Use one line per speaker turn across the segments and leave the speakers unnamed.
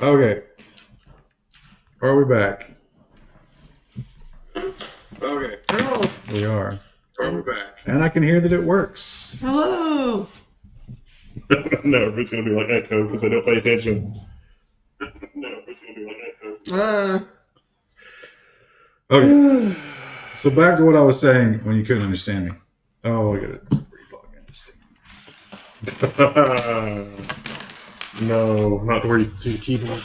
Okay. Are we back? Okay.
Oh,
We are.
are we back?
And I can hear that it works.
Hello.
No, it's going to be like echo because I don't pay attention. No, it's going to be like echo.
Okay. So back to what I was saying when you couldn't understand me. Oh, I got to replug in this thing.
No, not where you can see the keyboard.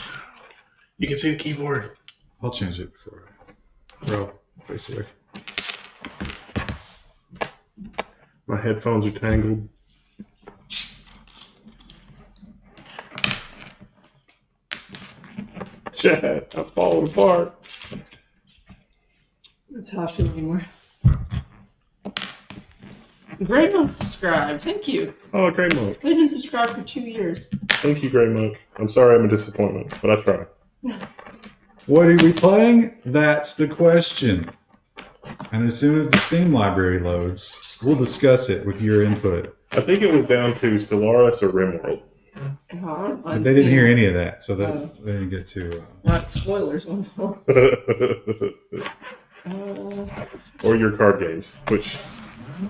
You can see the keyboard.
I'll change it before I throw face away.
My headphones are tangled. Chat, I'm falling apart.
It's hot anymore. Great one subscribed. Thank you.
Oh, Grey Monk.
They've been subscribed for 2 years.
Thank you, Grey Monk. I'm sorry I'm a disappointment, but I try.
What are we playing? That's the question. And as soon as the Steam library loads, we'll discuss it with your input.
I think it was down to Stellaris or Rimworld.
But they didn't hear any of that, so that they didn't get to.
Not spoilers.
Or your card games, which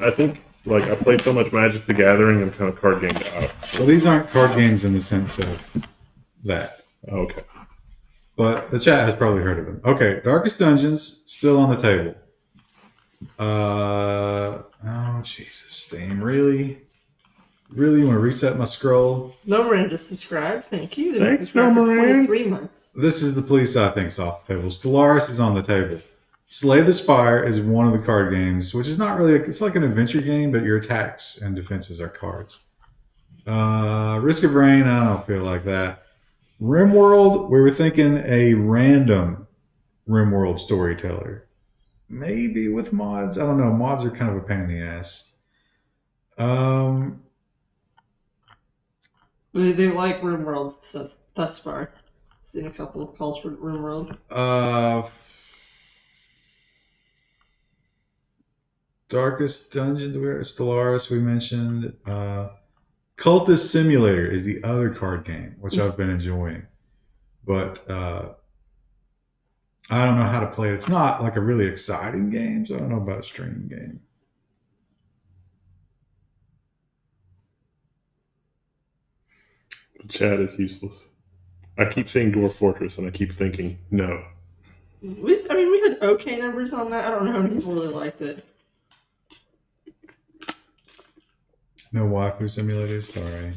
I think, like, I played so much Magic the Gathering, I'm kind of card gamed out.
Well, these aren't card games in the sense of that.
Okay.
But the chat has probably heard of them. Okay, Darkest Dungeons, still on the table. Oh, Jesus, Steam, really? Really? You want to reset my scroll?
No Miranda subscribed. Thank you. They've been
Thanks,
subscribed for
No Miranda.
23 months.
This is the police I think's off the table. Stellaris is on the table. Slay the Spire is one of the card games, which is not really, it's like an adventure game, but your attacks and defenses are cards. Risk of Rain, I don't feel like that. Rimworld, we were thinking a random Rimworld storyteller. Maybe with mods. I don't know. Mods are kind of a pain in the ass.
They like Rimworld thus far. Seen a couple of calls for Rimworld.
Darkest Dungeon, Stellaris, we mentioned. Cultist Simulator is the other card game, which I've been enjoying. But I don't know how to play it. It's not like a really exciting game, so I don't know about a streaming game.
The chat is useless. I keep saying Dwarf Fortress, and I keep thinking, no.
We had okay numbers on that. I don't know how many people really liked it.
No waifu simulators, sorry.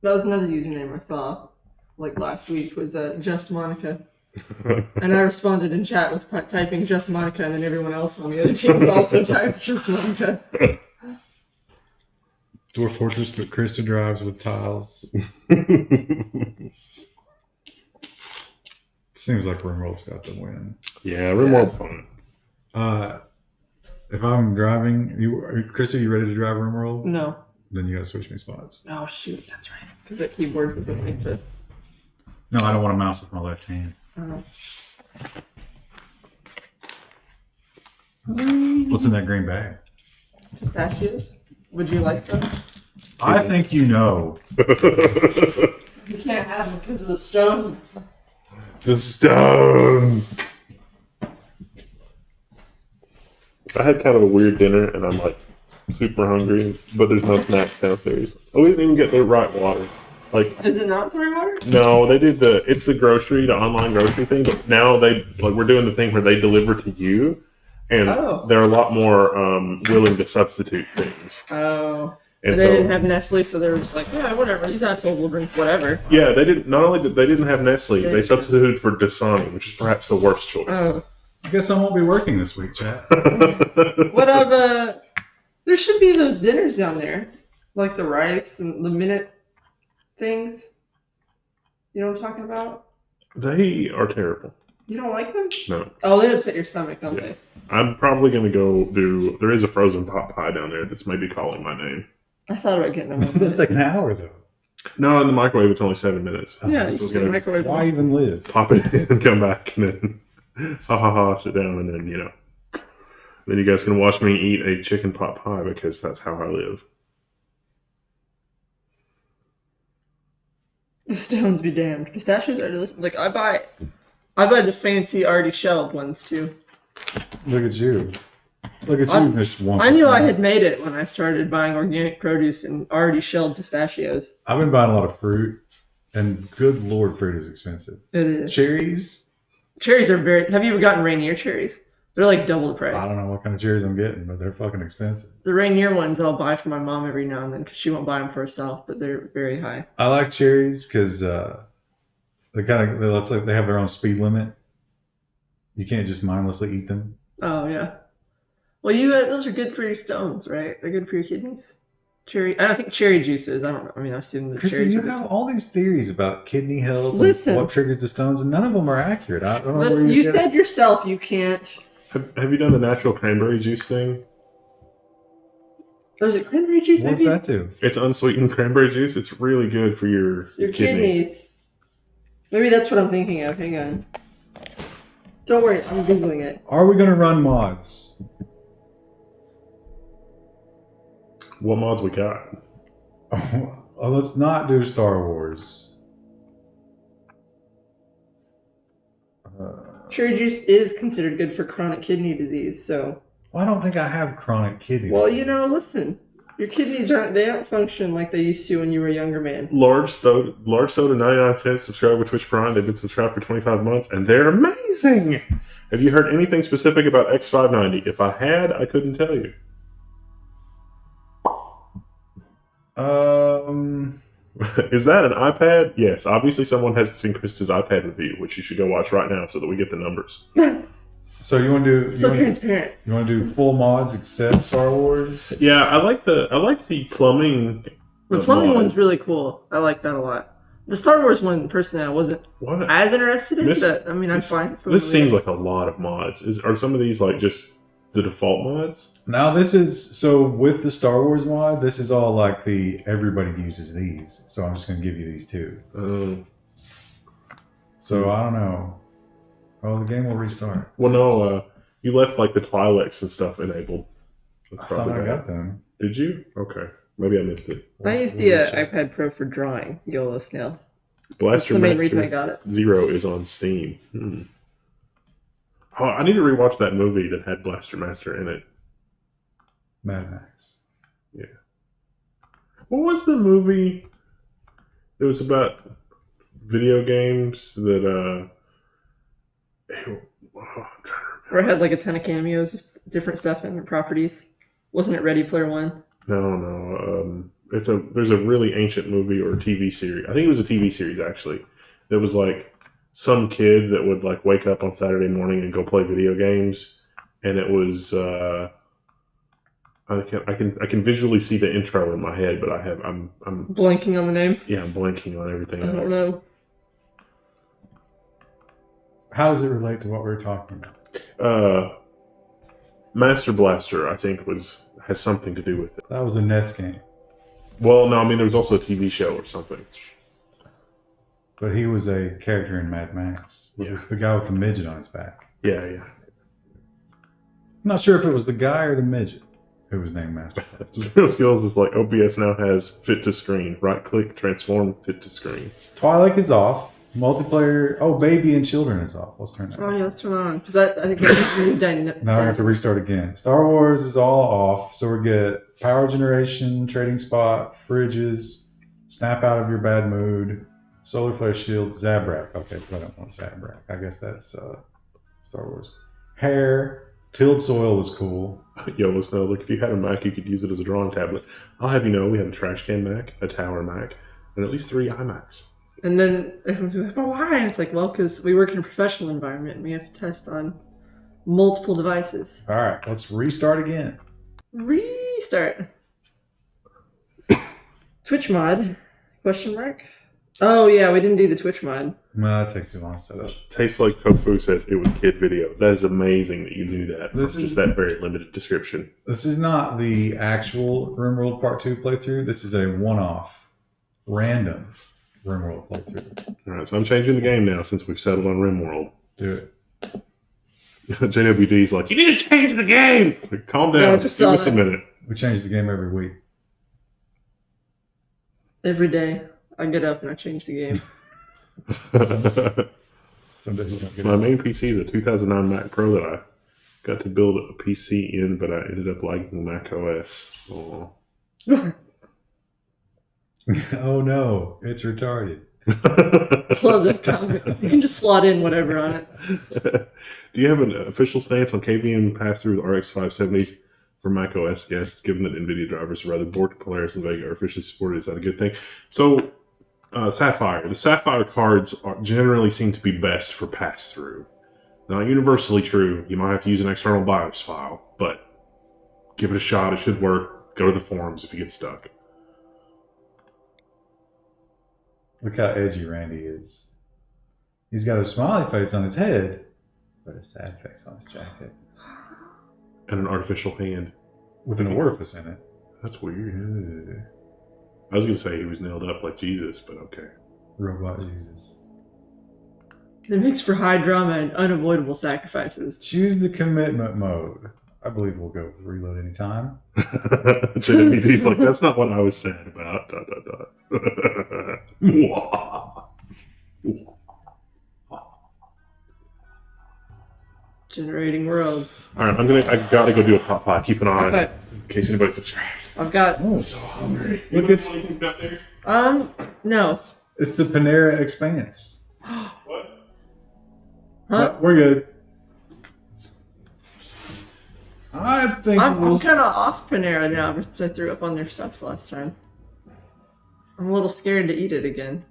That was another username I saw, like last week, was Just Monica. And I responded in chat with typing Just Monica, and then everyone else on the other team also typed Just Monica.
Dwarf Fortress, but Krista drives with tiles. Seems like Rimworld's got the win.
Yeah, Rimworld's fun.
If I'm driving, Krista, are you ready to drive Rimworld?
No.
Then you gotta switch me spots.
Oh, shoot, that's right. Because the keyboard doesn't like to...
No, I don't want to mouse with my left hand.
Oh.
What's in that green bag?
Pistachios? Would you like some?
I think you know.
You can't have them because of the stones.
The stones! I had kind of a weird dinner, and I'm like super hungry, but there's no snacks downstairs. Oh, we didn't even get the right water. Like,
Is it not 3 water?
no, they did it's the online grocery thing, but now we're doing the thing where they deliver to you, and they're a lot more willing to substitute things.
Oh.
And
But they didn't have Nestle, so they were just like, yeah, whatever. These assholes will drink whatever.
Yeah, they didn't. Not only did they didn't have Nestle, they substituted for Dasani, which is perhaps the worst choice.
Oh.
I guess I won't be working this week, chat.
What of, there should be those dinners down there. Like the rice and the minute things. You know what I'm talking about?
They are terrible.
You don't like them?
No.
Oh, they upset your stomach, don't
Yeah.
they?
I'm probably going to go do. There is a frozen pot pie down there that's maybe calling my name.
I thought about getting them.
It's like an hour, though.
No, in the microwave it's only 7 minutes.
Yeah,
I
you
was
just
gonna
microwave.
Why even live?
pop it in and come back and then sit down and then then you guys can watch me eat a chicken pot pie because that's how I live.
Stones be damned. Pistachios are delicious. Like I buy the fancy already shelled ones too.
Look at you. Look at you, Mr. 1%.
I knew I had made it when I started buying organic produce and already shelled pistachios.
I've been buying a lot of fruit, and good lord, fruit is expensive.
It is.
Cherries
are very... Have you ever gotten Rainier cherries? They're like double the price.
I don't know what kind of cherries I'm getting, but they're fucking expensive.
The Rainier ones I'll buy for my mom every now and then because she won't buy them for herself, but they're very high.
I like cherries because they have their own speed limit. You can't just mindlessly eat them.
Oh yeah. Well, those are good for your stones, right? They're good for your kidneys. Cherry. I don't think cherry juices. I don't know. I mean, I assume the
Kristen,
cherries.
you have all these theories about kidney health.
Listen.
And what triggers the stones, and none of them are accurate. I don't know.
Listen, you said yourself you can't.
Have you done the natural cranberry juice thing?
Oh, is it cranberry juice?
What's
maybe?
that do?
It's unsweetened cranberry juice. It's really good for your kidneys.
Maybe that's what I'm thinking of. Hang on. Don't worry, I'm Googling it.
Are we going to run mods?
What mods we got?
Oh, let's not do Star Wars.
Cherry juice is considered good for chronic kidney disease, so...
Well, I don't think I have chronic kidney
Well,
disease.
listen. Your kidneys don't function like they used to when you were a younger man.
Large soda, 99 cents. Subscribe with Twitch Prime. They've been subscribed for 25 months, and they're amazing. Have you heard anything specific about X590? If I had, I couldn't tell you. Is that an iPad? Yes. Obviously, someone hasn't seen Krista's iPad review, which you should go watch right now so that we get the numbers.
So you want to do
transparent.
You want to do full mods except Star Wars?
Yeah, I like the plumbing.
The plumbing
mod.
one's really cool. I like that a lot. The Star Wars one, personally, I wasn't as interested in, but I mean, I'm fine.
This seems like a lot of mods. Are some of these like just the default mods?
Now this is with the Star Wars mod. This is all like everybody uses these, so I'm just going to give you these two. So I don't know. Oh, the game will restart.
Well, no, you left like the Twi'leks and stuff enabled.
I thought I got them.
Did you? Okay, maybe I missed it.
I used the iPad Pro for drawing. YOLO Snail.
Blaster
That's the main
Master
reason I got it.
0 is on Steam. Oh, I need to rewatch that movie that had Blaster Master in it.
Mad Max.
Yeah. What was the movie? It was about video games that
Where it had like a ton of cameos of different stuff and properties. Wasn't it Ready Player One?
No. There's a really ancient movie or TV series. I think it was a TV series actually. That was like some kid that would like wake up on Saturday morning and go play video games, and it was I can visually see the intro in my head, but I'm
blanking on the name.
Yeah, I'm blanking on everything else.
I don't know.
How does it relate to what we were talking about?
Master Blaster, I think, has something to do with it.
That was a NES game.
Well, no, I mean there was also a TV show or something.
But he was a character in Mad Max. It was the guy with the midget on his back.
Yeah.
I'm not sure if it was the guy or the midget who was named Master Blaster.
Skills is like OBS now has fit to screen. Right click, transform, fit to screen.
Twilight is off. Multiplayer. Oh, baby and children is off. Let's turn that.
Oh yeah, let's turn that on because I think that's a new dynamic.
Now I have to restart again. Star Wars is all off, so we get power generation, trading spot, fridges, snap out of your bad mood, solar flare shield, Zabrak. Okay, but I don't want Zabrak. I guess that's Star Wars. Hair, tilled soil was cool.
Yo, listen, look, if you had a Mac, you could use it as a drawing tablet. I'll have you know, we have a trash can Mac, a tower Mac, and at least 3 iMacs.
And then everyone's like, but why? And it's like, well, because we work in a professional environment and we have to test on multiple devices.
All right, let's restart again.
Restart. Twitch mod? Question mark? Oh yeah, we didn't do the Twitch mod.
No, that takes too long to set up.
Tastes Like Tofu says it was kid video. That is amazing that you knew that.
This
from
is
just that very limited description.
This is not the actual Rimworld Part 2 playthrough. This is a one-off, random Rimworld playthrough.
All right, so I'm changing the game now since we've settled on Rimworld.
Do it.
JWD's like, you need to change the game. It's like, calm down.
I
Give us a minute.
We change the game every week.
Every day. I get up and I change the game.
Some days you don't get
My
it.
main PC is a 2009 Mac Pro that I got to build a PC in, but I ended up liking Mac OS. Oh.
Oh no, it's retarded.
Love that comment. You can just slot in whatever on it.
Do you have an official stance on KVM pass-through with RX 570s for Mac OS guests, given that NVIDIA drivers are rather bored to Polaris and Vega are officially supported? Is that a good thing? So, Sapphire. The Sapphire cards generally seem to be best for pass-through. Not universally true. You might have to use an external BIOS file, but give it a shot. It should work. Go to the forums if you get stuck.
Look how edgy Randy is. He's got a smiley face on his head, but a sad face on his jacket.
And an artificial hand.
With an orifice in it.
That's weird.
Ugh.
I was going to say he was nailed up like Jesus, but okay.
Robot Jesus.
It makes for high drama and unavoidable sacrifices.
Choose the commitment mode. I believe we'll go with reload anytime.
JWD's like, that's not what I was saying about.
Generating world.
All right, I gotta go do a pot pie. Keep an eye on
Okay.
it in case anybody subscribes.
I've got
Oh,
I'm so hungry.
Look, it's
no.
the Panera Expanse.
What?
Huh?
No, we're good. I think
I'm
we'll
kind of off Panera now because I threw up on their stuff last time. I'm a little scared to eat it again.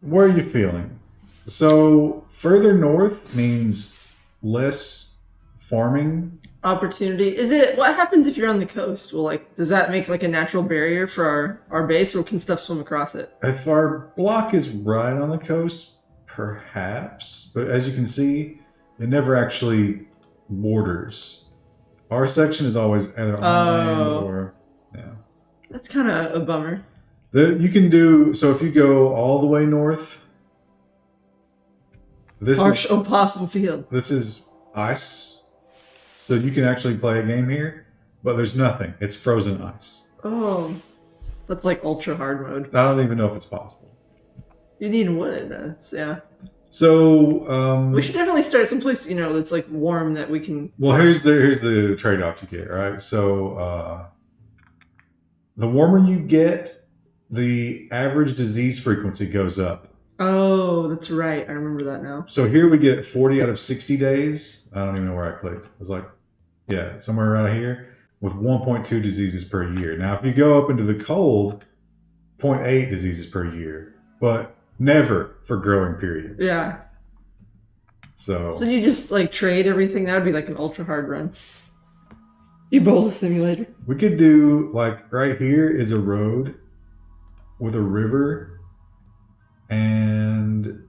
Where are you feeling? So further north means less farming.
Opportunity. Is it what happens if you're on the coast? Well, like, does that make like a natural barrier for our base, or can stuff swim across it?
If our block is right on the coast, perhaps. But as you can see, it never actually borders. Our section is always either on land or
That's kind of a bummer.
You can do so if you go all the way north.
Harsh opossum field.
This is ice, so you can actually play a game here, but there's nothing. It's frozen ice.
Oh, that's like ultra hard mode.
I don't even know if it's possible.
You need wood. Yeah.
So
We should definitely start someplace that's like warm that we can.
well, here's the trade-off you get, right? So the warmer you get, the average disease frequency goes up.
Oh, that's right. I remember that now.
So here we get 40 out of 60 days. I don't even know where I clicked. It was like, yeah, somewhere around here with 1.2 diseases per year. Now, if you go up into the cold, 0.8 diseases per year, but never for growing period.
Yeah.
So
you just like trade everything. That would be like an ultra hard run. Ebola simulator.
we could do like right here is a road with a river and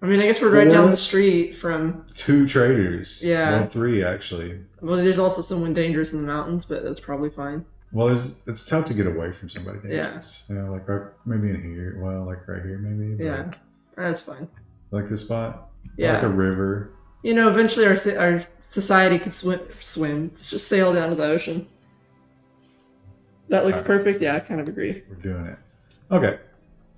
I mean, I guess we're right down the
Forest.
street from.
2 traders.
Yeah.
Well, 3 actually.
Well, there's also someone dangerous in the mountains, but that's probably fine.
Well, it's tough to get away from somebody dangerous. Yeah. Like right, maybe in here. Well, like right here, maybe. But
Yeah, that's fine.
Like this spot.
Yeah.
Like a river.
Eventually our society could swim. Just sail down to the ocean. That looks
Alright.
perfect. Yeah, I kind of agree.
We're doing it. Okay.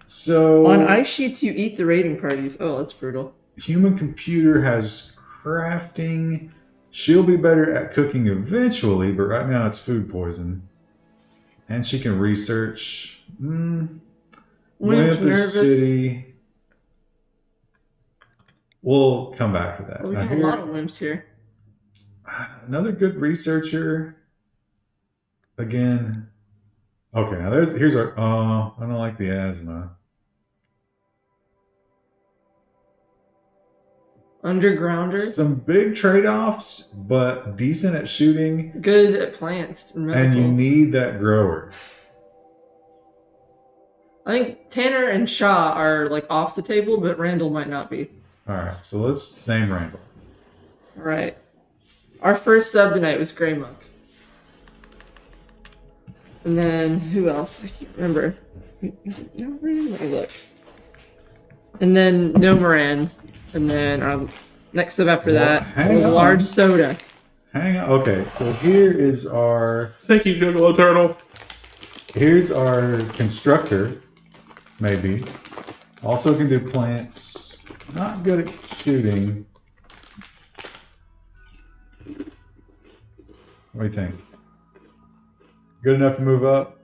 So
On ice sheets, you eat the raiding parties. Oh, that's brutal.
human computer has crafting. She'll be better at cooking eventually, but right now it's food poison. And she can research.
Wimp,
Wimp is
nervous.
shitty. We'll come back to that.
Well, we
Now
have a
here-
lot of wimps here.
Another good researcher. Again. Okay, now here's our. I don't like the asthma.
Undergrounder.
Some big trade-offs, but decent at shooting,
Good at plants and
and you
medical.
need that grower.
I think Tanner and Shaw are like off the table, but Randall might not be.
All right, so let's name Randall.
All right. Our first sub tonight was Grey Monk. And then who else? I can't remember. Was it Nomoran? Let me look. And then Nomoran. And then our next sub after that
hang
was
on.
Large Soda.
Hang on. Okay, so here is our.
Thank you, Juggalo Turtle.
Here's our constructor, maybe. Also can do plants. Not good at shooting. What do you think? Good enough to move up?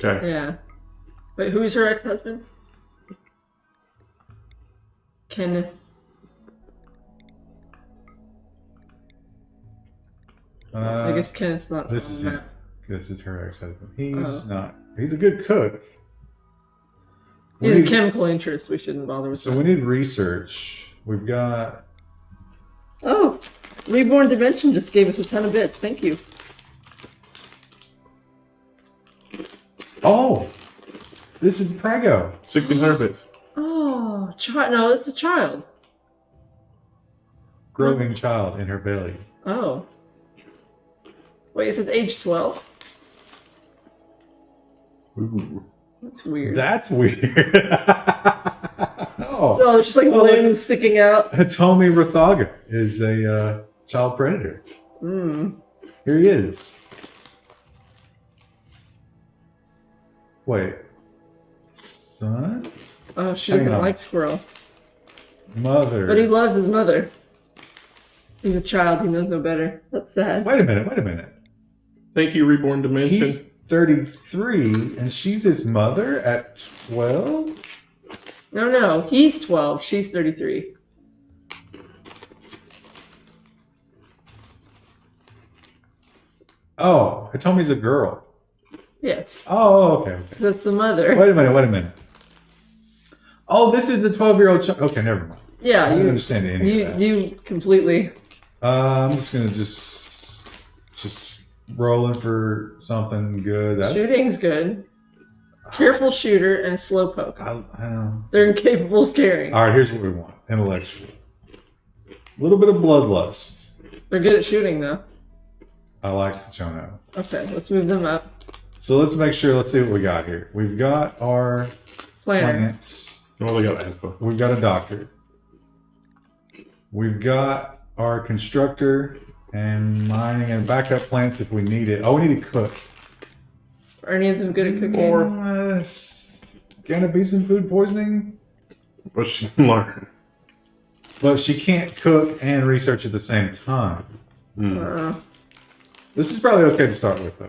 Okay.
Yeah. Wait, who is her ex-husband? Kenneth. I guess Kenneth's not.
This
on
is
the
him.
map.
This is her ex-husband. He's not. He's a good cook.
He's a chemical interest. We shouldn't bother with
So
that.
we need research. We've got.
Oh, Reborn Dimension just gave us a ton of bits. Thank you.
Oh, this is Prego.
1600 bits.
Oh, no, it's a child.
Growing child in her belly.
Oh. Wait, is it age 12?
Ooh.
That's weird.
That's weird. Oh,
Oh, there's just like limbs sticking out.
Hitomi Rathaga is a child predator.
Hmm.
Here he is. Wait. Son?
Oh, she
Hang
doesn't
on.
like squirrel.
Mother.
But he loves his mother. He's a child. He knows no better. That's sad.
Wait a minute.
Thank you, Reborn Dimension.
He's 33 and she's his mother at 12?
No. He's 12. She's 33.
Oh, Hitomi's a girl.
Yes.
Oh, okay.
That's the mother.
Wait a minute. Oh, this is the 12-year-old child. Okay, never mind.
Yeah,
I don't understand any of that.
you completely.
I'm just gonna just rolling for something good.
Shooting's good. Careful shooter and a slow poke.
I don't.
They're incapable of carrying.
All right, here's what we want: intellectual. A little bit of bloodlust.
They're good at shooting though.
I like Chono.
Okay, let's move them up.
So let's make sure. Let's see what we got here. We've got our
Planner.
plants.
Oh, they got asthma.
We've got a doctor. We've got our constructor and mining and backup plants if we need it. Oh, we need a cook.
Are any of them good at cooking?
Gonna be some food poisoning,
But she can learn.
but she can't cook and research at the same time. This is probably okay to start with, though.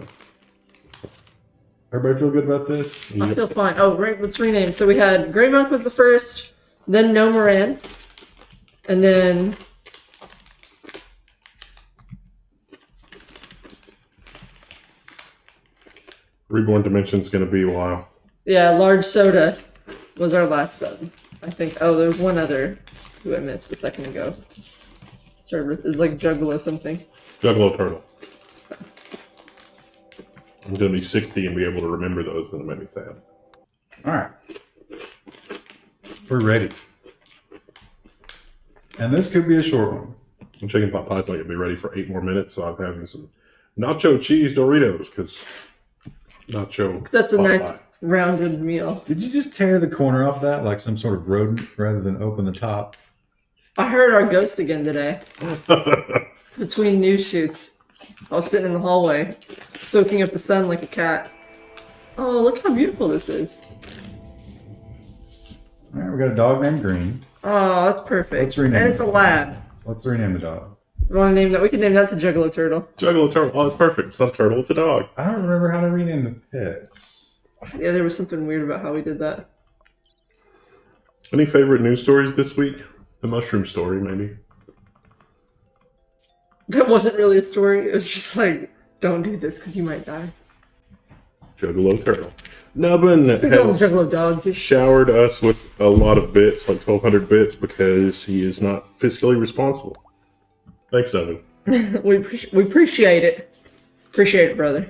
Everybody feel good about this?
I feel fine. Oh, right, let's rename. So we had Grey Monk was the first, then No Moran, and then
Reborn Dimension's going to be a while.
Large Soda was our last sub. I think. Oh, there's one other who I missed a second ago. Started with is like Juggalo something.
Juggalo Turtle. I'm going to be 60 and be able to remember those. That'll make me sad.
All right. We're ready. And this could be a short one.
I'm chicken pot pie's not going to be ready for 8 more minutes, so I'm having some nacho cheese Doritos because nacho.
That's a
pot
nice
pie.
rounded meal.
Did you just tear the corner off that like some sort of rodent rather than open the top?
I heard our ghost again today. Between news shoots. I was sitting in the hallway, soaking up the sun like a cat. Oh, look how beautiful this is.
All right, we got a dog named Green.
Oh, that's perfect.
Let's rename
and it's a
it.
lab.
Let's rename the dog.
You want to name that? We can name that to Juggalo Turtle.
Juggalo Turtle. Oh, it's perfect. It's not a turtle, it's a dog.
I don't remember how to rename the pets.
Yeah, there was something weird about how we did that.
Any favorite news stories this week? The mushroom story, maybe.
That wasn't really a story. It was just like, don't do this because you might die.
Juggalo Turtle. Nubbin
We call him
has
Juggalo Dog. Too.
showered us with a lot of bits, like 1,200 bits, because he is not fiscally responsible. Thanks, Nubbin.
we appreciate it. Appreciate it, brother.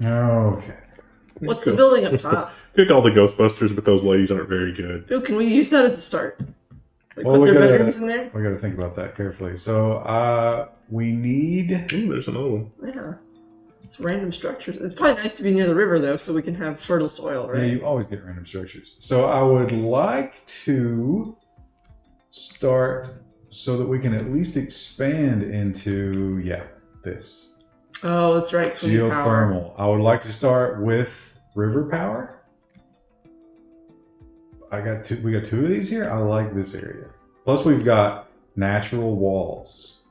Okay.
What's the building up top?
Pick all the Ghostbusters, but those ladies aren't very good.
Ooh, can we use that as a start? Like
Well,
put
we
their
gotta-
bedrooms in there?
We got to think about that carefully. So we need.
Ooh, there's another one.
Yeah. It's random structures. It's probably nice to be near the river, though, so we can have fertile soil,
Yeah,
right?
you always get random structures. So I would like to start so that we can at least expand into this
Oh, that's right. 'cause we need power.
geothermal. I would like to start with river power. We got two of these here. I like this area. Plus, we've got natural walls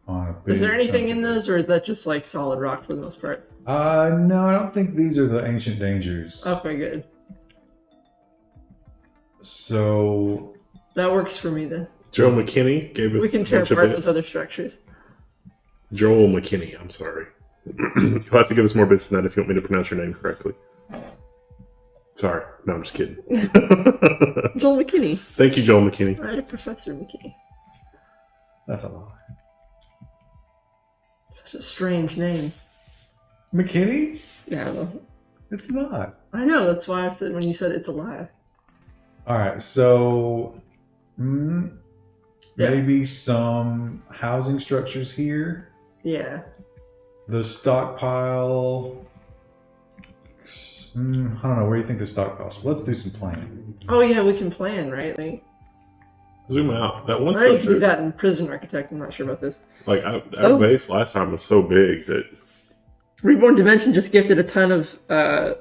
on a big
Is there anything
chunk
in
of it.
those, or is that just like solid rock for the most part?
No, I don't think these are the ancient dangers.
Okay, good.
So
That works for me then.
Joe McKinney gave us
We can
a
tear
bunch of
apart
bits.
those other structures.
Joel McKinney, I'm sorry. You'll have to give us more bits than that if you want me to pronounce your name correctly. Sorry. No, I'm just kidding.
Joel McKinney.
Thank you, Joel McKinney.
I had a Professor McKinney.
that's a lie.
Such a strange name.
McKinney?
Yeah, I don't know.
It's not.
I know. That's why I said when you said it's a lie.
All right, so
Yeah.
maybe some housing structures here.
Yeah.
The stockpile. I don't know. Where do you think the stockpile is? Let's do some planning.
Oh yeah, we can plan, right? Like,
Zoom out. That one
I know you can do
structure,
that in Prison Architect. I'm not sure about this.
like our
Oh.
base last time was so big that
Reborn Dimension just gifted a ton of
oh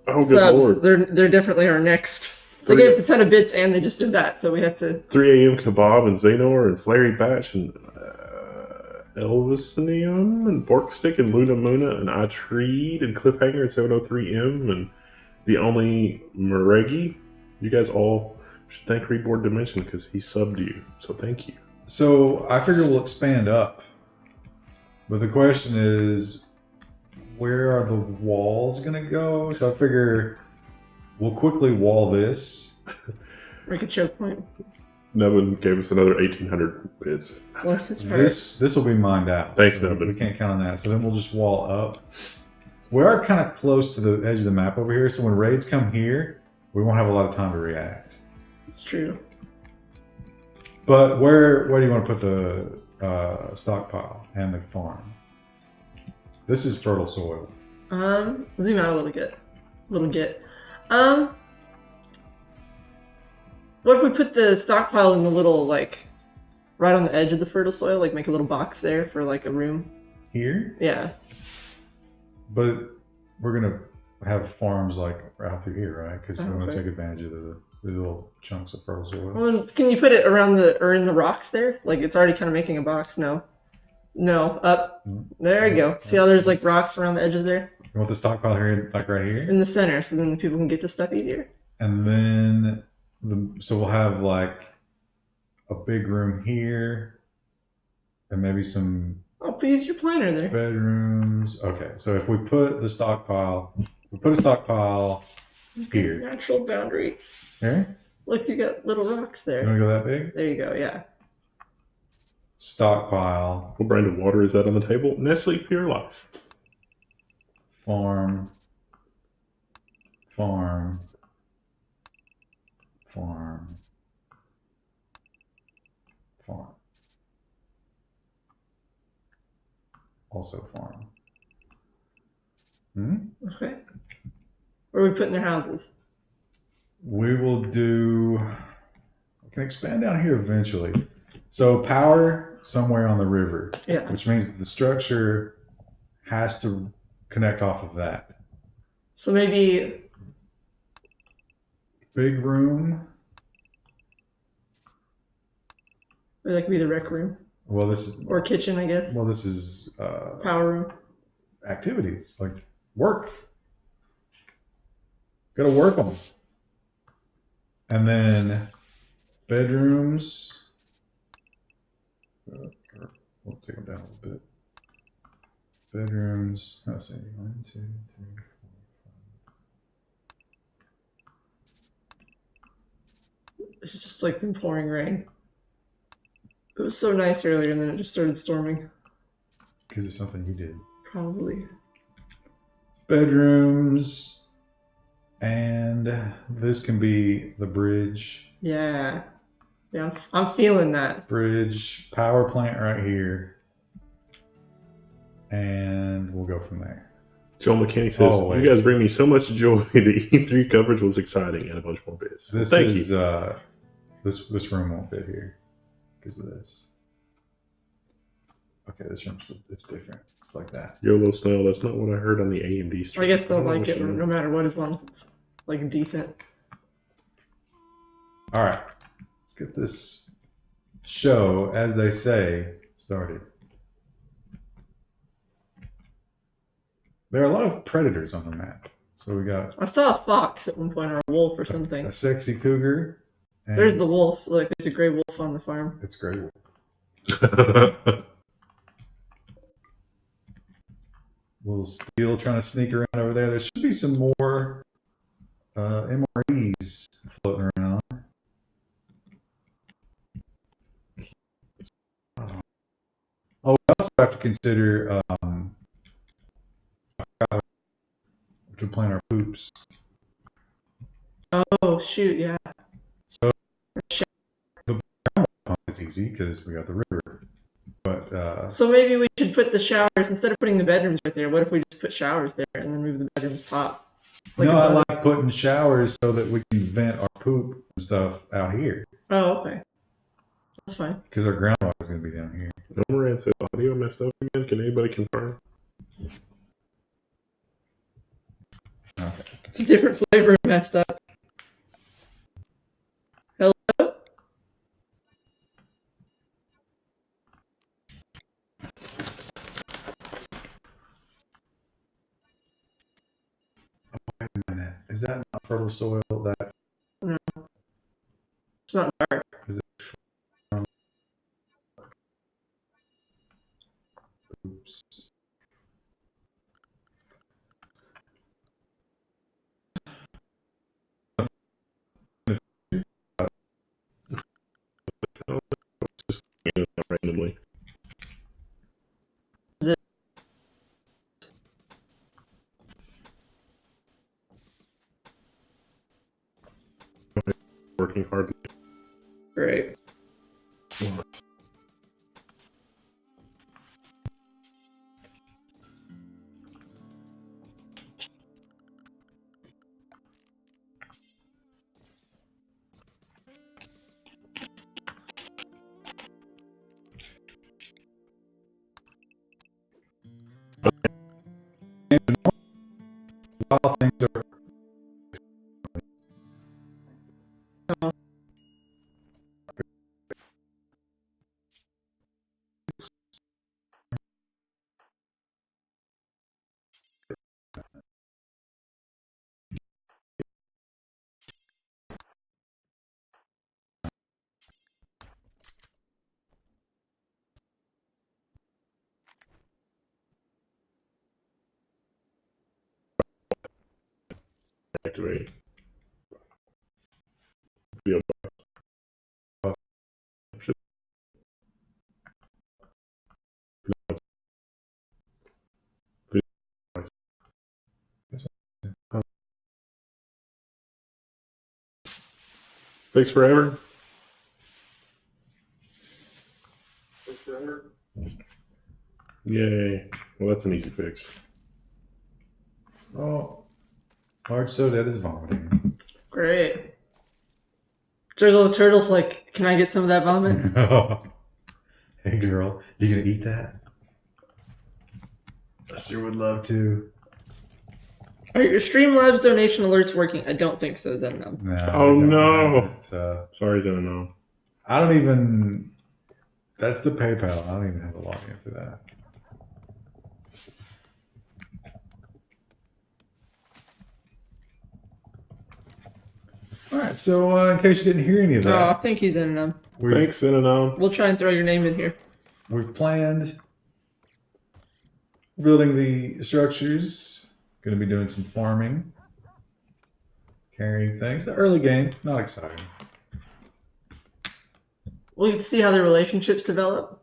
good
subs.
lord,
They're definitely our next. They gave us a ton of bits, and they just did that. So we have to.
3 a.m. Kebab and Xenor and Flary Batch and Elvisinium and Pork Stick and Luna Muna and I Treed and Cliffhanger and 703M and the only Maregi. You guys all should thank Reborn Dimension because he subbed you. So thank you.
So I figure we'll expand up. But the question is, where are the walls going to go? So I figure we'll quickly wall this.
Make a choke point.
Nevin gave us another 1,800 bids.
Bless his heart.
This will be mined out.
Thanks,
so
Nevin.
we can't count on that. So then we'll just wall up. We are kind of close to the edge of the map over here. So when raids come here, we won't have a lot of time to react.
It's true.
But where do you want to put the stockpile and the farm? This is fertile soil.
Zoom out a little bit. What if we put the stockpile in the little, like, right on the edge of the fertile soil, like make a little box there for like a room?
Here?
Yeah.
But we're gonna have farms like out through here, right? Because we want to
Okay.
take advantage of the little chunks of fertile soil.
Well, then can you put it around or in the rocks there? Like it's already kind of making a box. No, up. There you go. See how there's like rocks around the edges there
You want the stockpile here, like right here,
in the center, so then people can get to stuff easier.
and then so we'll have like a big room here, and maybe some
Oh, use your planner there.
bedrooms. Okay, so if we put a stockpile here.
Natural boundary.
Here,
Look, you got little rocks
you
there.
want to go that big?
There you go. Yeah.
Stockpile,
What brand of water is that on the table? Nestle Pure Life.
farm. Also farm.
Okay. Where are we putting their houses?
We will do. We can expand down here eventually. So power somewhere on the river,
Yeah.
which means that the structure has to connect off of that.
So maybe.
Big room.
Or that could be the rec room
Well, this is
or kitchen, I guess.
power
room.
activities like work. Got to work on. And then bedrooms. We'll take them down a little bit. Bedrooms. Let's see. 1, 2, 3, 4.
It's just like been pouring rain. It was so nice earlier, and then it just started storming.
Because it's something you did.
Probably.
Bedrooms. And this can be the bridge.
Yeah. Yeah, I'm feeling that.
Bridge, power plant right here. And we'll go from there.
Joel McKinney says,
Oh, wait.
"You guys bring me so much joy. The E3 coverage was exciting and a bunch more bits."
This
Thank
is
you.
This room won't fit here because of this. Okay, this room's it's different. It's like that.
YOLO Snail, that's not what I heard on the AMD stream.
I guess they'll
don't know
like
what
it
you
no
mean.
matter what, as long as it's like decent.
All right, let's get this show, as they say, started. There are a lot of predators on the map. So we got
I saw a fox at one point, or a wolf or something.
a sexy cougar. And
There's the wolf. Look, there's a gray wolf on the farm.
It's great. Little Steel trying to sneak around over there. There should be some more MREs floating around. Oh, we also have to consider to plan our poops.
Oh shoot, yeah.
So the brown pump is easy because we got the river. But
So maybe we should put the showers, instead of putting the bedrooms right there, what if we just put showers there and then move the bedrooms top? Like
no, I
above
like putting showers so that we can vent our poop and stuff out here
Oh, okay. That's fine.
because our groundwater is going to be down here.
Moran said audio messed up again. Can anybody confirm?
Okay.
It's a different flavor messed up. Hello?
Wait a minute. Is that not fertile soil? That's
No. It's not dark.
oops.
Randomly. Working hard.
Great.
While things are
Activate. Takes forever. Yay. Well, that's an easy fix.
oh, large Sodette is vomiting.
Great. Juggalo Turtle's like, can I get some of that vomit?
Hey girl, you gonna eat that? I sure would love to.
Are your Streamlabs donation alerts working? I don't think so, Zenom.
No,
Oh,
we don't
no.
have it.
Sorry, Zeno.
I don't even. That's the PayPal. I don't even have a login for that. All right. So, in case you didn't hear any of
Oh,
that,
thank you, Zenom.
Thanks, Zeno.
We'll try and throw your name in here.
we've planned building the structures. Going to be doing some farming, carrying things. The early game, not exciting.
We'll get to see how their relationships develop.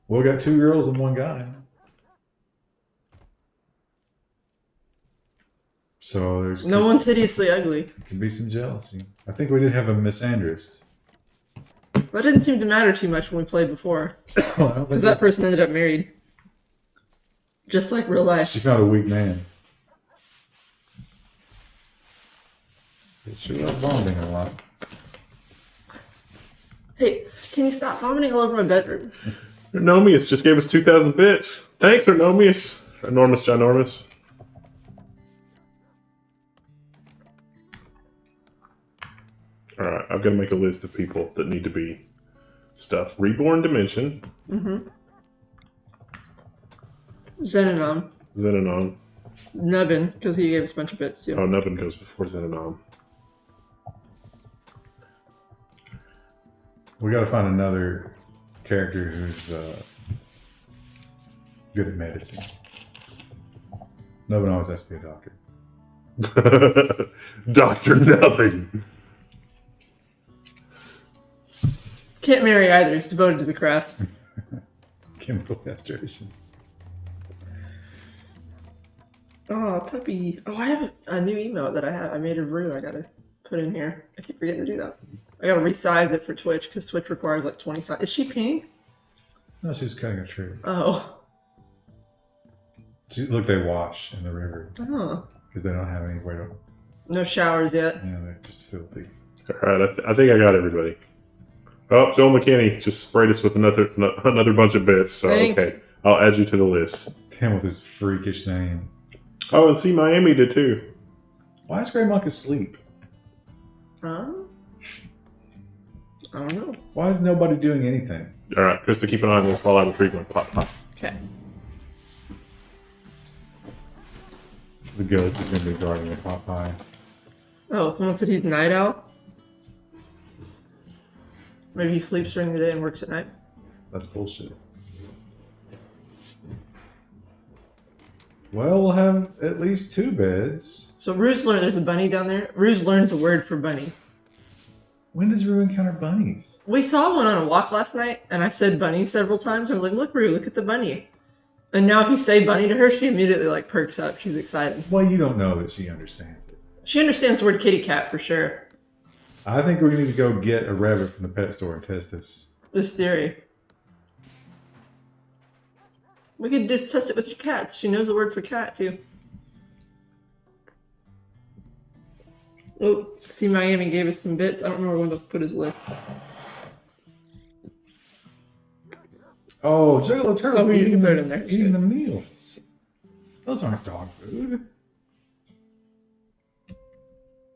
We got 2 girls and 1 guy. So there's
No one's hideously ugly.
could be some jealousy. I think we did have a misandrist.
That didn't seem to matter too much when we played before.
Well, I don't think
Because that person ended up married. Just like real life.
she found a weak man. It sure was vomiting a lot.
Hey, can you stop vomiting all over my bedroom?
Ernomius just gave us 2,000 bits. Thanks, Ernomius. Enormous, ginormous. Alright, I've got to make a list of people that need to be stuff. Reborn Dimension.
Xenanon.
Xenanon.
Nubbin, because he gave us a bunch of bits too.
Oh, Nubbin goes before Xenanon.
We got to find another character who's good at medicine. No one always has to be a doctor.
Dr. Nubbin.
Can't marry either. He's devoted to the craft.
Chemical castration.
Oh, puppy. Oh, I have a new email that I made a brew I gotta put in here. I keep forgetting to do that. I gotta resize it for Twitch because Twitch requires like 20 size. Is she peeing?
No, she was cutting a tree.
Oh.
Look, they wash in the river
Oh.
because they don't have anywhere to.
No showers yet.
Yeah, they're just filthy.
Alright, I think I got everybody. Oh, Joel McKinney just sprayed us with another bunch of bits. So, okay. I'll add you to the list.
Him with his freakish name.
Oh, and see, Miami did too.
Why is Grey Monk asleep?
I don't know.
Why is nobody doing anything?
Alright, Krista, keep an eye on this while I retrieve my pop pop.
Okay.
The ghost is going to be guarding the pot pie.
Oh, someone said he's night owl? Maybe he sleeps during the day and works at night?
That's bullshit. Well, we'll have at least 2 beds.
So Ruse learned there's a bunny down there. Ruse learns the word for bunny.
When does Rue encounter bunnies?
We saw one on a walk last night, and I said bunny several times. I was like, look, Rue, look at the bunny. And now if you say bunny to her, she immediately like perks up. She's excited.
Well, you don't know that she understands it.
She understands the word kitty cat for sure.
I think we need to go get a rabbit from the pet store and test this.
This theory. We could just test it with your cats. She knows the word for cat, too. Oh, see, Miami gave us some bits. I don't know where to put his list.
Oh, Juggalo Turtle's
Oh, you can put it in there.
eating the meals. Those aren't dog food.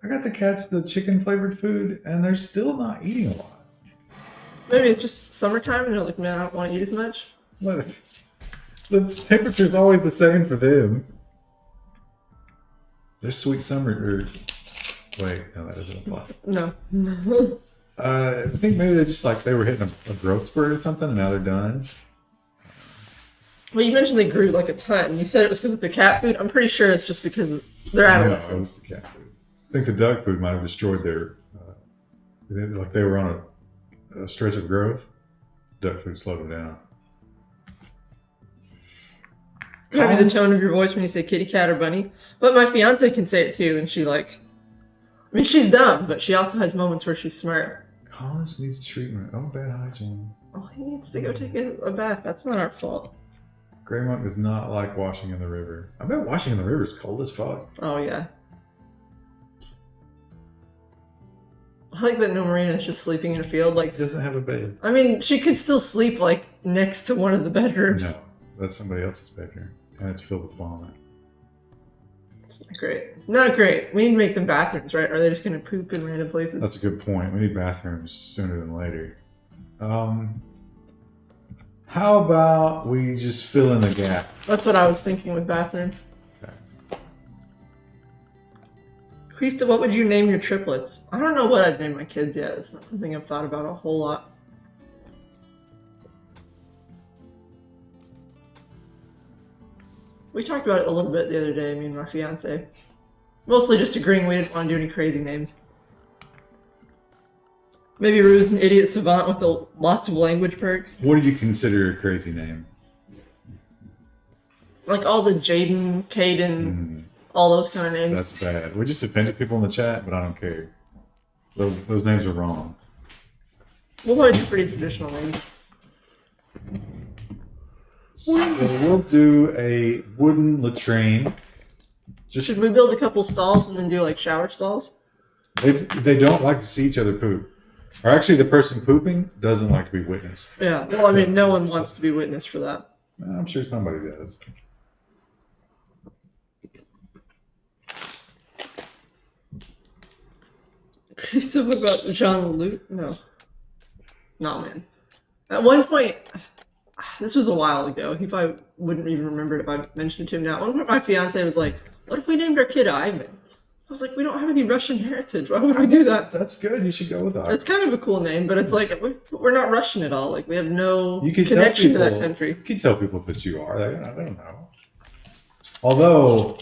I got the cats the chicken flavored food, and they're still not eating a lot.
Maybe it's just summertime, and they're like, man, I don't want to eat as much.
What? The temperature's always the same for them. They're sweet summer. Wait, no, that doesn't apply.
No.
I think maybe they just like they were hitting a growth spurt or something, and now they're done.
Well, you mentioned they grew like a ton. You said it was because of the cat food. I'm pretty sure it's just because they're
No, it
adolescents.
was the cat food. I think the dog food might have destroyed their. Like they were on a stretch of growth. Duck food slowed them down.
Maybe the tone of your voice when you say kitty cat or bunny. But my fiance can say it too, and she like. I mean, she's dumb, but she also has moments where she's smart.
Collins needs treatment. Oh, bad hygiene.
Oh, he needs to go take a bath. That's not our fault.
Grey Monk does not like washing in the river. I bet washing in the river is cold as fuck.
Oh, yeah. I like that No Marina's just sleeping in a field. Like,
She doesn't have a bed.
I mean, she could still sleep, like, next to one of the bedrooms.
No, that's somebody else's bedroom, and it's filled with vomit.
It's not great. Not great. We need to make them bathrooms, right? Or are they just going to poop in random places?
That's a good point. We need bathrooms sooner than later. How about we just fill in the gap?
That's what I was thinking with bathrooms.
Okay.
Krista, what would you name your triplets? I don't know what I'd name my kids yet. It's not something I've thought about a whole lot. We talked about it a little bit the other day, me and my fiance. Mostly just agreeing we didn't want to do any crazy names. Maybe Rue's an idiot savant with lots of language perks.
What do you consider a crazy name?
Like all the Jaden, Caden, all those kind of names.
That's bad. We just offended people in the chat, but I don't care. Those names are wrong.
We'll probably do pretty traditional names.
So we'll do a wooden latrine.
Should we build a couple stalls and then do like shower stalls?
They don't like to see each other poop. Or actually, the person pooping doesn't like to be witnessed.
Yeah. Well, I mean, no one wants to be witness for that.
I'm sure somebody does.
Something about Jean Luc? No. No, man. At one point, this was a while ago. He probably wouldn't even remember it if I mentioned it to him now. At one point, my fiance was like, "What if we named our kid Ivan?" I was like, "We don't have any Russian heritage. Why would we do that?"
That's good. You should go with that.
It's kind of a cool name, but it's like we're not Russian at all. Like we have no
You can
connection to
tell
that
people,
country.
You can tell people that you are. I don't know. Although,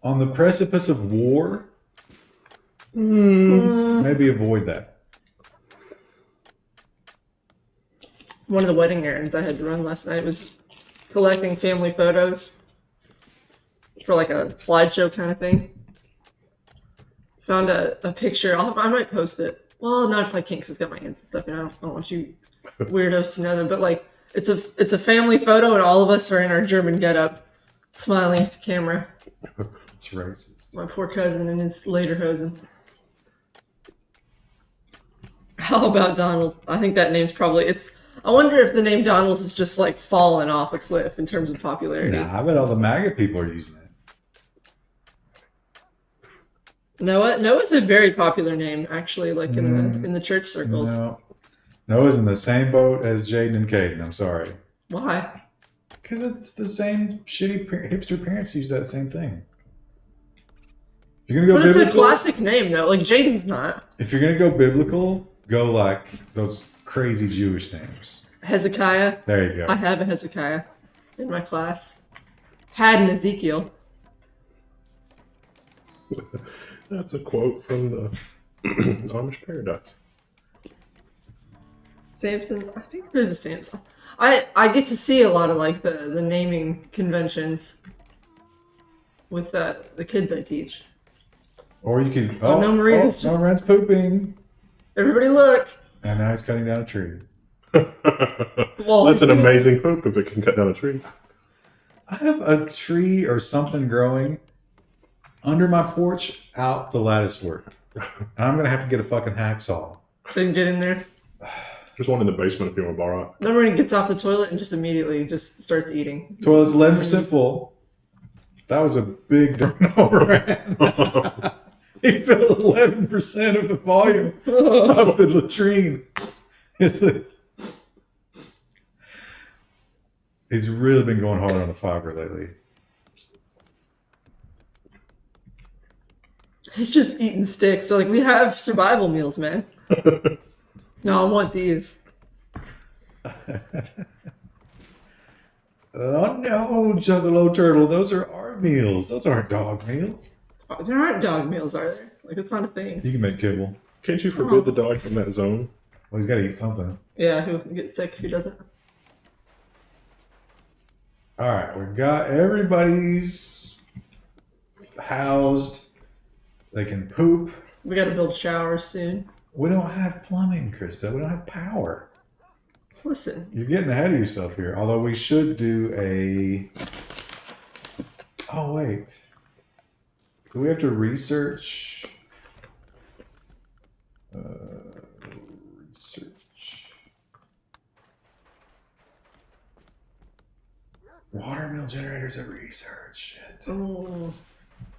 on the precipice of war, maybe avoid that.
One of the wedding errands I had to run last night was collecting family photos for like a slideshow kind of thing. Found a picture. I might post it. Well, not if I can't, because it's got my hands and stuff, and I don't want you weirdos to know them. But like, it's a family photo, and all of us are in our German getup, smiling at the camera.
It's racist.
My poor cousin in his lederhosen. How about Donald? I think that name's probably I wonder if the name Donald has just like fallen off a cliff in terms of popularity.
Nah, I bet all the MAGA people are using it.
Noah's a very popular name, actually, like in the church circles.
No. Noah's in the same boat as Jaden and Caden. I'm sorry.
Why?
Because it's the same shitty hipster parents use that same thing. If you're gonna go
But
biblical,
it's a classic name, though. Like, Jaden's not.
If you're gonna go biblical, go like those crazy Jewish names.
Hezekiah.
There you go.
I have a Hezekiah in my class. Had an Ezekiel.
That's a quote from the Amish Paradise.
Samson. I think there's a Samson. I get to see a lot of like the naming conventions with the kids I teach.
Or you can.
Oh, no, Marina's just-
no, Ren's pooping.
Everybody look.
And now he's cutting down a tree.
Well,
That's an amazing poop if it can cut down a tree.
I have a tree or something growing under my porch out the lattice work. And I'm going to have to get a fucking hacksaw.
Then get in there.
There's one in the basement if you want to borrow it.
Then Marina gets off the toilet and just immediately just starts eating.
Toilet's 11% full. That was a big turnover. He filled 11% of the volume of the latrine. He's really been going hard on the fiber lately.
He's just eating sticks. So like, we have survival meals, man. No, I want these.
Oh no, Juggalo Turtle. Those are our meals. Those aren't dog meals.
There aren't dog meals, are there? Like, it's not a thing.
You can make kibble.
Can't you forbid the dog from that zone?
Well, he's got to eat something.
Yeah, who gets sick if he doesn't?
All right, we've got everybody's housed. They can poop.
We gotta build showers soon.
We don't have plumbing, Krista. We don't have power.
Listen.
You're getting ahead of yourself here. Although we should do a... Oh, wait. Do we have to research? Research. Watermill generators are research. Shit.
Oh.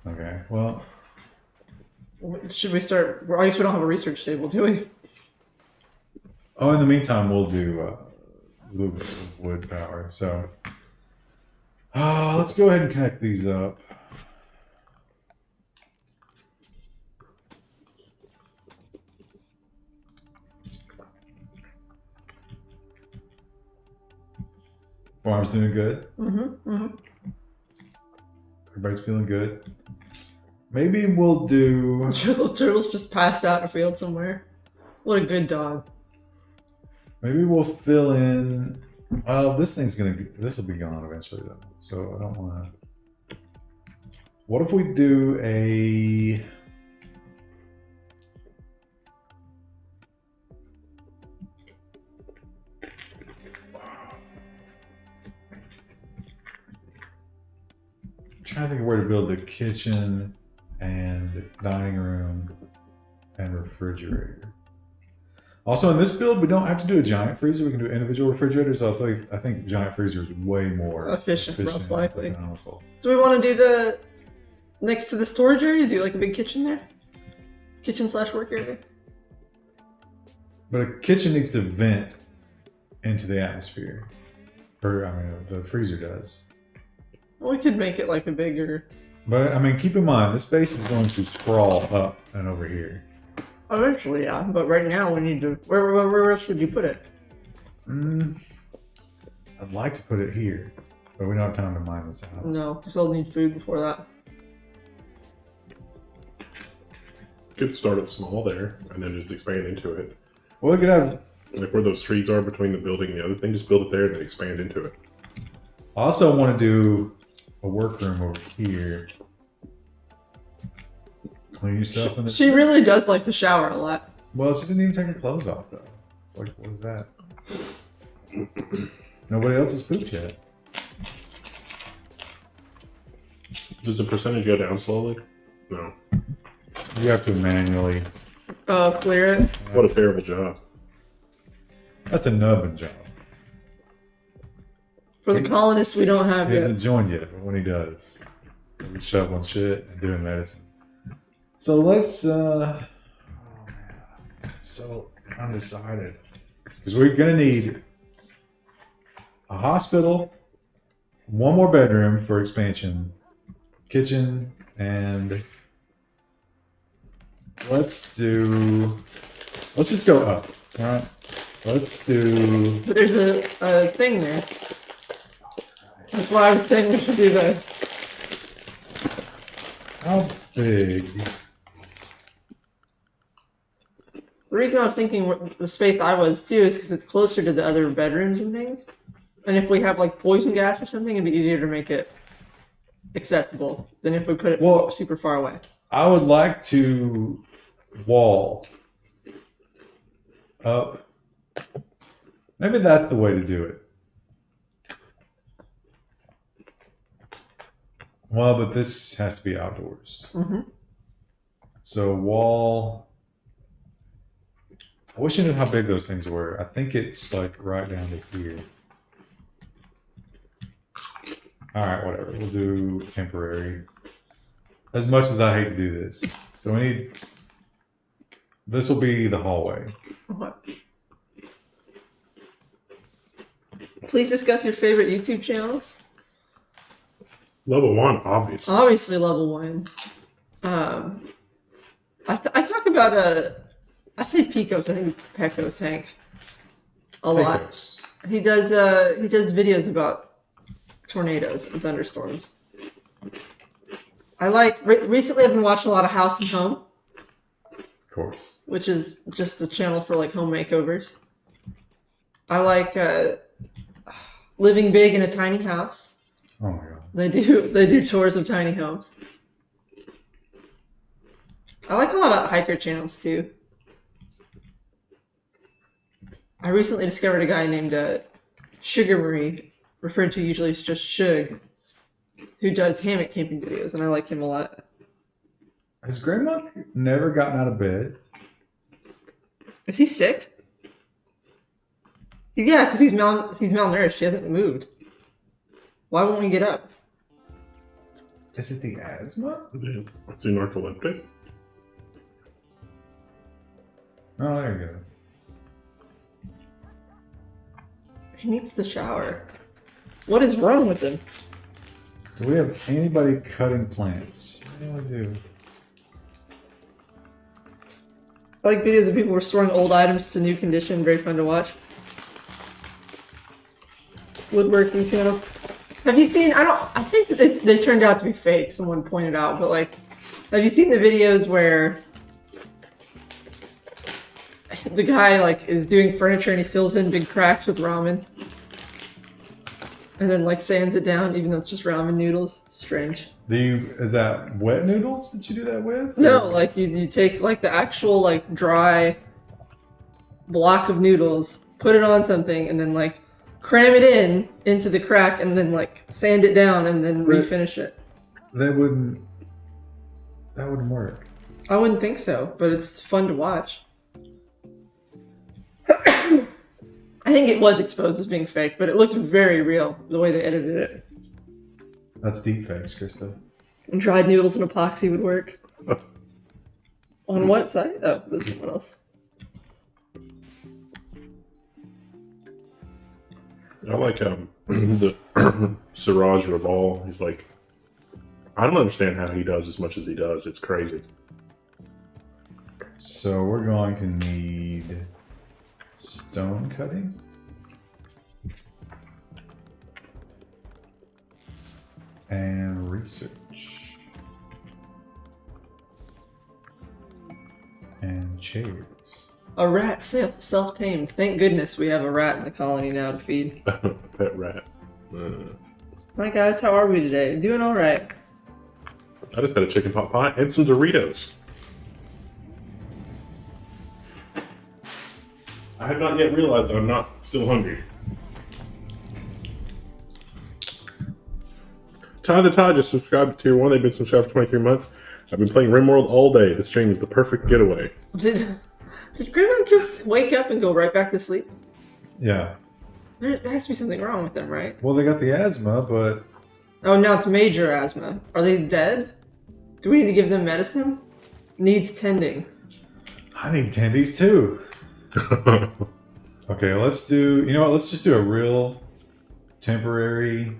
Okay, well...
Should we start? I guess we don't have a research table, do we?
Oh, in the meantime, we'll do wood power. So, let's go ahead and connect these up. Farm's doing good. Everybody's feeling good. Maybe we'll do...
Turtle's just passed out in a field somewhere. What a good dog.
Maybe we'll fill in... Well, this will be gone eventually though. So I don't want to... What if we do a... I'm trying to think of where to build the kitchen and dining room. and refrigerator. Also, in this build, we don't have to do a giant freezer. We can do individual refrigerators. So I think giant freezer is way more
Efficient, most likely.
and economical.
Do we want to do the next to the storage area? Do like a big kitchen there? Kitchen/work area?
But a kitchen needs to vent into the atmosphere. Or, I mean, the freezer does.
Well, we could make it like a bigger...
But, I mean, keep in mind, this space is going to sprawl up and over here.
Eventually, yeah. But right now, we need to... Where else would you put it?
I'd like to put it here. But we don't have time to mine this out.
No, we still need food before that.
Could start it small there and then just expand into it.
Well, we could have...
Like where those trees are between the building and the other thing, just build it there and then expand into it.
I also want to do a workroom over here. Clean yourself in the...
She really does like to shower a lot.
Well, she didn't even take her clothes off, though. It's like, what is that? Nobody else has pooped yet.
Does the percentage go down slowly? No.
You have to manually...
Clear it.
What a terrible job.
That's a nubbin job.
For the colonists, we don't have
He
yet.
hasn't joined yet, but when he does, he'll be shoveling shit and doing medicine. So let's, oh man, I'm so undecided. Because we're going to need a hospital, one more bedroom for expansion, kitchen, and let's just go up, all right? Let's do...
But there's a thing there. That's why I was saying we should do the...
How big?
The reason I was thinking the space I was too is because it's closer to the other bedrooms and things. And if we have like poison gas or something, it'd be easier to make it accessible than if we put it super far away.
I would like to wall up. Maybe that's the way to do it. Well, but this has to be outdoors.
Mm-hmm.
So wall. I wish I knew how big those things were. I think it's like right down to here. All right, whatever. We'll do temporary. As much as I hate to do this, so we need. This will be the hallway.
Okay. Please discuss your favorite YouTube channels.
Level 1, obviously.
Obviously, level 1. I talk about I say Pecos. I think it's Pecos Hank. A lot.
Pecos.
He does videos about tornadoes and thunderstorms. I like recently. I've been watching a lot of House and Home,
Of course.
which is just a channel for like home makeovers. I like Living Big in a Tiny House.
Oh my god.
They do tours of tiny homes. I like a lot of hiker channels too. I recently discovered a guy named Sugar Marie, referred to usually as just Shug, who does hammock camping videos, and I like him a lot.
Has Grandma never gotten out of bed?
Is he sick? Yeah, because he's malnourished. He hasn't moved. Why won't he get up?
Is it the asthma?
It's a narcoleptic.
Oh, there you go.
He needs to shower. What is wrong with him?
Do we have anybody cutting plants? What do we do?
I like videos of people restoring old items to new condition. Very fun to watch. Woodworking channels. Have you seen? I think that they turned out to be fake. Someone pointed out, but like, have you seen the videos where the guy like is doing furniture and he fills in big cracks with ramen, and then like sands it down, even though it's just ramen noodles? It's strange.
Is that wet noodles that you do that with?
No, like you take like the actual like dry block of noodles, put it on something, and then like cram it into the crack, and then like sand it down, and then refinish it.
That wouldn't work.
I wouldn't think so, but it's fun to watch. I think it was exposed as being fake, but it looked very real the way they edited it.
That's deep fakes, Krista.
And dried noodles and epoxy would work. On what side? Oh, that's someone else.
I like the Siraj Raval. He's like, I don't understand how he does as much as he does. It's crazy.
So we're going to need stone cutting. And research. And chairs.
A rat self-tamed. Thank goodness we have a rat in the colony now to feed.
Pet rat.
Hi guys, how are we today? Doing all right.
I just had a chicken pot pie and some Doritos. I have not yet realized that I'm not still hungry. Ty the Ty just subscribed to Tier 1. They've been subscribed for 23 months. I've been playing Rimworld all day. The stream is the perfect getaway.
Did Grimmer just wake up and go right back to sleep?
Yeah.
There has to be something wrong with them, right?
Well, they got the asthma, but
Oh, now it's major asthma. Are they dead? Do we need to give them medicine? Needs tending.
I need tendies too. Okay, let's do, you know what, let's just do a real temporary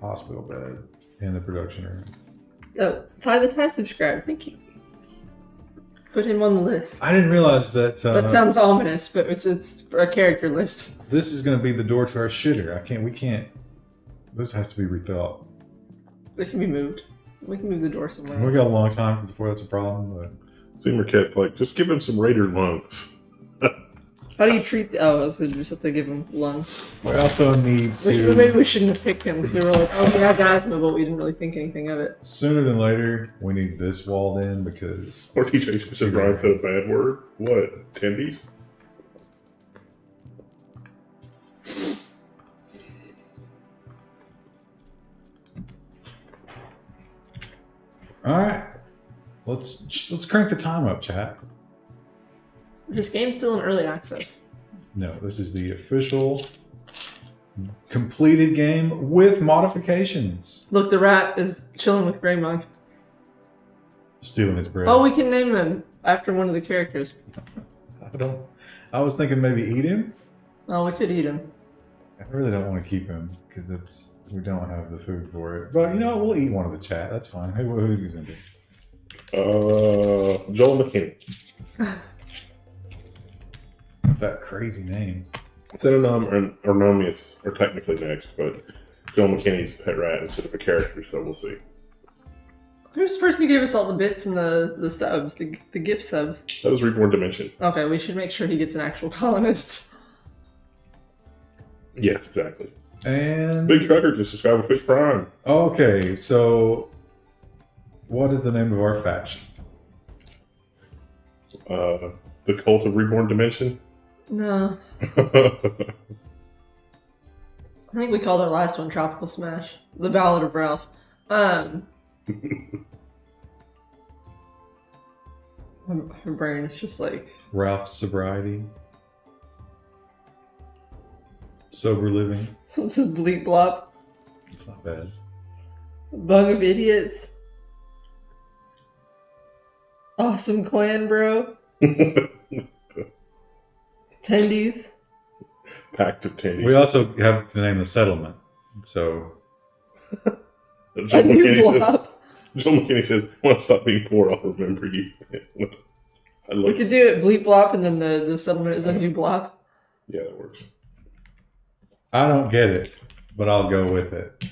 hospital bed in the production room.
Oh, Ty the Ty subscribed. Thank you. Put him on the list.
I didn't realize that
That sounds ominous, but it's a character list.
this is going to be the door to our shitter. This has to be rethought.
It can be moved. We can move the door somewhere.
We got a long time before that's a problem, but
Seymour Cat's like, just give him some Raider lungs.
How do you treat the... Oh, so you just have to give him lungs.
we also need to,
Maybe we shouldn't have picked him because we were like, oh, he has asthma, but we didn't really think anything of it.
sooner than later, we need this walled in because
Or TJ said Ryan said a bad word. What? Tendies?
all right, let's crank the time up, chat.
Is this game still in early access?
No, this is the official completed game with modifications.
Look, the rat is chilling with Grey Monk.
Stealing his bread.
Oh, we can name him after one of the characters.
I was thinking maybe eat him.
Oh, we could eat him.
I really don't want to keep him because we don't have the food for it. But you know what? We'll eat one of the chat. That's fine. Who's gonna do?
Joel McKinney.
That crazy name.
Synonym and Ornomius are technically next, but Joel McKinney's pet rat instead of a character, so we'll see.
Who's the person who gave us all the bits and the subs, the gift subs?
That was Reborn Dimension.
Okay, we should make sure he gets an actual colonist.
Yes, exactly.
And
Big Trucker just subscribed to Twitch Prime.
okay, so what is the name of our faction?
The Cult of Reborn Dimension.
No. I think we called our last one Tropical Smash. The Ballad of Ralph. Her brain is just like...
Ralph's Sobriety. Sober Living.
Someone says Bleep Blop.
It's not bad.
Bung of Idiots. Awesome Clan, bro. Tendies.
Pact of Tendies.
We also have to name the settlement. So
Joel
A new
McKinney
blob.
says, "Want to stop being poor? I'll remember you." I
We
love.
could do it Bleep Blop and then the settlement is a new Blop.
Yeah, that works.
I don't get it, but I'll go with it.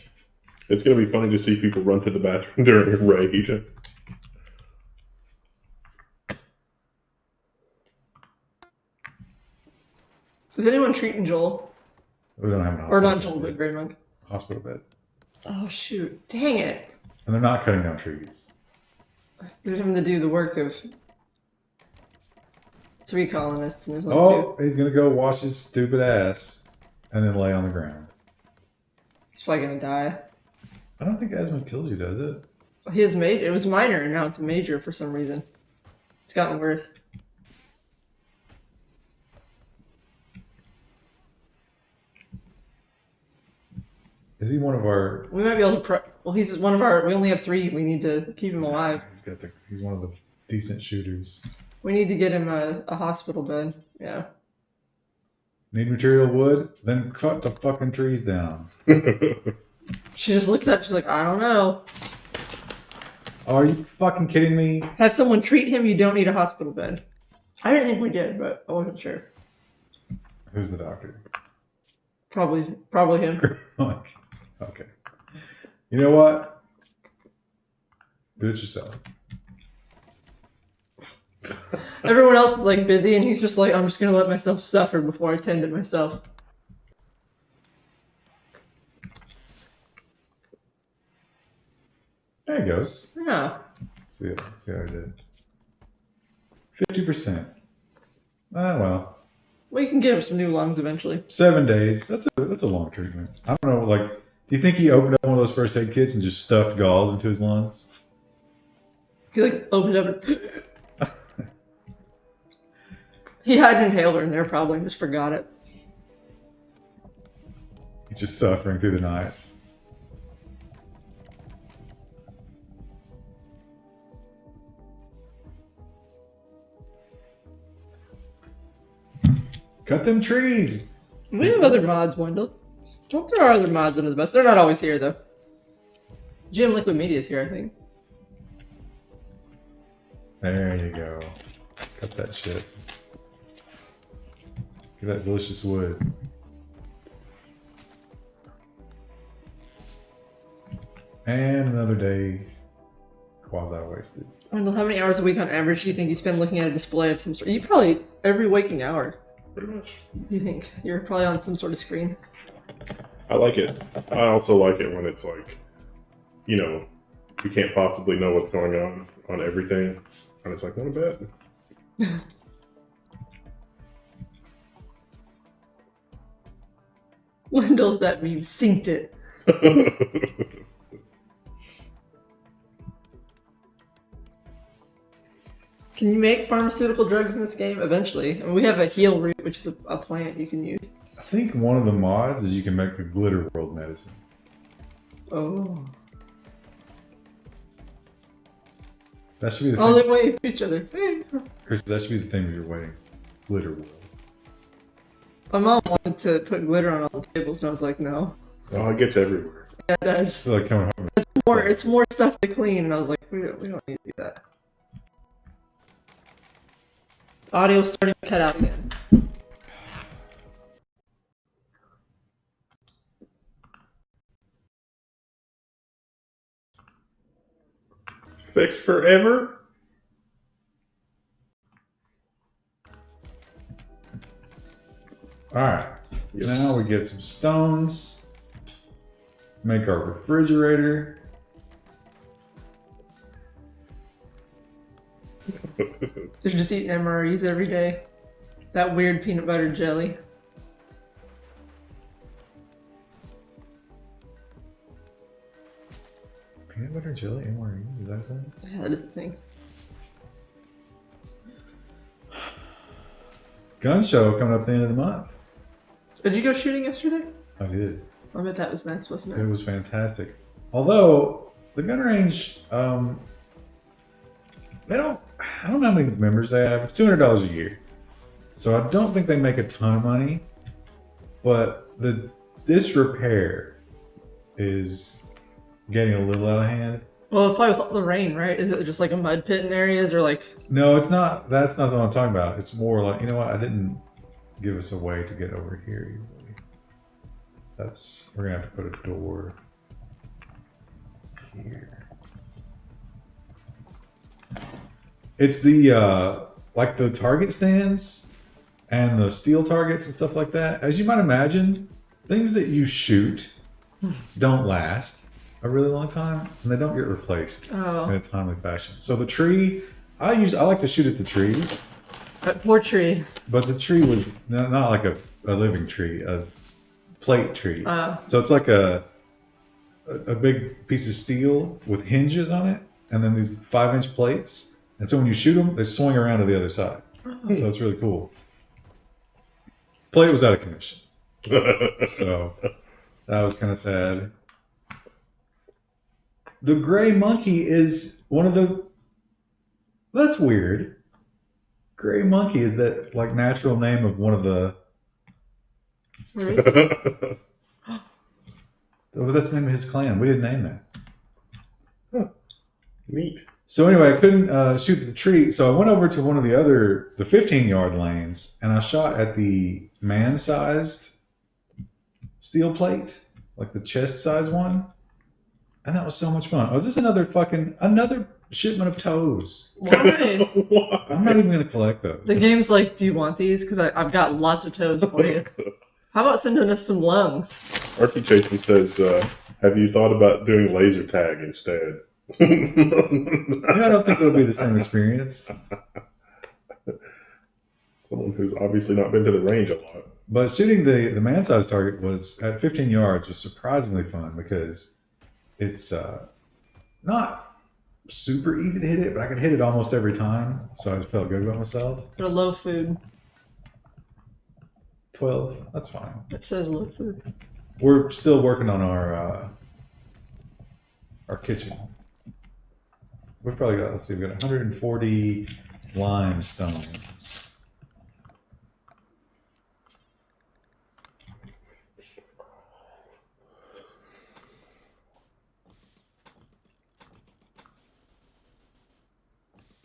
It's gonna be funny to see people run to the bathroom during a raid.
Is anyone treating Joel?
We don't have an
Or
hospital
not Joel,
bed.
but Grey Monk.
Hospital bed.
Oh, shoot. Dang it.
And they're not cutting down trees.
They're having to do the work of 3 colonists and there's only 2.
Oh, he's gonna go wash his stupid ass and then lay on the ground.
He's probably gonna die.
I don't think asthma kills you, does it?
His major, it was minor and now it's major for some reason. It's gotten worse.
Is he one of our?
We might be able to. Well, he's one of our. We only have 3. We need to keep him alive.
He's one of the decent shooters.
We need to get him a hospital bed. Yeah.
Need material wood? Then cut the fucking trees down.
She just looks up. She's like, I don't know.
Oh, are you fucking kidding me?
Have someone treat him. You don't need a hospital bed. I didn't think we did, but I wasn't sure.
Who's the doctor?
Probably him.
Okay. You know what? Do it yourself.
Everyone else is like busy, and he's just like, I'm just gonna let myself suffer before I tend to myself.
There he goes.
Yeah.
See how I did. 50%. Ah, well.
Well, you can get him some new lungs eventually.
7 days. That's a long treatment. I don't know. Like, do you think he opened up one of those first aid kits and just stuffed gauze into his lungs?
He like opened up and he had an inhaler in there probably and just forgot it.
He's just suffering through the nights. Cut them trees.
We have other mods, Wendell. Don't throw our other mods under the bus. They're not always here though. Jim Liquid Media is here, I think.
There you go. Cut that shit. Get that delicious wood. And another day quasi-wasted.
Wendell, how many hours a week on average do you think you spend looking at a display of some sort? You probably every waking hour.
Pretty much.
Do you think you're probably on some sort of screen?
I like it. I also like it when it's like, you know, you can't possibly know what's going on everything. And it's like, want to bet?
Wendell's that meme. Synced it. Can you make pharmaceutical drugs in this game? Eventually. I mean, we have a heal root, which is a plant you can use.
I think one of the mods is you can make the glitter world medicine.
Oh.
That should be the
Oh,
thing.
they wave to each other.
Chris, that should be the theme of your wedding. Glitter world.
My mom wanted to put glitter on all the tables, and I was like, no.
Oh, it gets everywhere.
Yeah, it
I
does.
feel like coming home.
It's more stuff to clean, and I was like, we don't need to do that. Audio's starting to cut out again.
Fixed forever?
Alright. Now we get some stones. Make our refrigerator.
They're just eating MREs every day. That weird peanut butter jelly.
Peanut butter jelly? MRE? Is that a thing?
Yeah, that is the thing.
Gun show coming up at the end of the month.
Did you go shooting yesterday?
I did.
I bet that was nice, wasn't
It
it?
was fantastic. Although the gun range, they don't. I don't know how many members they have. It's $200 a year, so I don't think they make a ton of money. But the disrepair is getting a little out of hand.
Well, probably with all the rain, right? Is it just like a mud pit in areas, or like?
No, it's not. That's not what I'm talking about. It's more like, you know what? I didn't give us a way to get over here easily. We're gonna have to put a door here. It's the like the target stands and the steel targets and stuff like that. As you might imagine, things that you shoot don't last a really long time, and they don't get replaced in
Oh,
a timely fashion. So the tree, I like to shoot at the tree,
that poor tree.
but the tree was not like a living tree, a plate tree.
Uh,
So it's like a big piece of steel with hinges on it, and then these 5-inch plates. And so when you shoot them, they swing around to the other side. So it's really cool. Plate was out of commission. So that was kind of sad. The gray monkey is one of the. That's weird. Gray monkey is that like natural name of one of the.
Where is it?
Oh, that's the name of his clan. We didn't name that.
Huh. Neat.
So anyway, I couldn't shoot the tree, so I went over to one of the 15-yard lanes, and I shot at the man-sized steel plate, like the chest-sized one, and that was so much fun. Was this another shipment of toes?
Why?
Why?
I'm not even going to collect those.
The game's like, do you want these? Because I've got lots of toes for you. How about sending us some lungs?
Archie Chasey says, have you thought about doing laser tag instead?
I don't think it'll be the same experience.
Someone who's obviously not been to the range a lot.
But shooting the man-sized target was at 15 yards was surprisingly fun because it's not super easy to hit it, but I could hit it almost every time, so I just felt good about myself.
For low food.
12, that's fine.
It says low food.
We're still working on our kitchen. We've probably got, let's see, we've got 140 limestones.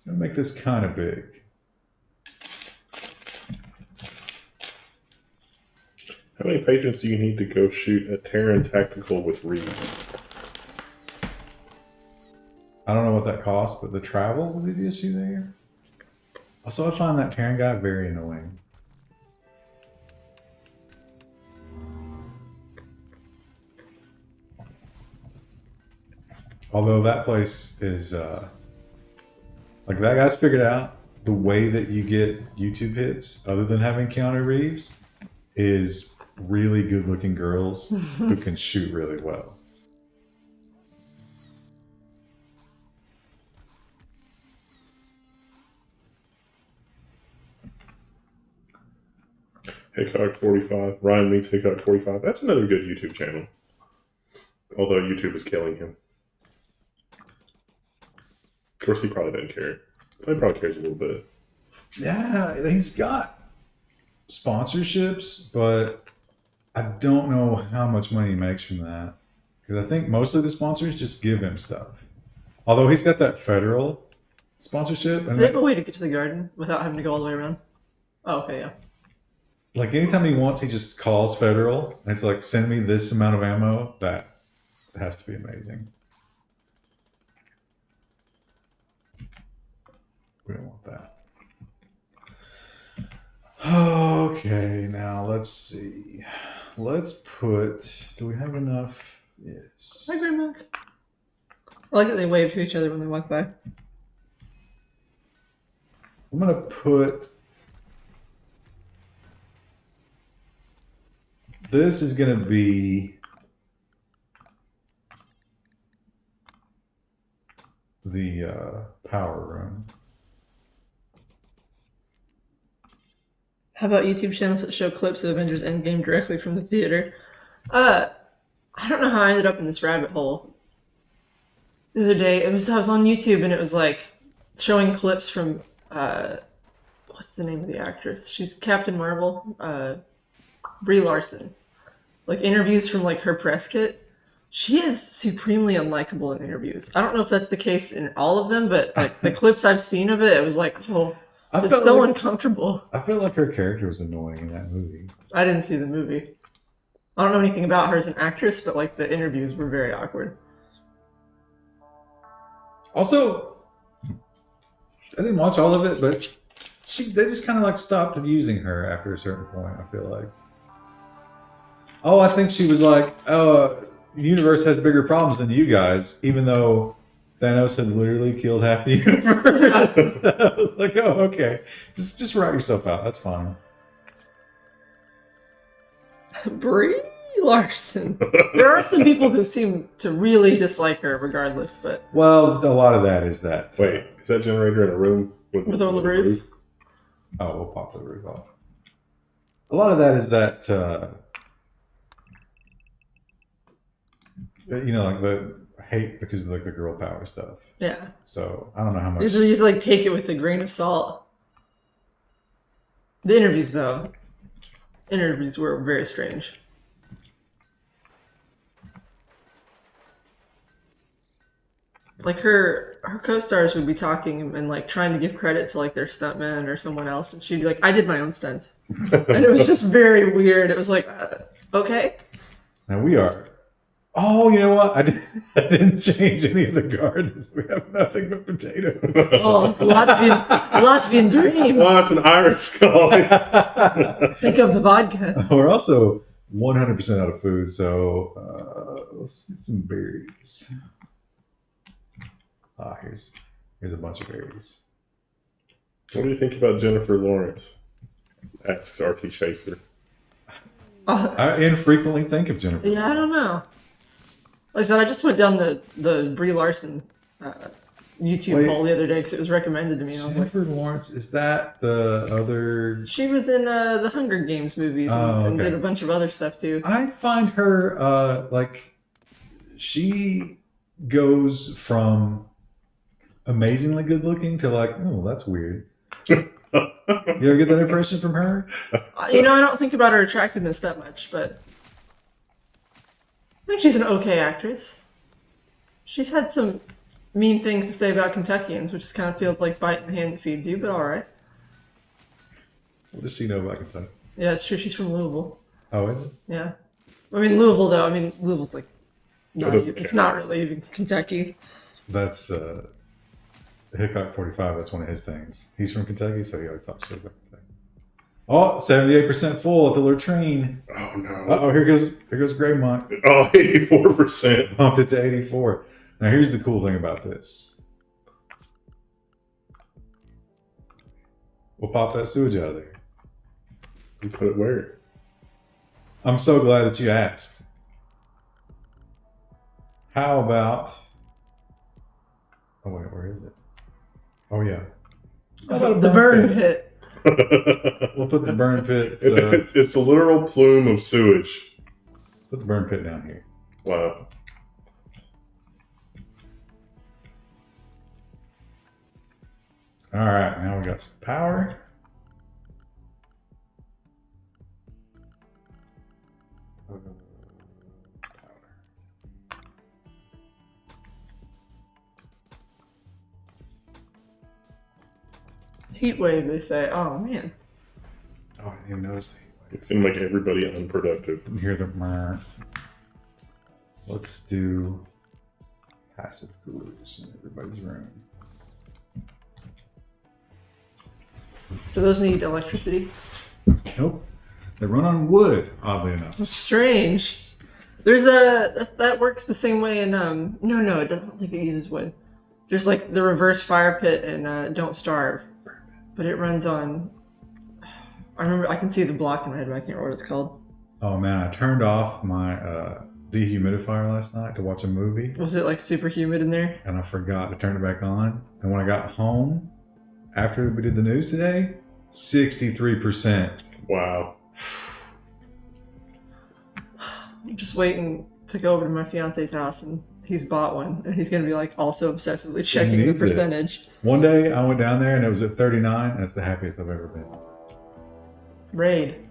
I'm gonna make this kind of big.
How many patrons do you need to go shoot a Terran Tactical with Reed?
I don't know what that costs, but the travel will be the issue there. Also, I find that Terran guy very annoying. Although that place is, like that guy's figured out the way that you get YouTube hits, other than having Keanu Reeves, is really good-looking girls who can shoot really well.
Hickok 45. Ryan meets Hickok 45. That's another good YouTube channel. Although YouTube is killing him. Of course, he probably doesn't care. He probably cares a little bit.
Yeah, he's got sponsorships, but I don't know how much money he makes from that. Because I think most of the sponsors just give him stuff. Although he's got that federal sponsorship.
Do they have a way to get to the garden without having to go all the way around? Oh, okay, yeah.
Like anytime he wants, he just calls federal. And it's like, send me this amount of ammo. That has to be amazing. We don't want that. Okay, now let's see. Let's put. Do we have enough? Yes.
Hi, Grandma. I like that they wave to each other when they walk by.
I'm gonna put. This is gonna be the power room.
How about YouTube channels that show clips of Avengers Endgame directly from the theater? I don't know how I ended up in this rabbit hole. The other day, I was on YouTube and it was like showing clips from what's the name of the actress? She's Captain Marvel, Brie Larson. Like interviews from like her press kit. She is supremely unlikable in interviews. I don't know if that's the case in all of them, but like the clips I've seen of it, it was like, oh, it's so uncomfortable.
I felt like her character was annoying in that movie.
I didn't see the movie. I don't know anything about her as an actress, but like the interviews were very awkward.
Also, I didn't watch all of it, but they just kind of like stopped abusing her after a certain point, I feel like. Oh, I think she was like, oh, the universe has bigger problems than you guys, even though Thanos had literally killed half the universe. I was like, oh, okay. Just write yourself out. That's fine.
Brie? Brie Larson. There are some people who seem to really dislike her, regardless. But
Well, a lot of that is that.
Wait, is that generator in a room
with all the roof?
Oh, we'll pop the roof off. A lot of that is that, like the hate because of like the girl power stuff.
Yeah.
So I don't know how much.
You just like take it with a grain of salt. The interviews, though. Interviews were very strange. Like her co-stars would be talking and like trying to give credit to like their stuntman or someone else, and she'd be like, "I did my own stunts," and it was just very weird. It was like, okay.
Now we are. Oh, you know what? I didn't change any of the gardens. We have nothing but potatoes.
Oh, Latvian dream.
Oh, it's an Irish calling.
Think of the vodka.
We're also 100% out of food, so let's get some berries. Here's a bunch of berries.
What do you think about Jennifer Lawrence? Asks RT Chaser.
I infrequently think of Jennifer.
Yeah, I don't know. Like I said, I just went down the Brie Larson YouTube poll the other day because it was recommended to me. And I was like,
Jennifer Lawrence, is that the other?
she was in the Hunger Games movies and did a bunch of other stuff too.
I find her she goes from amazingly good looking to like, oh, that's weird. You ever get that impression from her?
I don't think about her attractiveness that much, but I think she's an okay actress. She's had some mean things to say about Kentuckians, which just kind of feels like biting the hand that feeds you, but alright.
What does she know about Kentucky?
Yeah, it's true. She's from Louisville.
Oh, is it?
Yeah. I mean, Louisville, though. I mean, Louisville's like, it's
count.
not really even Kentucky.
That's Hickok 45. That's one of his things. He's from Kentucky, so he always talks shit about Kentucky. Oh, 78% full at the latrine.
Oh no.
Oh, here goes Greymont.
Oh, 84%.
Pumped it to 84. Now here's the cool thing about this. We'll pop that sewage out of there.
You put it where?
I'm so glad that you asked. How about... Oh wait, where is it? Oh yeah. How about a
The burn pit.
We'll put the burn pit.
It's a literal plume of sewage.
Put the burn pit down here.
Wow.
All right, now we got some power.
Heat wave, they say. Oh, man.
Oh, I didn't even notice the heat wave.
It seemed like everybody unproductive.
Didn't hear the murr. Let's do passive coolers in everybody's room.
Do those need electricity?
Nope. They run on wood, oddly enough.
That's strange. There's that works the same way in no, it doesn't think it uses wood. There's like the reverse fire pit in Don't Starve, but it runs on. I remember I can see the block in my head, but I can't remember what it's called.
Oh man, I turned off my dehumidifier last night to watch a movie,
Was it like super humid in there?
and I forgot to turn it back on. And when I got home, after we did the news today, 63%.
Wow.
I'm just waiting to go over to my fiance's house, and he's bought one, and he's gonna be like also obsessively checking the
needs it.
percentage.
One day I went down there and it was at 39. That's the happiest I've ever been.
Raid.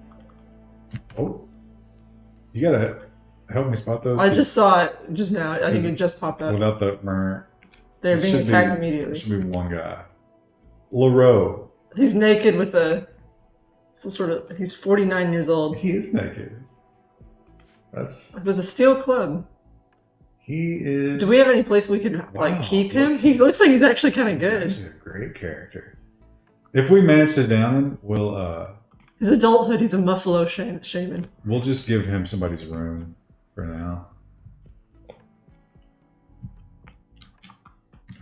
Oh, you gotta help me spot those.
I just saw it just now. I think
Is-
it just popped up.
without the murr.
They're
It
being
should
attacked
There
immediately.
should be one guy. LaRoe.
He's naked with some sort of. He's 49 years old
He is naked. That's
with a steel club.
he is.
Do we have any place we could like keep him? He looks like he's actually kind of
He's
good.
actually a great character. If we manage to down him, we'll
His adulthood, he's a Muffalo shaman.
we'll just give him somebody's room for now.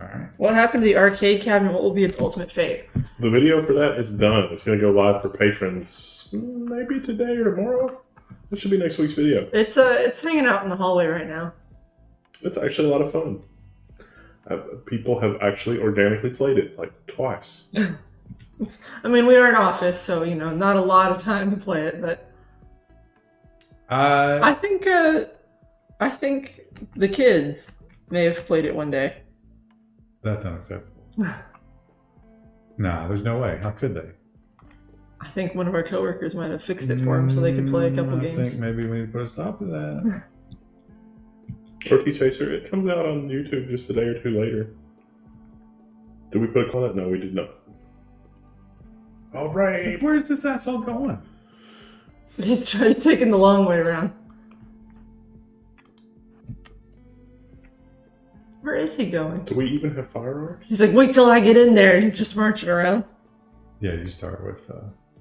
All right.
What happened to the arcade cabinet? What will be its ultimate fate?
The video for that is done. It's going to go live for patrons maybe today or tomorrow. That should be next week's video.
It's hanging out in the hallway right now.
It's actually a lot of fun. People have actually organically played it like twice.
I mean, we are in office, so not a lot of time to play it, but I think the kids may have played it one day.
That's unacceptable. Nah, there's no way. How could they?
I think one of our coworkers might have fixed it for them so they could play a couple
I
games.
think maybe we need to put a stop to that.
Turkey Chaser, it comes out on YouTube just a day or two later. Did we put a call on that? No, we did not.
All right. Where's this asshole going?
He's taking the long way around. Where is he going?
Do we even have firearms?
He's like, wait till I get in there. And he's just marching around.
Yeah, you start with.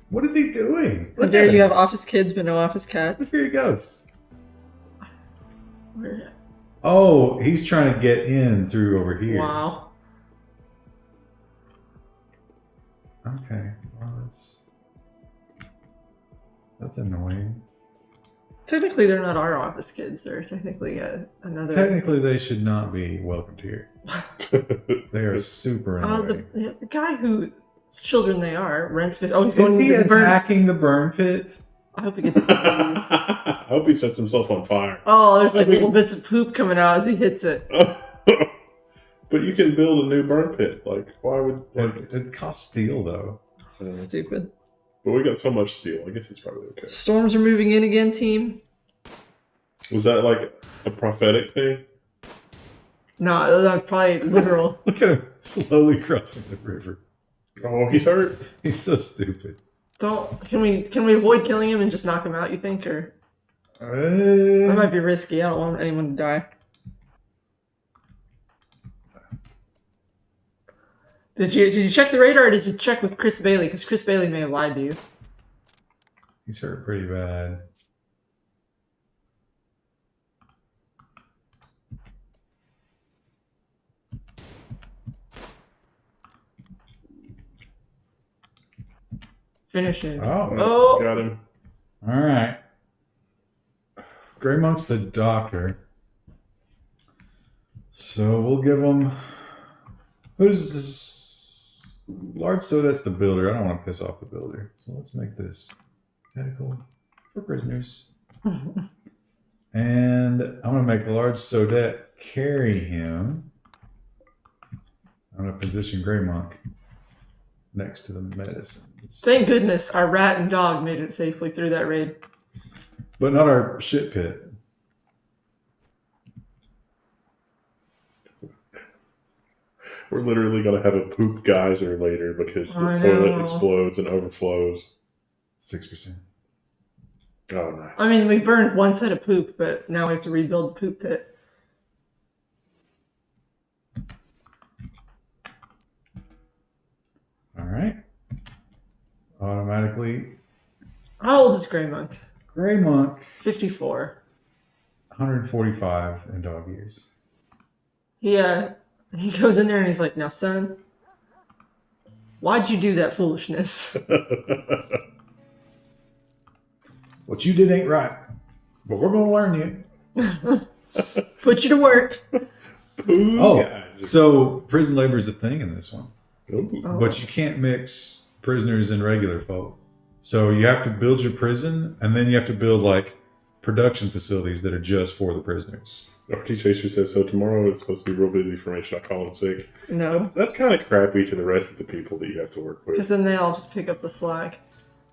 What is he doing?
How dare you have office kids but no office cats?
Look, here he goes.
Where?
Oh, he's trying to get in through over here.
Wow.
Okay. Well, that's annoying.
Technically, they're not our office kids. They're technically another.
Technically, they should not be welcomed here. They are super annoying.
The guy whose children they are rents space. Oh, he's
Is
going
he
to the burn.
attacking the burn pit?
I hope he gets the keys.
I hope he sets himself on fire.
Oh, there's like little bits of poop coming out as he hits it.
But you can build a new burn pit. Like, why would...
It costs steel, though.
Stupid.
But we got so much steel. I guess it's probably okay.
Storms are moving in again, team.
Was that like a prophetic thing?
No, that's probably literal.
Look at him slowly crossing the river.
Oh, he's hurt.
He's so stupid.
Can we avoid killing him and just knock him out, you think? Or that might be risky. I don't want anyone to die. Did you check the radar or did you check with Chris Bailey? Because Chris Bailey may have lied to you.
He's hurt pretty bad.
Finish it.
Oh.
Got him.
All right. Gray Monk's the doctor. So we'll give him... Who's this? Large Sodette's the builder. I don't want to piss off the builder. So let's make this medical for prisoners. And I'm going to make Large Sodette carry him. I'm going to position Gray Monk next to the medicines.
Thank goodness our rat and dog made it safely through that raid.
But not our shit pit.
We're literally going to have a poop geyser later because the toilet explodes and overflows.
6%.
Oh, nice.
I mean, we burned one set of poop, but now we have to rebuild the poop pit.
All right. Automatically.
How old is Gray Monk?
Gray Monk.
54.
145 in dog years.
He goes in there and he's like, now, son, why'd you do that foolishness?
What you did ain't right, but we're going to learn you.
Put you to work.
So prison labor is a thing in this one.
Ooh.
Oh.
But you can't mix prisoners and regular folk. So you have to build your prison, and then you have to build like production facilities that are just for the prisoners.
RT Chaser says, so tomorrow is supposed to be real busy for me. Should I call in sick?
No.
That's kind of crappy to the rest of the people that you have to work with.
Because then they all just pick up the slack.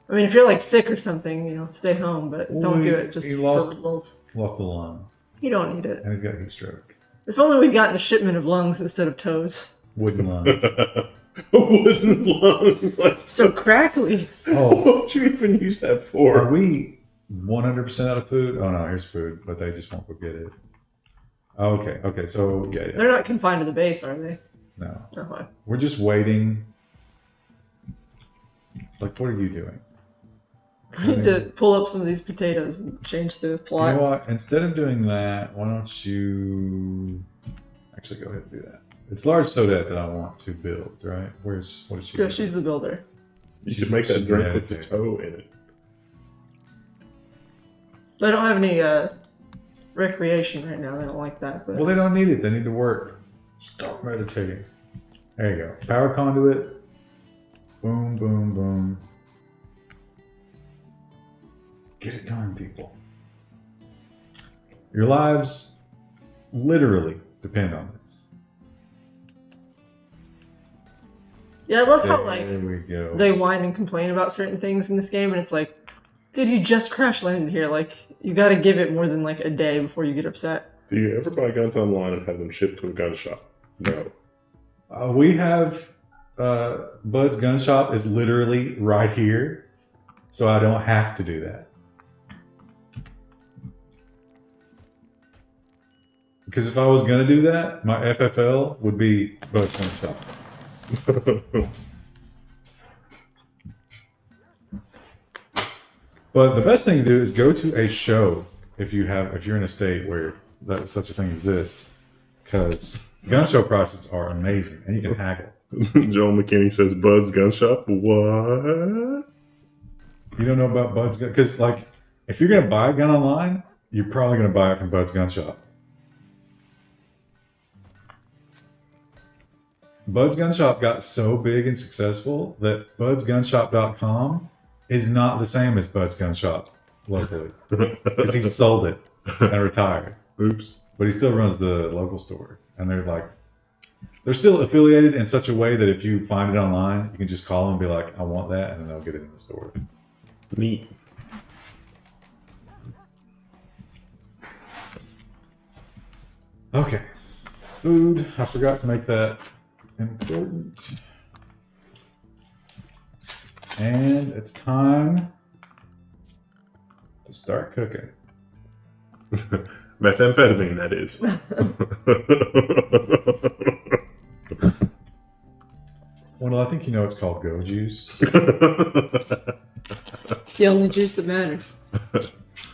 I mean, if you're like sick or something, stay home, but don't do it just for results.
Lost a lung.
You don't need it.
And he's got heat stroke.
If only we'd gotten a shipment of lungs instead of toes.
Wooden lungs.
Wooden lung.
So crackly.
What would you even use that for?
Are we 100% out of food? Oh no, here's food, but they just won't go get it. Okay, so yeah.
They're not confined to the base, are they?
No.
Okay.
We're just waiting. Like, what are you doing?
I need to pull up some of these potatoes and change the plot.
You know what? Instead of doing that, why don't you actually go ahead and do that? It's Large Sodette that I want to build, right? What is she?
Yeah, she's the builder.
You should make that drink with the toe in it.
They don't have any recreation right now. They don't like that. But
Well, they don't need it. They need to work. Stop meditating. There you go. Power conduit. Boom, boom, boom. Get it done, people. Your lives literally depend on this.
yeah, I love how
There we go.
they whine and complain about certain things in this game, and it's like, dude, you just crash landed here. Like, you got to give it more than like a day before you get upset.
Do you ever buy guns online and have them shipped to a gun shop? No.
We have Bud's gun shop is literally right here, so I don't have to do that. Because if I was gonna do that, my FFL would be Bud's gun shop. But the best thing to do is go to a show if you're in a state where such a thing exists, because gun show prices are amazing and you can haggle.
Joel McKinney says Bud's gun shop. What?
You don't know about Bud's gun because like if you're gonna buy a gun online, you're probably gonna buy it from Bud's gun shop. Bud's gun shop got so big and successful that budsgunshop.com is not the same as Bud's gun shop locally because he sold it and retired.
Oops.
But he still runs the local store, and they're still affiliated in such a way that if you find it online, you can just call them and be like, I want that, and then they'll get it in the store.
Neat.
Okay. Food. I forgot to make that important. And it's time to start cooking.
Methamphetamine, that is.
Well, I think you know it's called Go Juice.
The only juice that matters.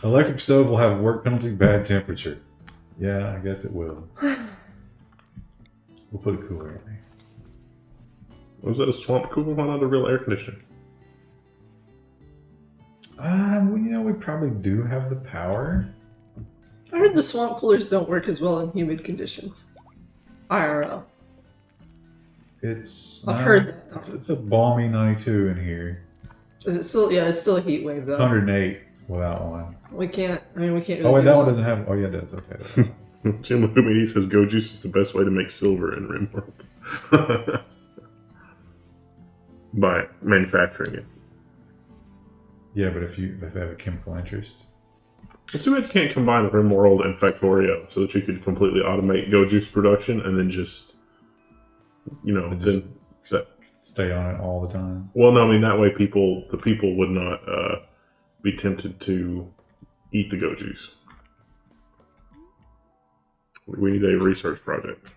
Electric stove will have work penalty bad temperature. Yeah, I guess it will. We'll put a cooler in there.
Was that a swamp cooler? Why not a real air conditioner?
Well, we probably do have the power.
I heard the swamp coolers don't work as well in humid conditions. IRL.
I've
heard that.
It's a balmy 92 in here.
Is it still? Yeah, it's still a heat wave though.
108 without one.
We can't. I mean, we can't.
Oh
really
wait,
do
that one doesn't have. Oh yeah, it does. Okay.
Jim Lumini says Go Juice is the best way to make silver in Rimworld. By manufacturing it.
Yeah, but if they have a chemical interest.
It's too bad you can't combine Rimworld and Factorio so that you could completely automate Go Juice production and then just,
Stay on it all the time.
Well, no, I mean, that way the people would not be tempted to eat the Go Juice. We need a research project.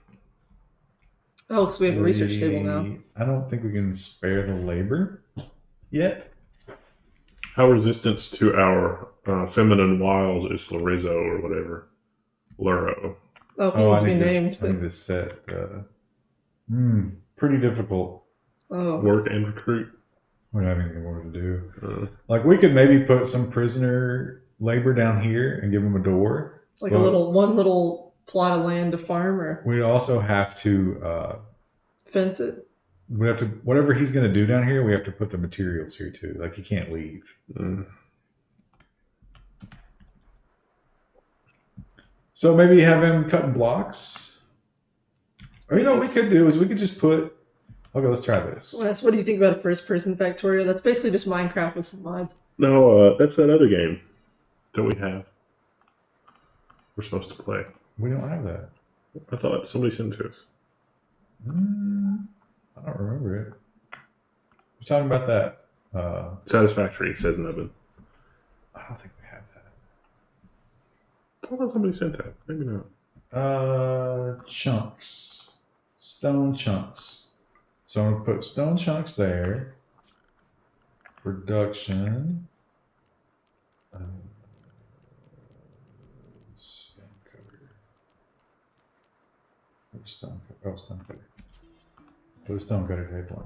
Oh, because we have a research table now.
I don't think we can spare the labor yet.
How resistant to our feminine wiles is Larizzo or whatever? Luro.
Oh, he needs to be named.
I need this set. Pretty difficult.
Oh.
Work and recruit.
We don't have anything more to do. Like, we could maybe put some prisoner labor down here and give them a door.
Like one little plot of land to farm, or
we'd also have to
fence it.
We have to, whatever he's going to do down here, we have to put the materials here too. Like, he can't leave. So maybe have him cutting blocks. Or what we could do is we could just put. Okay, let's try this.
Wes, what do you think about a first-person Factorio? That's basically just Minecraft with some mods.
No, that's that other game that we have. We're supposed to play.
We don't have that.
I thought somebody sent it to us.
I don't remember it. We're talking about that.
Satisfactory, it says Nubbin.
I don't think we have that.
I thought somebody sent that. Maybe not.
Chunks. Stone chunks. So I'm going to put stone chunks there. Production. Stone cutter. Stone cutter. Oh, stone cutter. Put a stone cutter table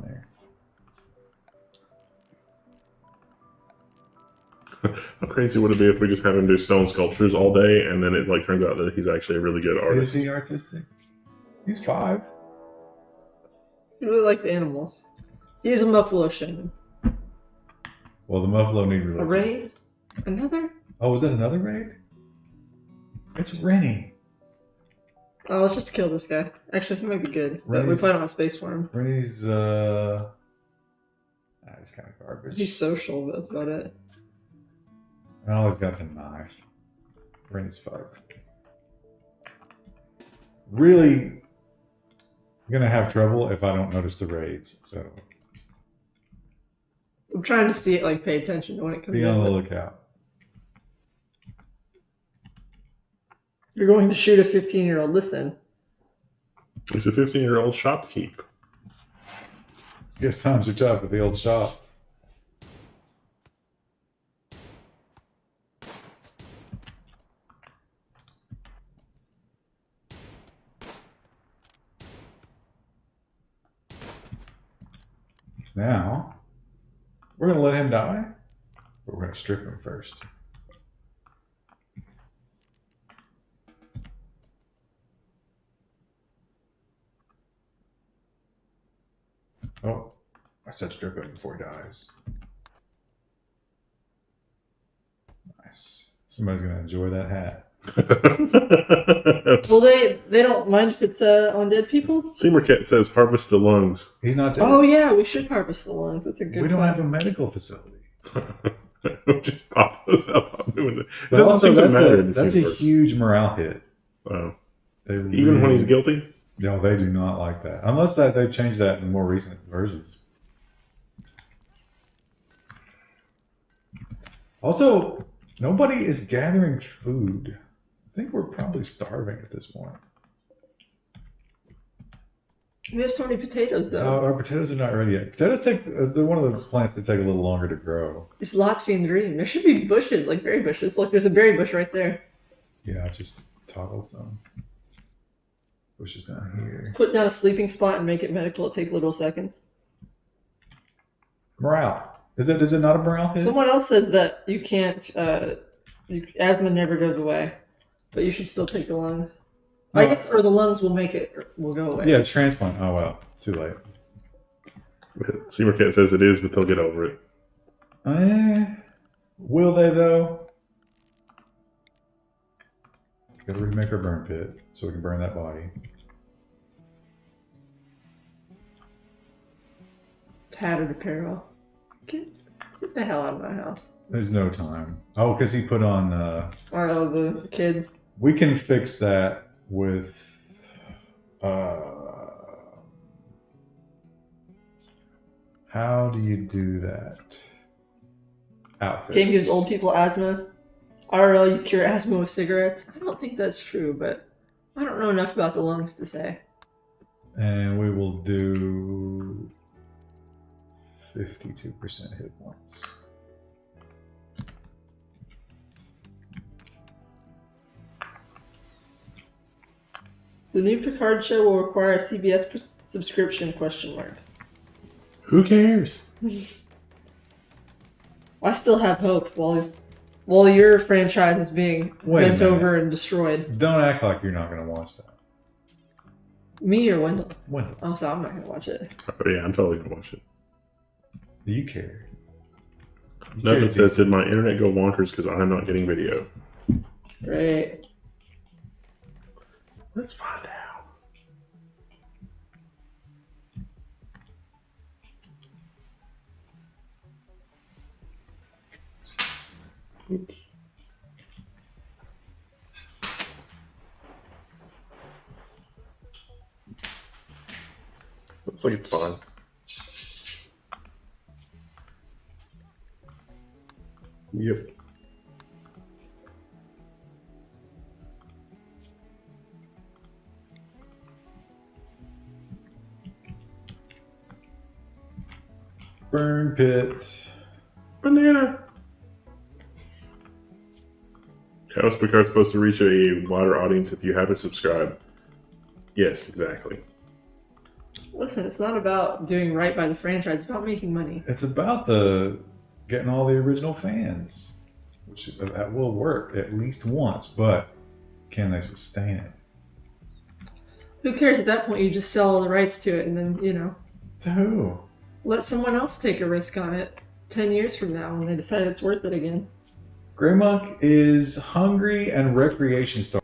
in
How crazy would it be if we just had him do stone sculptures all day, and then it like turns out that he's actually a really good
Is
artist?
he artistic? He's 5.
He really likes animals. He is a Buffalo shaman.
Well, the Muffalo need
A
religion.
raid? Another?
Oh, was that another raid? It's Rennie.
Oh, let's just kill this guy. Actually, he might be good, but we
Rennie's-
probably don't have space for him.
Rennie's he's kind of garbage.
He's social, but that's about it.
Oh, he's got some knives. Rennie's 5. Really gonna have trouble if I don't notice the raids. So
I'm trying to see it, like, pay attention to when it comes
be on the
in.
lookout.
You're going to shoot a 15-year-old. Listen.
He's a 15-year-old shopkeep.
Guess time's your job at the old shop. Now, we're going to let him die, but we're going to strip him first. Oh, I said strip him before he dies. Nice. Somebody's going to enjoy that hat.
Well, they don't mind if it's on dead people?
Seamercat says harvest the lungs.
He's not dead.
Oh, yeah, we should harvest the lungs. That's a good
We don't
point.
have a medical facility.
Just pop those up. It
But
doesn't
also,
seem to
that's
matter
a,
in this
that's a
universe.
huge morale hit.
Wow.
They
Even when he's guilty?
No, they do not like that. Unless that they've changed that in more recent versions. Also, nobody is gathering food. I think we're probably starving at this point.
We have so many potatoes, though.
Our potatoes are not ready yet. Potatoes take, they're one of the plants that take a little longer to grow.
It's Latvian dream. There should be bushes, like berry bushes. Look, there's a berry bush right there.
Yeah, I just toggled some bushes down here.
Put down a sleeping spot and make it medical. It takes literal seconds.
Morale. Is it not a morale hit?
Someone else says that you can't, asthma never goes away, but you should still take the lungs. I
No.
guess, or the lungs will go away.
Yeah, transplant. Oh, well. Too late.
Seamercat says it is, but they'll get over it.
Will they, though? Gotta remake our burn pit so we can burn that body.
Tattered apparel. Get the hell out of my house.
There's no time. Oh, because he put on.
Oh, the kids.
We can fix that with. How do you do that? Outfits.
Game gives old people asthma. IRL, you cure asthma with cigarettes. I don't think that's true, but I don't know enough about the lungs to say.
And we will do 52% hit points.
The new Picard show will require a CBS subscription, question mark.
Who cares?
I still have hope while your franchise is being
Wait a
bent
minute.
over and destroyed.
Don't act like you're not going to watch that.
Me or Wendell?
Wendell,
Oh, so I'm not gonna watch it.
Oh, yeah, I'm totally going to watch it.
do you care? You
Nothing
care
says, did my internet go bonkers because I'm not getting video?
Right.
Let's find out. Oops. Looks like it's fine. Yep.
Burn pit.
Banana. How is Picard supposed to reach a wider audience if you haven't subscribed? Yes, exactly.
Listen, it's not about doing right by the franchise. It's about making money.
It's about getting all the original fans. which that will work at least once, but can they sustain it?
Who cares at that point? You just sell all the rights to it and then,
To who?
let someone else take a risk on it 10 years from now when they decide it's worth it again.
Grey Monk is hungry and recreation star.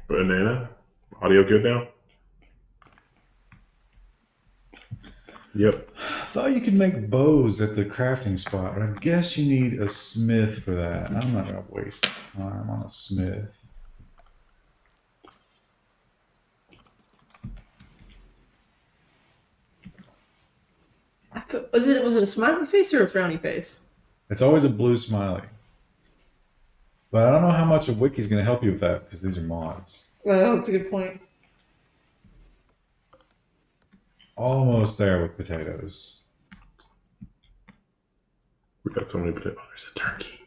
Banana. Audio good now? Yep.
I thought you could make bows at the crafting spot, but I guess you need a smith for that. I'm not going to waste time on a smith.
Was it a smiley face or a frowny face?
It's always a blue smiley. But I don't know how much a wiki's going to help you with that because these are mods.
Well, that's a good point.
Almost there with potatoes.
We got so many potatoes. Oh, there's a turkey.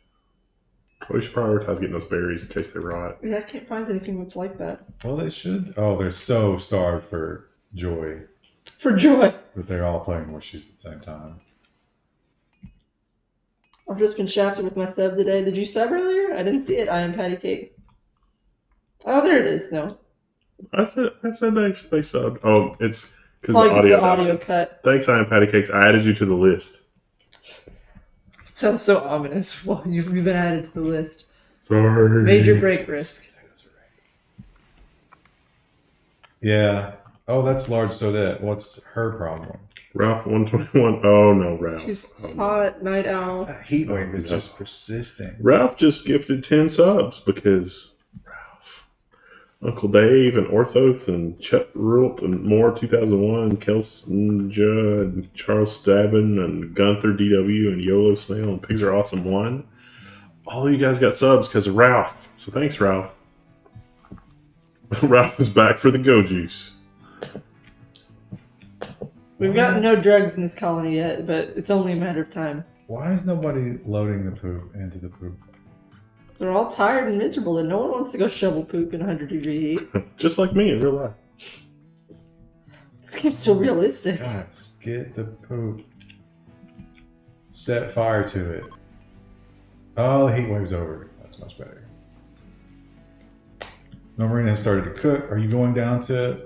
We should prioritize getting those berries in case they rot.
Yeah, I can't find anything that's like that.
Well, they should. Oh, they're so starved for joy
For joy.
that they're all playing wishes at the same time.
I've just been shafted with my sub today. Did you sub earlier? I didn't see it. I am Patty Cake. Oh, there it is. No.
I said they subbed. Oh, it's because
Probably
the
'cause
audio.
the audio cut.
Thanks, I am Patty Cakes. I added you to the list.
Sounds so ominous. Well, you've been added to the list.
Sorry.
Major break risk.
Yeah. Oh, that's large Sodette. What's her problem?
Ralph 121. Oh no, Ralph.
She's
Oh, no.
hot, night owl.
That heat wave is
no.
just persisting.
Ralph just gifted 10 subs because Ralph, Uncle Dave, and Orthos, and Chet Rult, and more 2001, Kelsinja, and Charles Stabin, and Gunther DW, and YOLO Snail, and Pigs Are Awesome 1. All of you guys got subs because of Ralph. So thanks, Ralph. Ralph is back for the Go Juice.
We've gotten no drugs in this colony yet, but it's only a matter of time.
Why is nobody loading the poop into the poop?
They're all tired and miserable, and no one wants to go shovel poop in 100-degree heat.
Just like me in real life.
This game's so realistic.
Guys, get the poop. Set fire to it. Oh, the heat wave's over. That's much better. No Marina has started to cook. Are you going down to...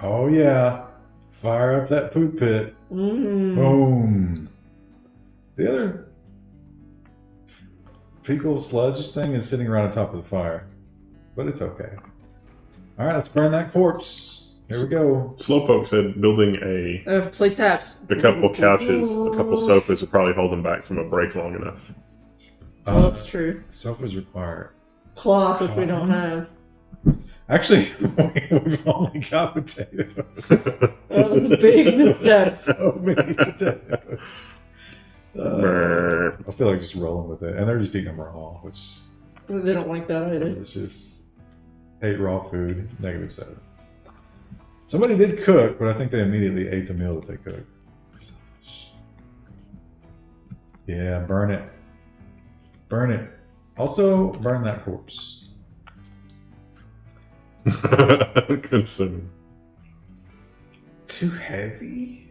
Oh, yeah. Fire up that poop pit. Boom. The other fecal sludge thing is sitting right on top of the fire. But it's okay. All right, let's burn that corpse. Here we go.
Slowpoke said building
Play taps.
a couple couches, a couple sofas would probably hold them back from a break long enough.
Oh, that's true.
Sofas require...
Cloth, which we don't have.
Actually, we've only got potatoes.
That was a big misstep.
So many potatoes. I feel like just rolling with it. And they're just eating them raw, which
They don't like that either.
it's just ate raw food, -7. Somebody did cook, but I think they immediately ate the meal that they cooked. Yeah, burn it. Burn it. Also, burn that corpse.
Consume.
Too heavy?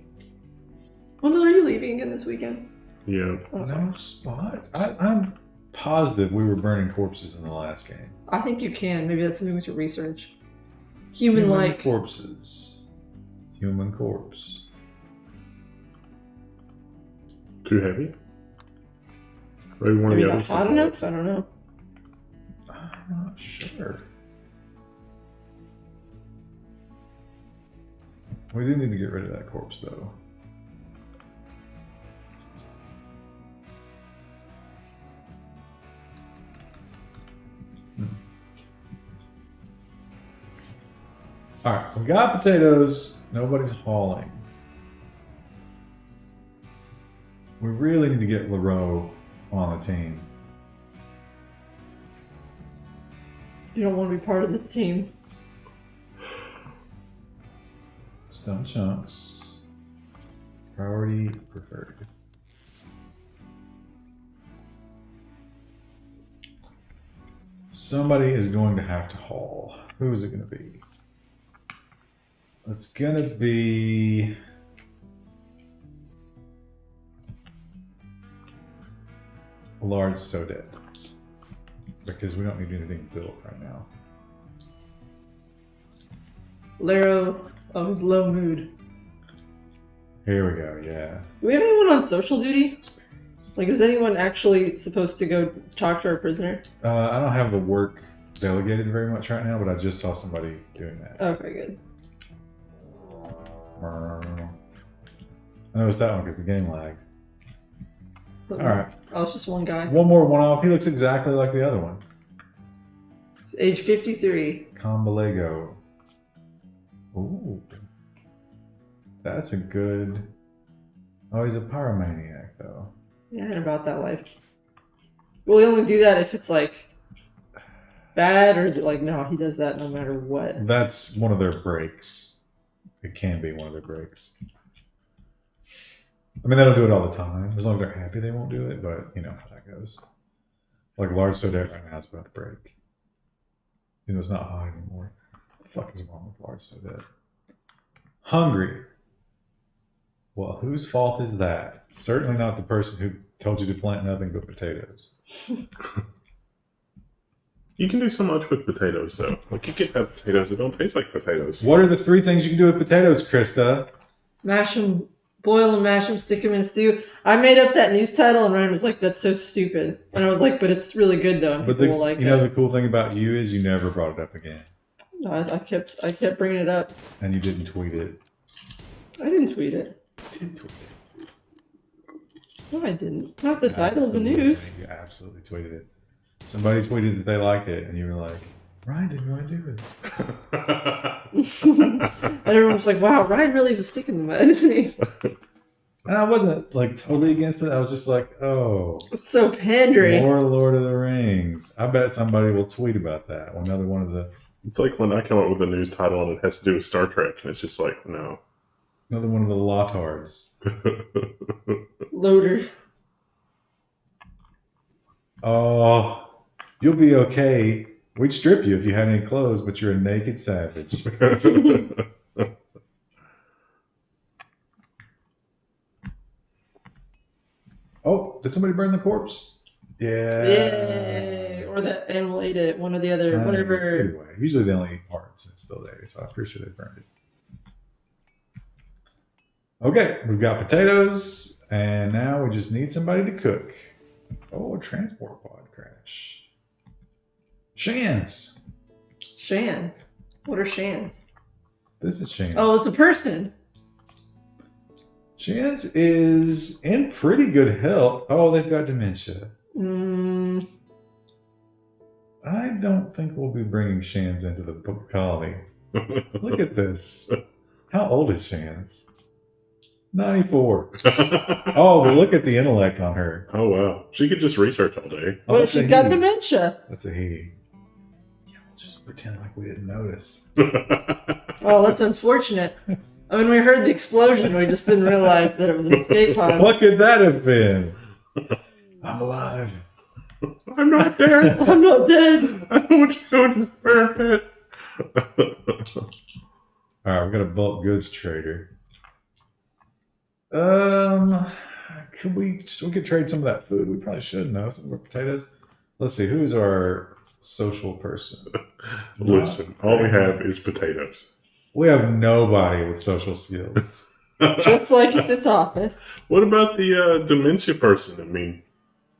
Well, are you leaving again this weekend?
Yeah.
No spot? I'm positive we were burning corpses in the last game.
I think you can. Maybe that's something we should research. Human-like.
corpses. Human corpse.
Too heavy? Maybe one
Maybe
of the
not
others.
hot enough? I don't know.
I'm not sure. We do need to get rid of that corpse, though. All right, we got potatoes. Nobody's hauling. We really need to get LaRoe on the team.
You don't want to be part of this team.
Stone chunks. Priority preferred. Somebody is going to have to haul. Who is it going to be? It's going to be... a large soda. Because we don't need anything built right now.
Laro of low mood.
Here we go, yeah.
Do we have anyone on social duty? Like, is anyone actually supposed to go talk to our prisoner?
I don't have the work delegated very much right now, but I just saw somebody doing that.
Okay, good.
I noticed that one because the game lagged. All right.
Oh, it's just one guy.
One more one-off. He looks exactly like the other one.
Age 53.
Combalego. Ooh. That's a good... Oh, he's a pyromaniac, though.
Yeah, and about that life. Will he only do that if it's, like, bad, or is it like, no, he does that no matter what?
That's one of their breaks. It can be one of their breaks. I mean, they don't do it all the time. As long as they're happy, they won't do it, but you know how that goes. Like, large soda right now is about to break. You know, it's not hot anymore. What the fuck is wrong with large soda? Hungry. Well, whose fault is that? Certainly not the person who told you to plant nothing but potatoes.
You can do so much with potatoes, though. Like, you can have potatoes that don't taste like potatoes.
What are the 3 things you can do with potatoes, Krista?
Mash them, boil them, mash them, stick them in a stew. I made up that news title, and Ryan was like, that's so stupid. And I was like, but it's really good, though, and
But
people will like
you know
it.
the cool thing about you is you never brought it up again.
No, I kept bringing it up.
And you didn't tweet it.
I didn't tweet it.
You did tweet it.
No, I didn't. Not the title of the
Absolutely.
news.
You absolutely tweeted it. Somebody tweeted that they liked it, and you were like, Ryan didn't want to do it.
And everyone was like, wow, Ryan really is a stick in the mud, isn't he?
And I wasn't like totally against it. I was just like, oh,
It's so pandering.
more Lord of the Rings. I bet somebody will tweet about that. Another one of the
It's like when I come up with a news title and it has to do with Star Trek, and it's just like, no.
Lotards.
Loader.
Oh, you'll be okay. We'd strip you if you had any clothes, but you're a naked savage. Oh, did somebody burn the corpse? Yeah.
Yay! Or the animal ate it. One or the other. Whatever.
Anyway, usually they only eat parts and it's still there, so I'm pretty sure they burned it. Okay, we've got potatoes, and now we just need somebody to cook. Oh, a transport pod crash. Shans.
Shan. What are Shans?
This is Shans.
Oh, it's a person.
Shans is in pretty good health. Oh, they've got dementia. I don't think we'll be bringing Shans into the colony. Look at this. How old is Shans? 94. Oh, well, look at the intellect on her.
Oh, wow. She could just research all day.
Oh,
Well,
that's
she's
a
got
he.
dementia.
That's a he. Yeah, we'll just pretend like we didn't notice.
Oh, that's unfortunate. When we heard the explosion, we just didn't realize that it was an escape pod.
What could that have been? I'm alive.
I'm not dead.
I'm not dead.
I don't want you to go into the fire pit.
All right, we got a bulk goods trader. We could trade some of that food. We probably should know some more potatoes. Let's see, who's our social person?
Listen, all we have is potatoes.
We have nobody with social skills.
Just like at this office.
What about the dementia person? I mean,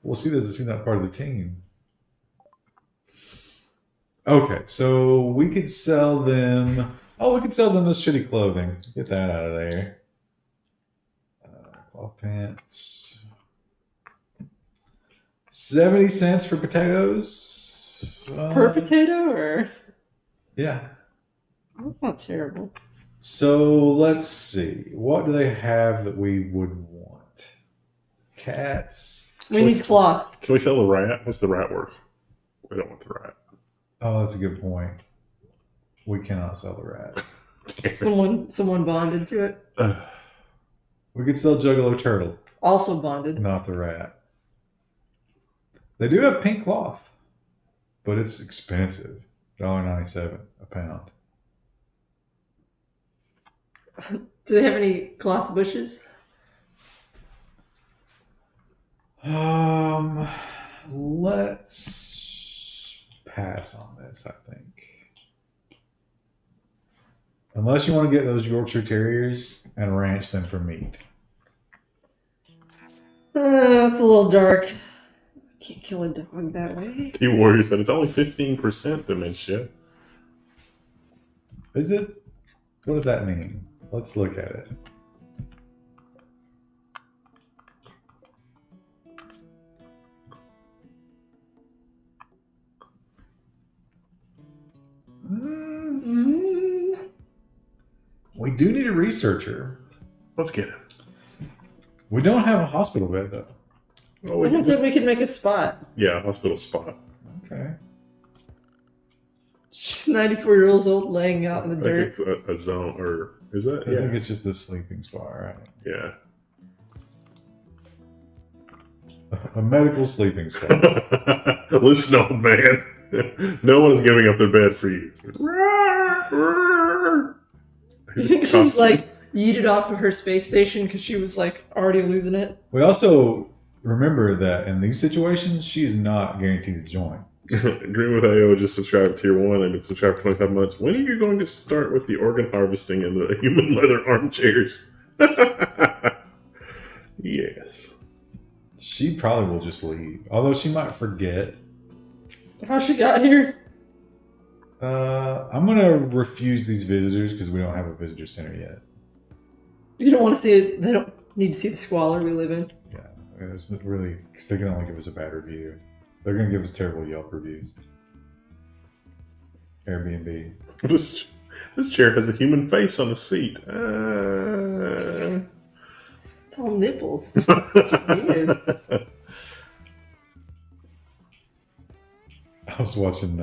Well, she doesn't seem that part of the team. Okay, so we could sell them. Oh, we could sell them this shitty clothing. Get that out of there. Cloth pants. 70 cents for potatoes.
Per potato, or
Yeah.
that's not terrible.
So let's see. What do they have that we would want? Cats.
We need cloth.
can we sell the rat? What's the rat worth? We don't want the rat.
Oh, that's a good point. We cannot sell the rat.
Someone bonded to it.
We could sell Juggalo Turtle,
Also bonded.
not the rat. They do have pink cloth, but it's expensive. $1.97 a pound.
Do they have any cloth bushes?
Let's pass on this, I think. Unless you want to get those Yorkshire Terriers and ranch them for meat.
That's a little dark. Can't kill a dog that way.
T Warrior said it's only 15% dementia.
Is it? What does that mean? Let's look at it. We do need a researcher.
Let's get it.
We don't have a hospital bed, though.
Oh,
Someone said we could make a spot.
yeah, hospital spot.
Okay.
She's 94 years old laying out in the
I think
dirt.
it's a zone, or is that?
I think
Yeah.
it's just a sleeping spot, right?
Yeah.
A medical sleeping spot.
Listen, old man. No one is giving up their bed for you.
You think she was like yeeted off of her space station because she was like already losing it?
We also remember that in these situations, she is not guaranteed to join.
Green with AO just subscribed to tier 1. I've been subscribed for 25 months. When are you going to start with the organ harvesting and the human leather armchairs? Yes.
She probably will just leave, although she might forget.
How she got here?
I'm gonna refuse these visitors because we don't have a visitor center yet.
You don't want to see it. They don't need to see the squalor we live in.
Yeah, it's not really, because they can only give us a bad review. They're gonna give us terrible Yelp reviews. Airbnb.
This chair has a human face on the seat.
It's all nipples. It's weird.
I was watching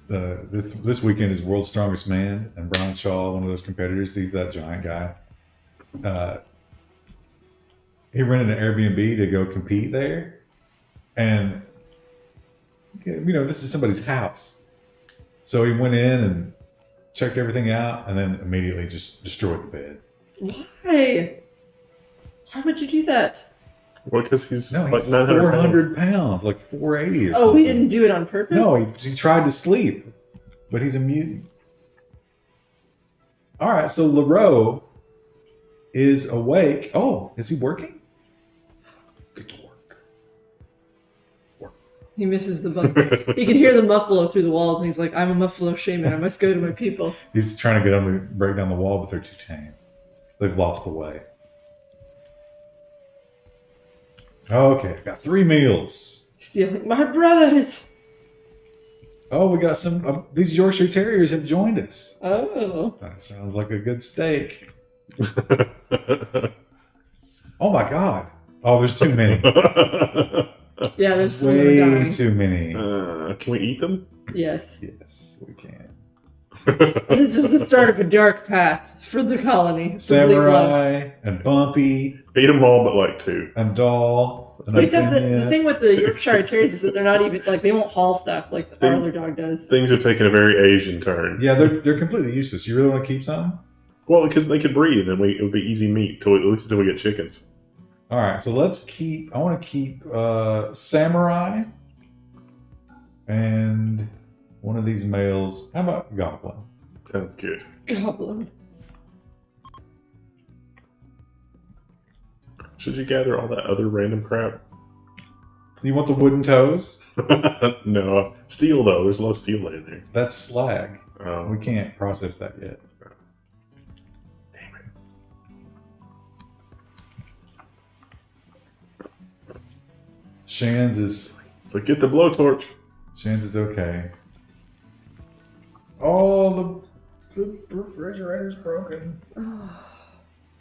this weekend is World's Strongest Man, and Brian Shaw, one of those competitors, he's that giant guy. He rented an Airbnb to go compete there, and this is somebody's house. So he went in and checked everything out, and then immediately just destroyed the bed.
Why? Why would you do that?
Well, because he's
No,
like
he's
900
400 pounds, like 480 or
Oh,
something.
he didn't do it on purpose?
No, he tried to sleep, but he's a mutant. All right, so LaRoe is awake. Oh, is he working? Get to work.
He misses the buffalo. He can hear the buffalo through the walls, and he's like, I'm a buffalo shaman. I must go to my people.
He's trying to get them to break down the wall, but they're too tame. They've lost the way. Okay, got 3 meals.
Stealing my brothers.
Oh, we got some. These Yorkshire Terriers have joined us.
Oh.
That sounds like a good steak. Oh my god. Oh, there's too many.
Yeah, there's some that are
Way
dying.
too many.
Can we eat them?
Yes.
Yes, we can.
This is the start of a dark path for the colony. For Bleak Love.
Samurai and Bumpy
Eat them all but like 2.
and Doll. And
Except the
Athenia.
thing with the Yorkshire Terriers is that they're not even, like, they won't haul stuff like the parlor dog does.
Things have taken a very Asian turn.
Yeah, they're completely useless. You really want to keep some?
Well, because they could breed, and it would be easy meat at least until we get chickens.
All right, so let's keep. I want to keep Samurai and one of these males. How about Goblin?
Sounds good.
Goblin.
Should you gather all that other random crap?
You want the wooden toes?
No. Steel, though. There's a lot of steel in there.
That's slag.
Oh.
We can't process that yet.
Damn it.
Shan's is
So get the blowtorch.
okay. Oh, the refrigerator's broken.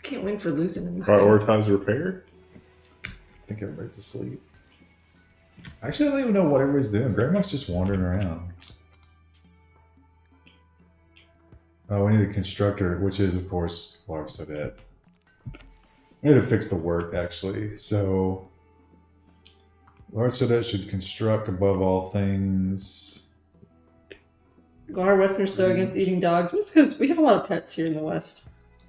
Can't win for losing in this.
Prioritize repair.
I think everybody's asleep. Actually, I don't even know what everybody's doing. Grandma's just wandering around. Oh, we need a constructor, which is, of course, large Sodet. We need to fix the work, actually. So, large Sodet should construct above all things.
Our Westerners so against eating dogs. Just because we have a lot of pets here in the West.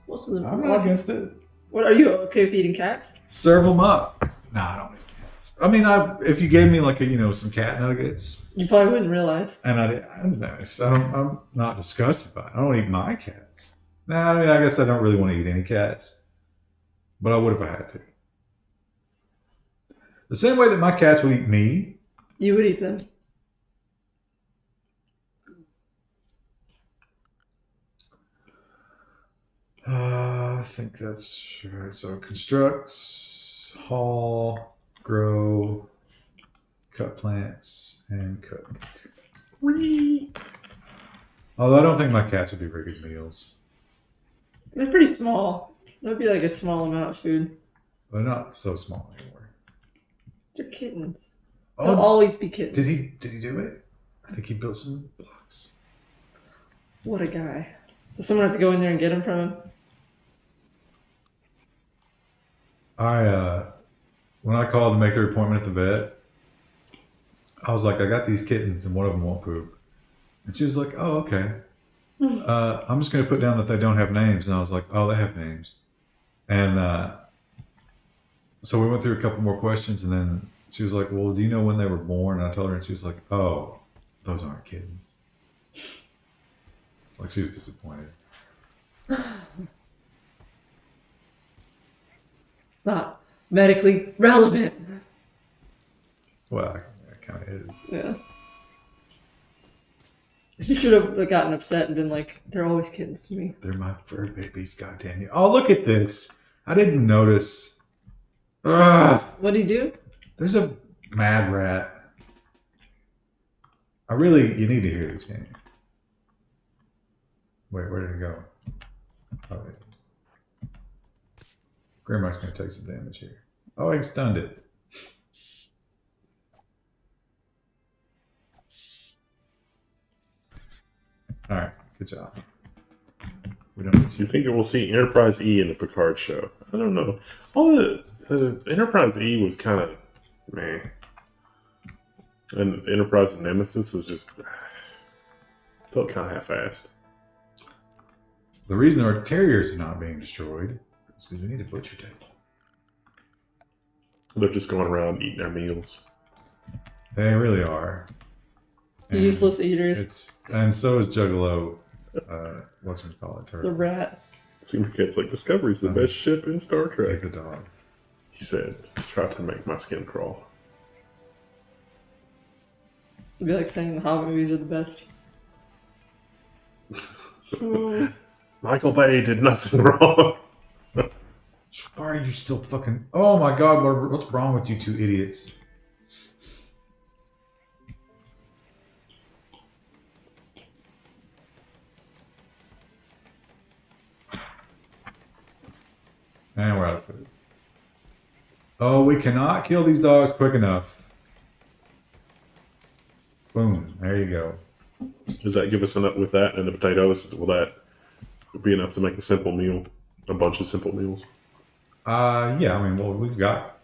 Most of them.
I'm not against it.
What, are you okay with eating cats?
Serve them up. Nah, I don't eat cats. I mean, if you gave me like some cat nuggets,
You probably wouldn't realize.
and I'm not disgusted by it. I don't eat my cats. Nah, I mean, I guess I don't really want to eat any cats, but I would if I had to. The same way that my cats would eat me.
You would eat them.
I think that's right. So constructs, haul, grow, cut plants, and cook. Although I don't think my cats would be very good meals.
They're pretty small. That would be like a small amount of food.
They're not so small anymore.
They're kittens.
Oh,
They'll always be kittens.
did he do it? I think he built some blocks.
What a guy. Does someone have to go in there and get them from him?
When I called to make the appointment at the vet, I was like, I got these kittens and one of them won't poop. And she was like, oh, okay. I'm just going to put down that they don't have names. And I was like, oh, they have names. And so we went through a couple more questions, and then she was like, well, do you know when they were born? And I told her, and she was like, oh, those aren't kittens. Like, she was disappointed.
It's not medically relevant.
Well, it kind of is.
Yeah. You should have gotten upset and been like, they're always kittens to me.
They're my fur babies, goddamn you. Oh, look at this. I didn't notice. Ugh.
What'd he do?
There's a mad rat. You need to hear this game. Wait, where did it go? Oh, wait. Grandma's going to take some damage here. Oh, I stunned it. All right, good job. We don't.
Do you think we'll see Enterprise E in the Picard show? I don't know. All the Enterprise E was kind of meh, and Enterprise Nemesis was just felt kind of half-assed.
The reason our terriers are not being destroyed is because we need a butcher table.
They're just going around eating their meals.
They really are. And
Useless eaters.
And so is Juggalo. What's it called?
The rat.
Seems like Discovery's the best ship in Star
He's
Trek.
the dog.
He said, "Try to make my skin crawl."
It'd be like saying the Hobbit movies are the best.
Michael Bay did nothing wrong.
Why are you still fucking... Oh my god, what's wrong with you two idiots? And we're out of food. Oh, we cannot kill these dogs quick enough. Boom, there you go.
Does that give us enough with that and the potatoes? Will that be enough to make a simple meal? A bunch of simple meals?
Yeah, I mean, well, we've got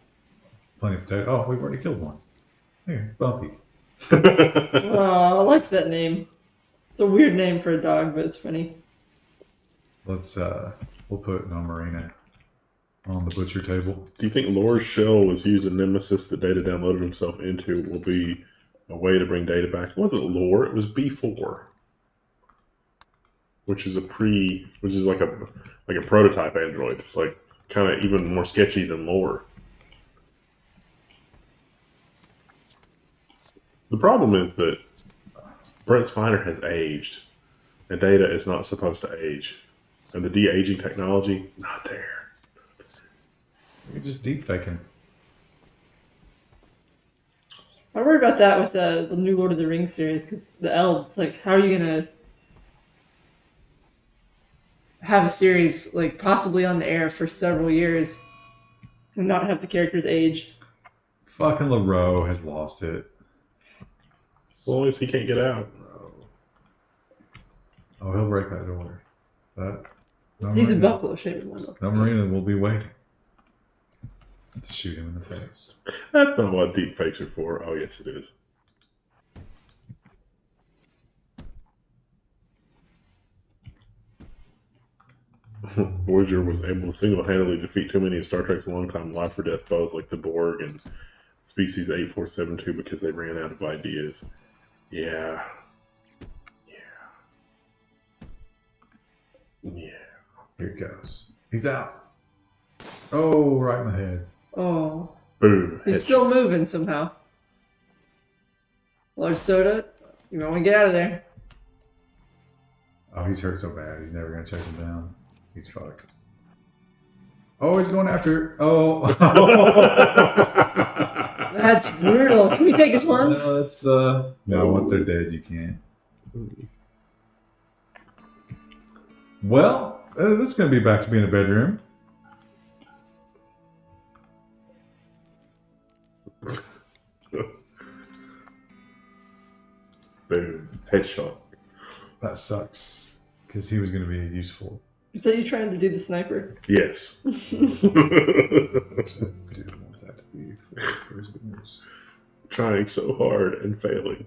plenty of potatoes. Oh, we've already killed one. Here, Bumpy.
Oh, I liked that name. It's a weird name for a dog, but it's funny.
We'll put Marina on the butcher table.
Do you think Lore's shell was used in Nemesis that Data downloaded himself into will be a way to bring Data back? It wasn't Lore, it was B4. Which is like a prototype android. It's like kind of even more sketchy than lore. The problem is that Brent Spiner has aged, and Data is not supposed to age, and the de-aging technology not there.
You're just deep faking.
I worry about that with the new Lord of the Rings series because the elves. It's like, how are you gonna have a series like possibly on the air for several years and not have the characters age?
Fucking LaRoe has lost it.
Well, at least he can't get out.
Oh, he'll break that door. But no
He's a
Marina,
buffalo shaven one.
no Marina will be waiting to shoot him in the face.
That's not what deep fakes are for. Oh, yes, it is. Voyager was able to single-handedly defeat too many of Star Trek's longtime life-or-death foes like the Borg and Species 8472 because they ran out of ideas. Yeah.
Here it goes. He's out. Oh, right in the head.
Oh,
Boom.
he's
Headshot.
still moving somehow. Large soda, you might want to get out of there.
Oh, he's hurt so bad. He's never going to chase him down. He's fucked. Oh, he's going after. Oh.
That's brutal. Can we take his lungs?
No, that's no. Once they're dead, you can't. Well, this is going to be back to being a bedroom.
Boom. Headshot.
That sucks because he was going to be useful.
Is that you trying to do the sniper?
Yes.
I didn't want that to be for his good news.
Trying so hard and failing.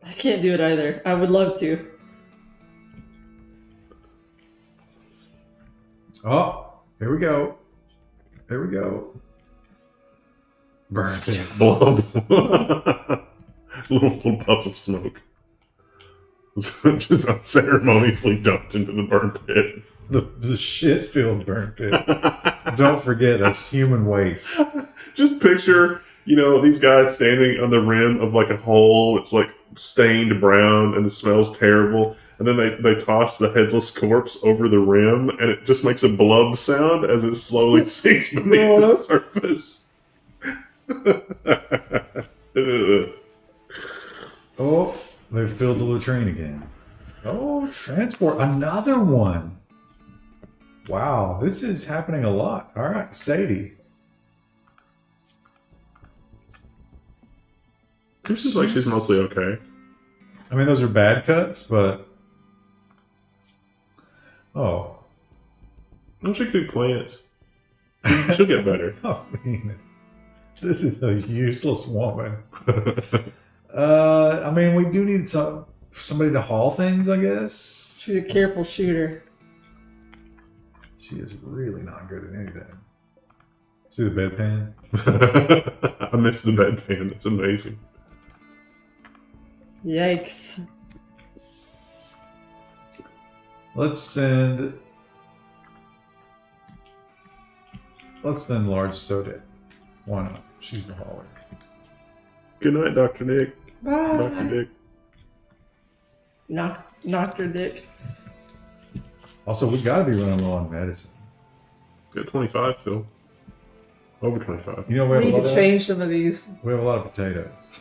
I can't do it either. I would love to.
Oh, here we go. Here we go. Burnt.
Blob. little puff of smoke. Just unceremoniously dumped into the burn pit.
The shit-filled burn pit. Don't forget, that's human waste.
Just picture, these guys standing on the rim of like a hole. It's like stained brown and the smell's terrible. And then they toss the headless corpse over the rim and it just makes a blub sound as it slowly sinks beneath the surface.
Oh, they've filled the latrine again. Oh, transport. Another one. Wow, this is happening a lot. All right, Sadie.
It seems like she's mostly okay.
I mean, those are bad cuts, but... Oh.
Well, she could do plants. She'll get better.
I mean, this is a useless woman. I mean, we do need somebody to haul things, I guess.
She's a careful shooter.
She is really not good at anything. See the bedpan?
I miss the bedpan. It's amazing.
Yikes.
Let's send Large Soda. Why not? She's the hauler.
Good night, Dr. Nick.
Bye.
Dr. Dick.
Knocked her dick.
Also, we gotta be running low on medicine.
Got 25 still. Over 25.
You know,
We need to change some of these.
We have a lot of potatoes.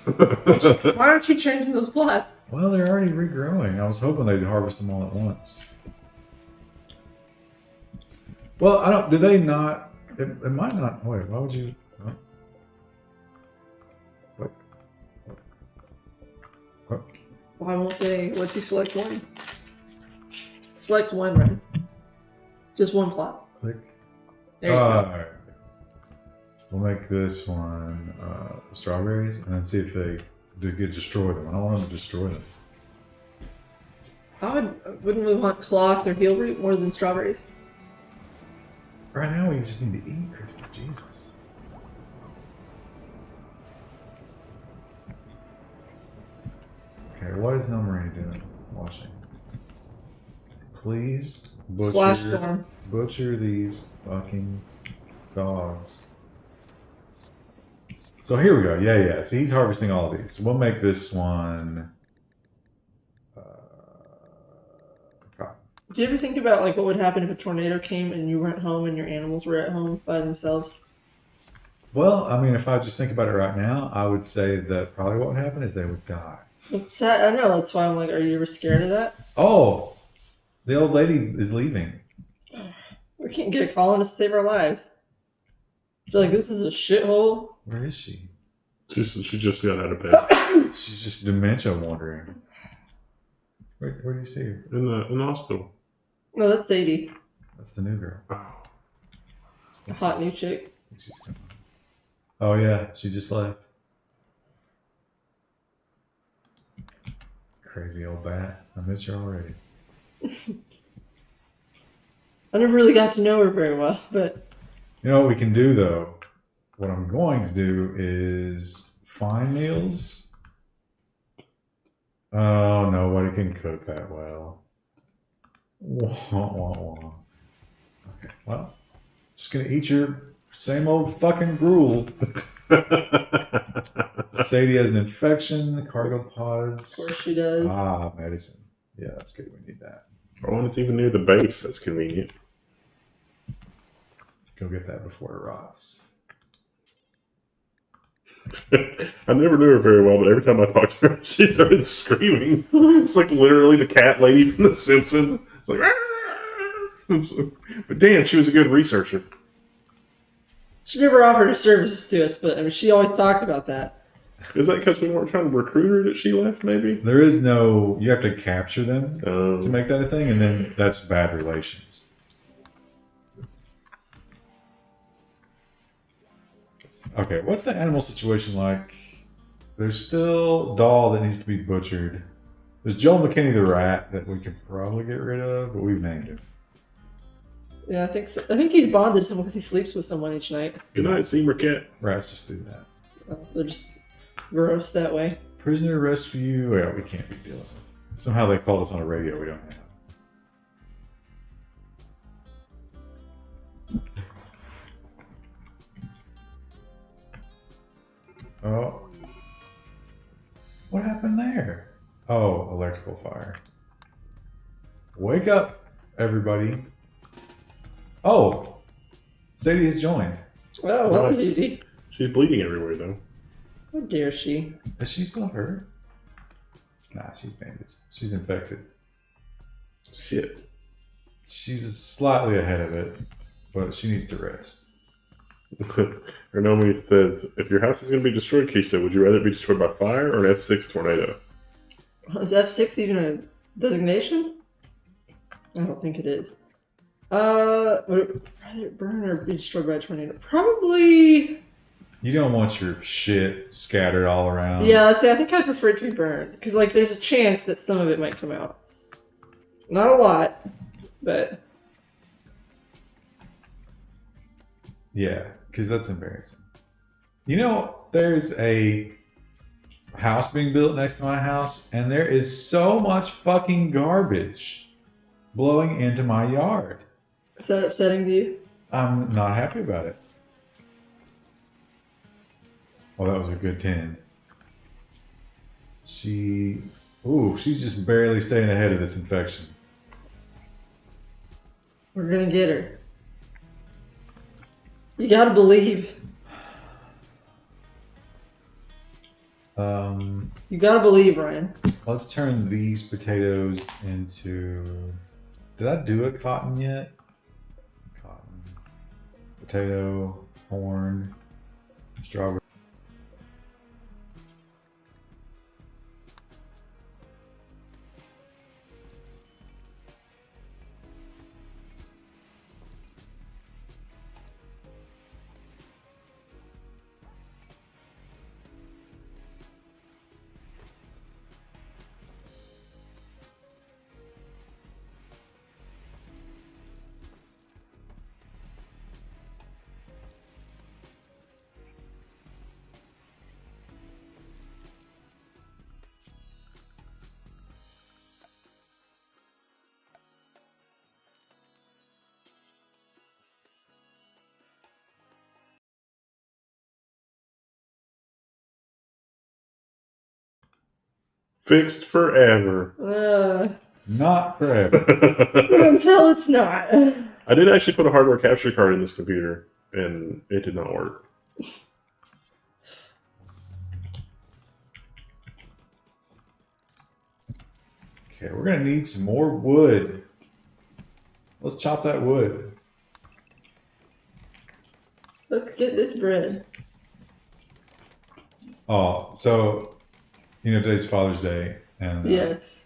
Why aren't you changing those plots?
Well, they're already regrowing. I was hoping they'd harvest them all at once. Well, I don't. Do they not? It might not. Wait, why would you? What?
Why won't they let you select one? Select one, right? Just one plot.
Click.
There you go.
Alright. We'll make this one strawberries and then see if they get destroyed. I don't want them to destroy them.
Wouldn't we want cloth or heel root more than strawberries?
Right now, we just need to eat, Krista. Jesus. Okay, what is No Marina doing? Washing. Please butcher.
Flash storm.
Butcher these fucking dogs. So here we go. Yeah. So he's harvesting all of these. So we'll make this one. Cotton.
Do you ever think about like what would happen if a tornado came and you weren't home and your animals were at home by themselves?
Well, I mean, if I just think about it right now, I would say that probably what would happen is they would die.
It's sad. I know. That's why I'm like, are you ever scared of that?
Oh, the old lady is leaving.
We can't get a colonist to save our lives. They're like, this is a shithole.
Where is she?
She just got out of bed
She's just dementia wandering. Where do you see her?
in the hospital.
No, that's Sadie.
That's the new girl.
Wow.
The hot new chick.
I think she's coming. Oh yeah, she just left. Crazy old bat. I miss her already.
I never really got to know her very well, but
You know what we can do though? What I'm going to do is find meals. Oh, nobody can cook that well. Wah, wah, wah. Okay, well, just gonna eat your same old fucking gruel. Sadie has an infection, cargo pods.
of course she does.
Ah, medicine. Yeah, that's good. We need that.
Oh, and it's even near the base. That's convenient.
Go get that before it rots.
I never knew her very well, but every time I talked to her, she started screaming. It's like literally the cat lady from The Simpsons. It's like, but damn, she was a good researcher.
She never offered her services to us, but I mean, she always talked about that.
Is that because we weren't trying to recruit her that she left, maybe?
There is no, you have to capture them to
Um,
make that a thing, and then that's bad relations. Okay, what's the animal situation like? There's still Doll that needs to be butchered. There's Joel McKinney the rat that we could probably get rid of, but we've named him.
Yeah, I think so. I think he's bonded to someone because he sleeps with someone each night.
good night, Seymour Cat.
Rats just do that.
They're just gross that way.
Prisoner rescue. Well, we can't be dealing with it. Somehow they called us on a radio we don't have. Oh. What happened there? Oh, electrical fire. Wake up, everybody. Oh, Sadie has joined.
Oh, that was
Nice.
easy.
She's bleeding everywhere, though.
How dare she?
Is she still hurt? Nah, she's bandaged. She's infected.
Shit.
She's slightly ahead of it, but she needs to rest.
Renomi says, if your house is going to be destroyed, Keisto, would you rather it be destroyed by fire or an F6 tornado?
Is F6 even a designation? I don't think it is. Would it rather burn or be destroyed by a tornado? Probably.
You don't want your shit scattered all around.
Yeah, see, I think I'd prefer it to be burned. Because, like, there's a chance that some of it might come out. Not a lot, but.
Yeah, because that's embarrassing. You know, there's a house being built next to my house, and there is so much fucking garbage blowing into my yard.
Is that upsetting to you?
I'm not happy about it. Oh, that was a good 10. She's just barely staying ahead of this infection.
We're gonna get her. You gotta believe. You gotta believe, Ryan.
Let's turn these potatoes into... Did I do a cotton yet? Cotton. Potato, corn, strawberry.
Fixed forever.
Not forever.
Until it's not.
I did actually put a hardware capture card in this computer, and it did not work.
Okay, we're gonna need some more wood. Let's chop that wood.
Let's get this bread.
Oh, so today's Father's Day, and
Yes.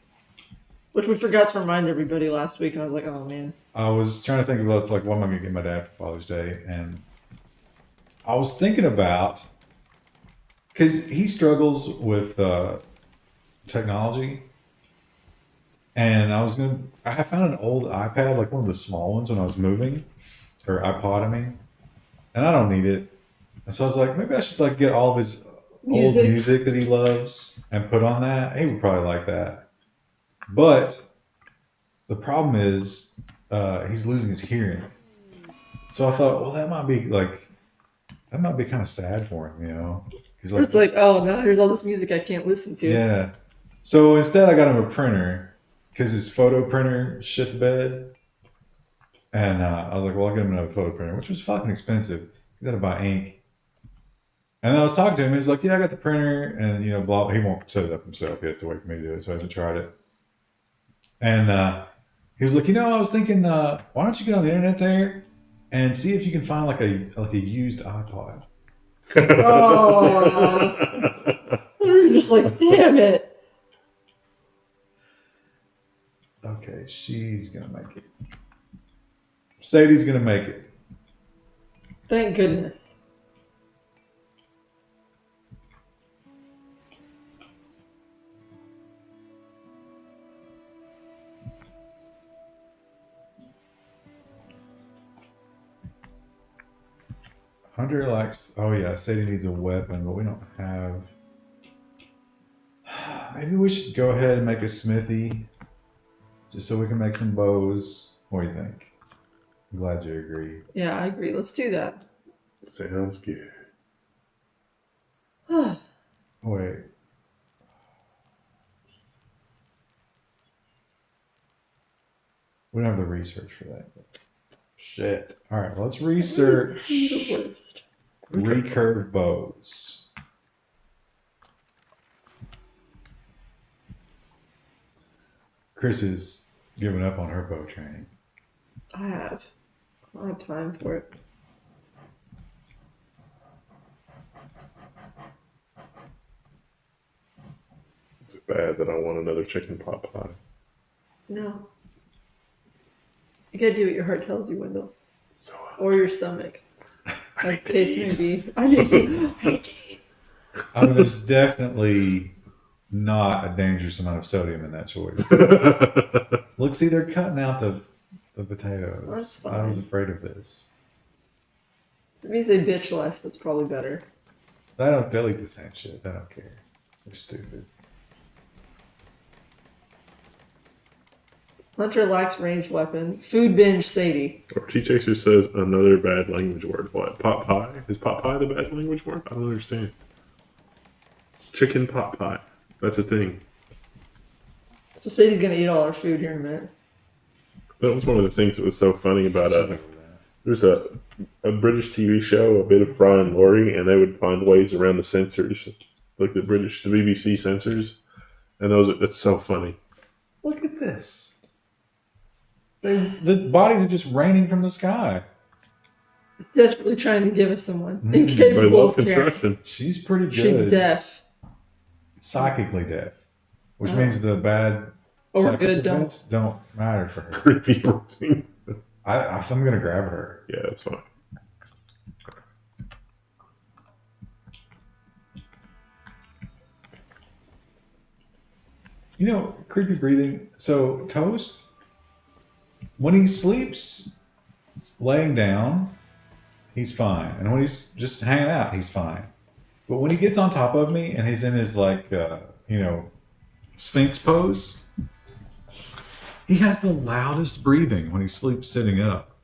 Which we forgot to remind everybody last week, and I was like, oh man.
I was trying to think about what am I gonna get my dad for Father's Day, and I was thinking about because he struggles with technology, and I found an old iPad, like one of the small ones, when I was moving, or iPod, I mean, and I don't need it, and so I was like, maybe I should get all of his old music that he loves and put on that. He would probably like that, but the problem is he's losing his hearing. So I thought, well, that might be kind of sad for him, He's
It's like, oh no, here's all this music I can't listen to.
Yeah. So instead, I got him a printer because his photo printer shit the bed, and I was like, well, I'll get him another photo printer, which was fucking expensive. He had to buy ink. And then I was talking to him. He's like, yeah, I got the printer, and blah. He won't set it up himself. He has to wait for me to do it, so I hasn't tried it. And he was like, I was thinking, why don't you get on the internet there and see if you can find like a used iPod.
Oh, you're just like, damn it.
Okay, she's gonna make it. Sadie's gonna make it.
Thank goodness.
Hunter likes. Oh yeah, Sadie needs a weapon, but we don't have. Maybe we should go ahead and make a smithy, just so we can make some bows. What do you think? I'm glad you agree.
Yeah, I agree. Let's do that.
Sounds good.
Wait. We don't have the research for that. Shit. All right, let's research
The worst.
recurve bows. Chris is giving up on her bow training.
I have. I don't have time for it.
Is it bad that I want another chicken pot pie?
No. You gotta do what your heart tells you, Wendell.
So,
Or your stomach. As the case may be. I need to.
I mean, there's definitely not a dangerous amount of sodium in that choice. Look, see, they're cutting out the potatoes.
That's fine.
I was afraid of this.
It means they bitch less. That's probably better.
They'll eat the same shit. They don't care. They're stupid.
Hunter lacks ranged weapon. Food binge Sadie.
Or T-Chaser says another bad language word. What? Pot pie? Is pot pie the bad language word? I don't understand. Chicken pot pie. That's a thing.
So Sadie's gonna eat all our food here in a minute.
That was one of the things that was so funny about there's a British TV show, A Bit of Fry and Laurie, and they would find ways around the censors, like the BBC censors, and that's so funny.
Look at this. The bodies are just raining from the sky.
Desperately trying to give us someone
They
incapable
love
of caring.
construction.
She's pretty good.
She's deaf.
Psychically deaf, which means the bad
Or good
events don't matter for her.
Creepy breathing.
I'm gonna grab her.
Yeah, that's fine.
Creepy breathing. So Toast, when he sleeps laying down, he's fine, and when he's just hanging out, he's fine. But when he gets on top of me and he's in his Sphinx pose, he has the loudest breathing when he sleeps sitting up.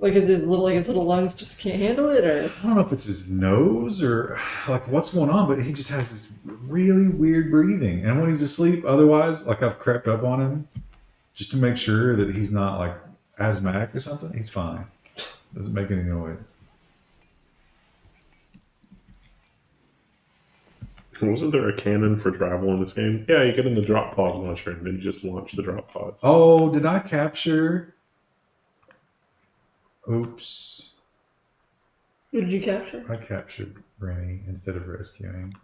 Like his little lungs just can't handle it, or
I don't know if it's his nose or like what's going on, but he just has this really weird breathing. And when he's asleep, otherwise, like I've crept up on him just to make sure that he's not like asthmatic or something. He's fine. Doesn't make any noise.
Wasn't there a cannon for travel in this game? Yeah, you get in the drop pod launcher and then you just launch the drop pods.
Oh, did I capture? Oops.
who did you capture?
I captured Rennie instead of rescuing.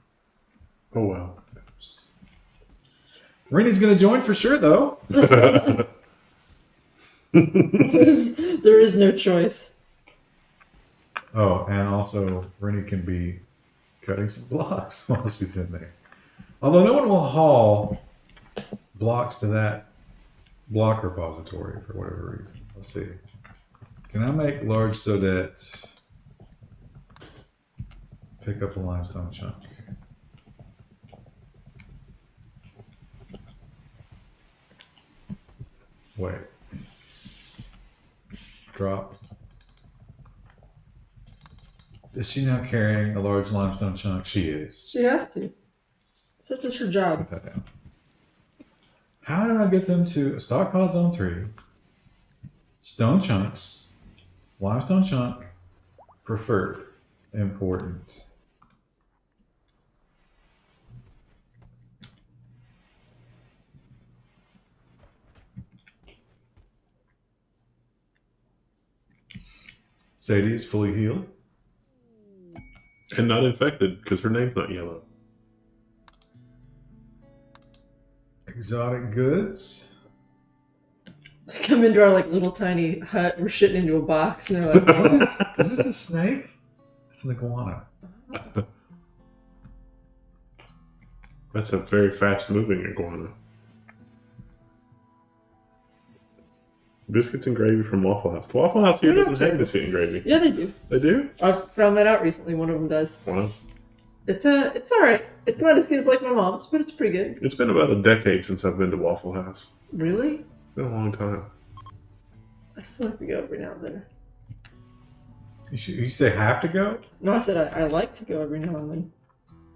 Oh well.
Oops. Rennie's gonna join for sure though.
There is no choice.
Oh, and also Rennie can be cutting some blocks while she's in there. Although no one will haul blocks to that block repository for whatever reason. Let's see. Can I make large sodet pick up a limestone chunk? Wait. Drop. Is she now carrying a large limestone chunk? She is.
She has to. Such is her job.
Put that down. How did I get them to stockpile zone 3? Stone chunks. Limestone chunk. Preferred. Important. Sadie's fully healed.
And not infected because her name's not yellow.
Exotic goods.
They come into our like little tiny hut. We're shitting into a box, and they're like, "Oh,
Is this the snake? It's an iguana.
That's a very fast moving iguana. Biscuits and gravy from Waffle House. The Waffle House here
They're not
doesn't have
terrible.
biscuit and gravy.
yeah, they do."
They do?
I found that out recently. One of them does.
Wow.
It's all right. It's not as good as like my mom's, but it's pretty good.
It's been about a decade since I've been to Waffle House.
Really?
It's been a long time.
I still have to go every now and then.
You say have to go?
No, I said I like to go every now and then.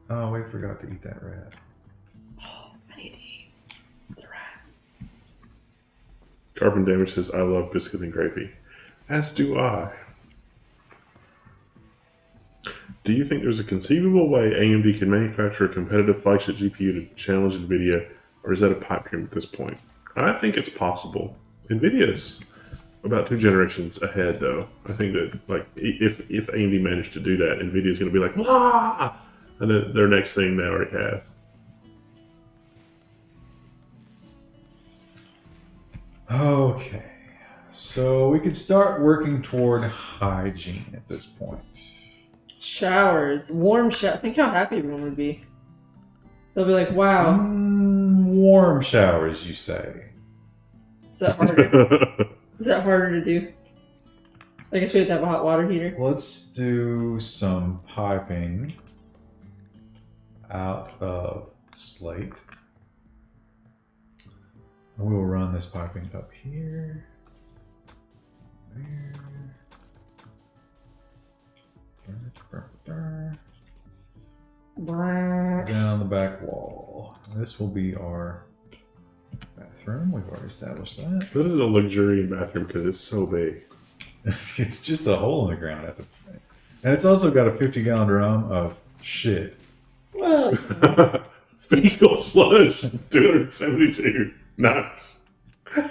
Oh, we forgot to eat that rat.
Oh, I need to eat the rat.
Carbon Damage says, I love biscuit and gravy. As do I. Do you think there's a conceivable way AMD can manufacture a competitive flagship GPU to challenge NVIDIA, or is that a pipe dream at this point? I think it's possible. NVIDIA's about 2 generations ahead, though. I think that, like, if AMD managed to do that, NVIDIA's going to be like, "Wah!" And then their next thing they already have.
Okay. So we could start working toward hygiene at this point.
Showers, warm shower. Think how happy everyone would be. They'll be like, "Wow,
Warm showers, you say?
is that harder? Is that harder to do?" I guess we have to have a hot water heater.
Let's do some piping out of slate. And we will run this piping up here. There. Down the back wall. This will be our bathroom. We've already established that.
This is a luxurious bathroom because it's so big.
It's just a hole in the ground at the point. And it's also got a 50-gallon drum of shit.
Well,
Fecal sludge, 272. Nice.
We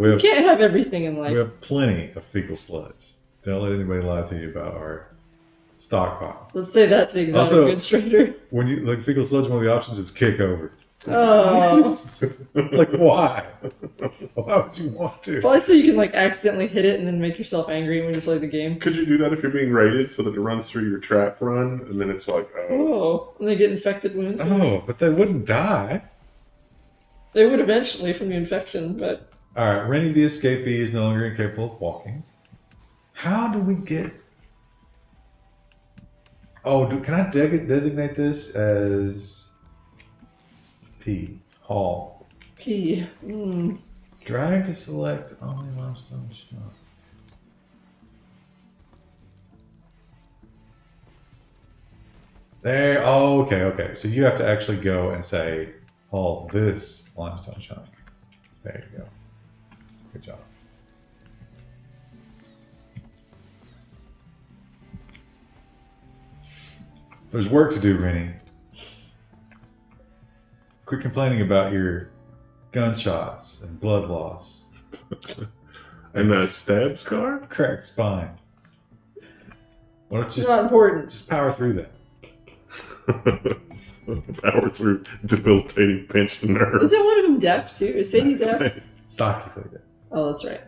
you
have,
can't have everything in
we
life.
have plenty of fecal sludge. Don't let anybody lie to you about our stockpile.
Let's say that to the exotic
Also-
goods trader.
When you like fecal sludge, one of the options is kick over.
Oh.
Like why? Why would you want to?
Probably so you can like accidentally hit it and then make yourself angry when you play the game.
Could you do that if you're being raided so that it runs through your trap run and then it's like,
Oh, and they get infected wounds.
Oh, but they wouldn't die.
They would eventually from the infection, but
All right, Rennie the escapee is no longer incapable of walking. How do we get? Oh, can I designate this as P? Hall.
P.
Drag to select only limestone shop. There. Oh, okay, okay. So you have to actually go and say, "Oh, this limestone chunk." There you go. Good job. There's work to do, Rennie. Quit complaining about your gunshots and blood loss,
And a stab scar?
cracked spine. Well, it's
It's
just
not important.
power through that.
Power through debilitating pinched nerve.
Isn't one of them deaf too? Is Sadie deaf?
Saki played it.
Oh, that's right.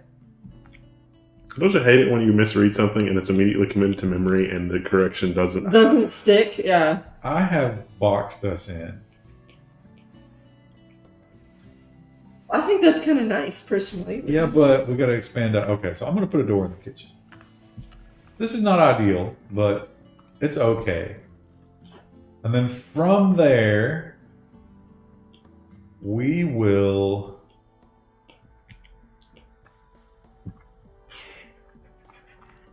Don't you hate it when you misread something and it's immediately committed to memory and the correction doesn't?
Doesn't stick. Yeah.
I have boxed us in.
I think that's kind of nice, personally.
Yeah, but we got to expand out. Okay, so I'm going to put a door in the kitchen. This is not ideal, but it's okay. And then from there, we will.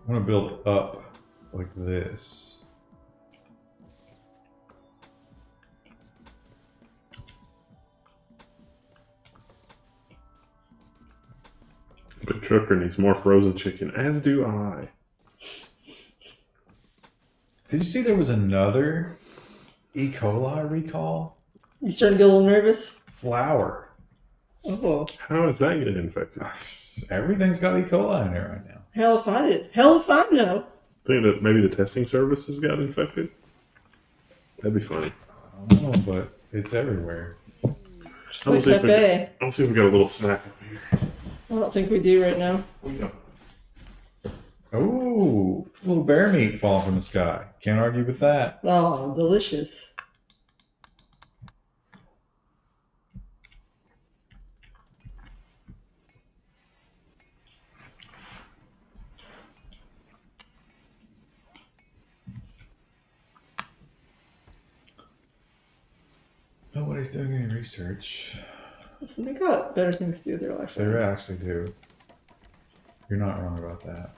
I'm going to build up like this.
But Trucker needs more frozen chicken, as do I.
Did you see there was another E. coli recall?
You starting to get a little nervous?
Flour.
Oh.
How is that getting infected?
Everything's got E. coli in there right now.
Hell if I did. Hell if I know.
Think that maybe the testing services got infected? That'd be funny.
I don't know, but it's everywhere.
Just
I'll
like
see if we
Pepe.
Let's see if we got a little snack up here.
I don't think we do right now.
We go.
Ooh, little bear meat falling from the sky. Can't argue with that.
Oh, delicious.
Nobody's doing any research.
Listen, they got better things to do with their life.
They actually do. You're not wrong about that.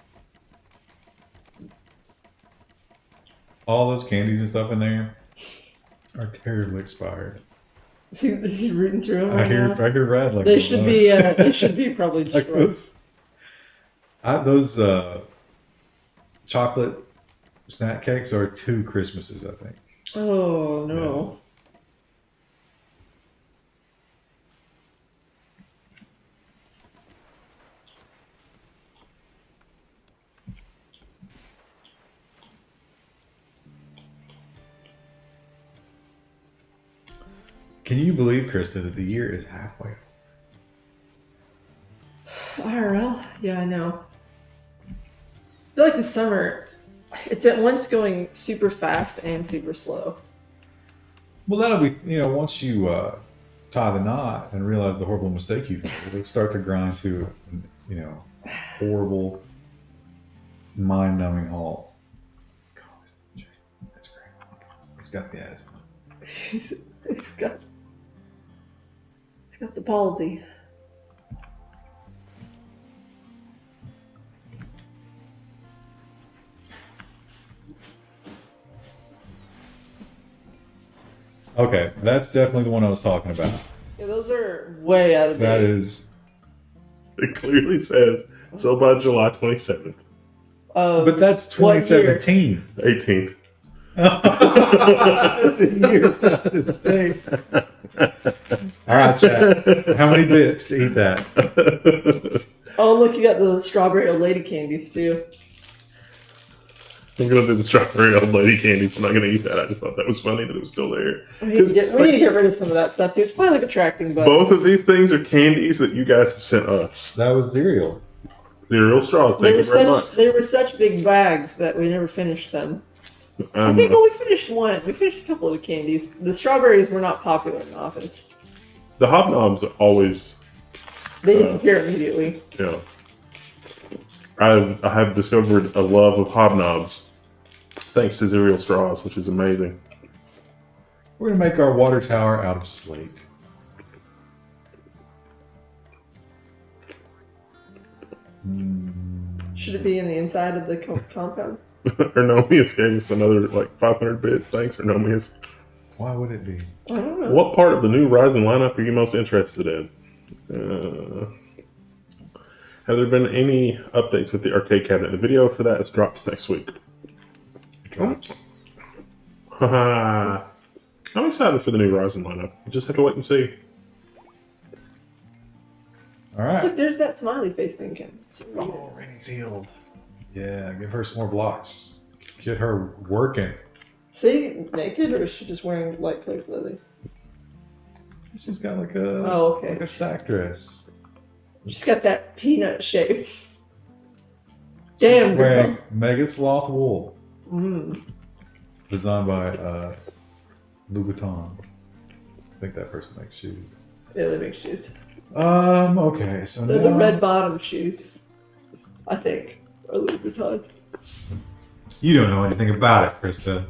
All those candies and stuff in there are terribly expired.
Is he rooting through them
I
right
hear
now?
red like
They should be. They should be probably
like
destroyed.
those chocolate snack cakes are 2 Christmases, I think.
Oh no.
Can you believe, Krista, that the year is halfway?
IRL? Yeah, I know. I feel like the summer, it's at once going super fast and super slow.
Well, that'll be, once you tie the knot and realize the horrible mistake you've made, it'll start to grind to, horrible, mind-numbing halt. God, that's great. He's got the asthma.
He's got the palsy.
Okay, that's definitely the one I was talking about.
Yeah, those are way out of date.
That is,
It clearly says so by July 27th,
but that's
What year?
2017.
18th.
That's a year past its date. All right, Chad. How many bits to eat that?
Oh, look, you got the strawberry old lady candies too.
I'm gonna do the strawberry old lady candies. I'm not gonna eat that. I just thought that was funny that it was still there.
We need to get rid of some of that stuff too. It's probably like attracting, but
Both of these things are candies that you guys have sent us.
That was cereal.
Cereal straws.
they
Thank
were
you very much.
they were such big bags that we never finished them. I think we finished one. We finished a couple of the candies. The strawberries were not popular in the office.
The hobnobs are always,
They disappear immediately.
I have discovered a love of hobnobs thanks to cereal straws, which is amazing.
We're gonna make our water tower out of slate.
Should it be in the inside of the compound?
Ernomius gave us another like 500 bits. Thanks, Ernomius.
Why would it be?
I don't know.
What part of the new Ryzen lineup are you most interested in? Have there been any updates with the arcade cabinet? The video for that is drops next week.
Drops.
I'm excited for the new Ryzen lineup. You just have to wait and see.
All right.
Look, there's that smiley face thing again.
Oh, Rainey's healed. Yeah, give her some more blocks. Get her working.
See, naked, or is she just wearing light colored clothing?
She's got like a
okay.
like a sack dress.
She's got that peanut shape. Damn,
She's wearing Mega Sloth wool.
Mm.
Designed by Louboutin. I think that person makes shoes.
Yeah, they make shoes.
Okay, so
They're
now...
the red bottom shoes, I think, or Louboutin.
You don't know anything about it, Krista.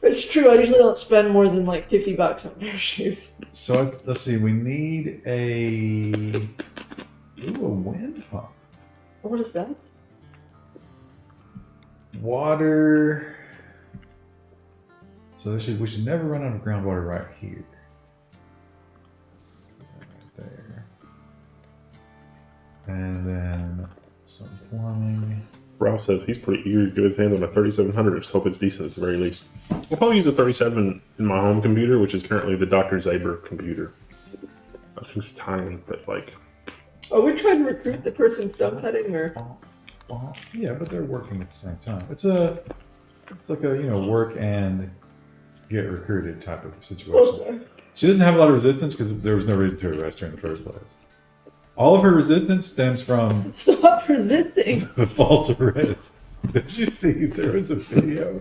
It's true. I usually don't spend more than like $50 on a pair of shoes.
So let's see. We need a wind pump.
What is that?
Water. So we should never run out of groundwater right here. Right there. And then some plumbing.
Ralph says he's pretty eager to get his hands on a 3700. Just hope it's decent at the very least. I'll probably use a 37 in my home computer, which is currently the Dr. Zaber computer. I think it's tiny, but like...
Are we trying to recruit the person stone cutting, or?
Yeah, but they're working at the same time. It's like a work and get recruited type of situation.
Okay.
She doesn't have a lot of resistance because there was no reason to arrest her in the first place. All of her resistance stems from
Stop resisting.
the false arrest. Did you see there was a video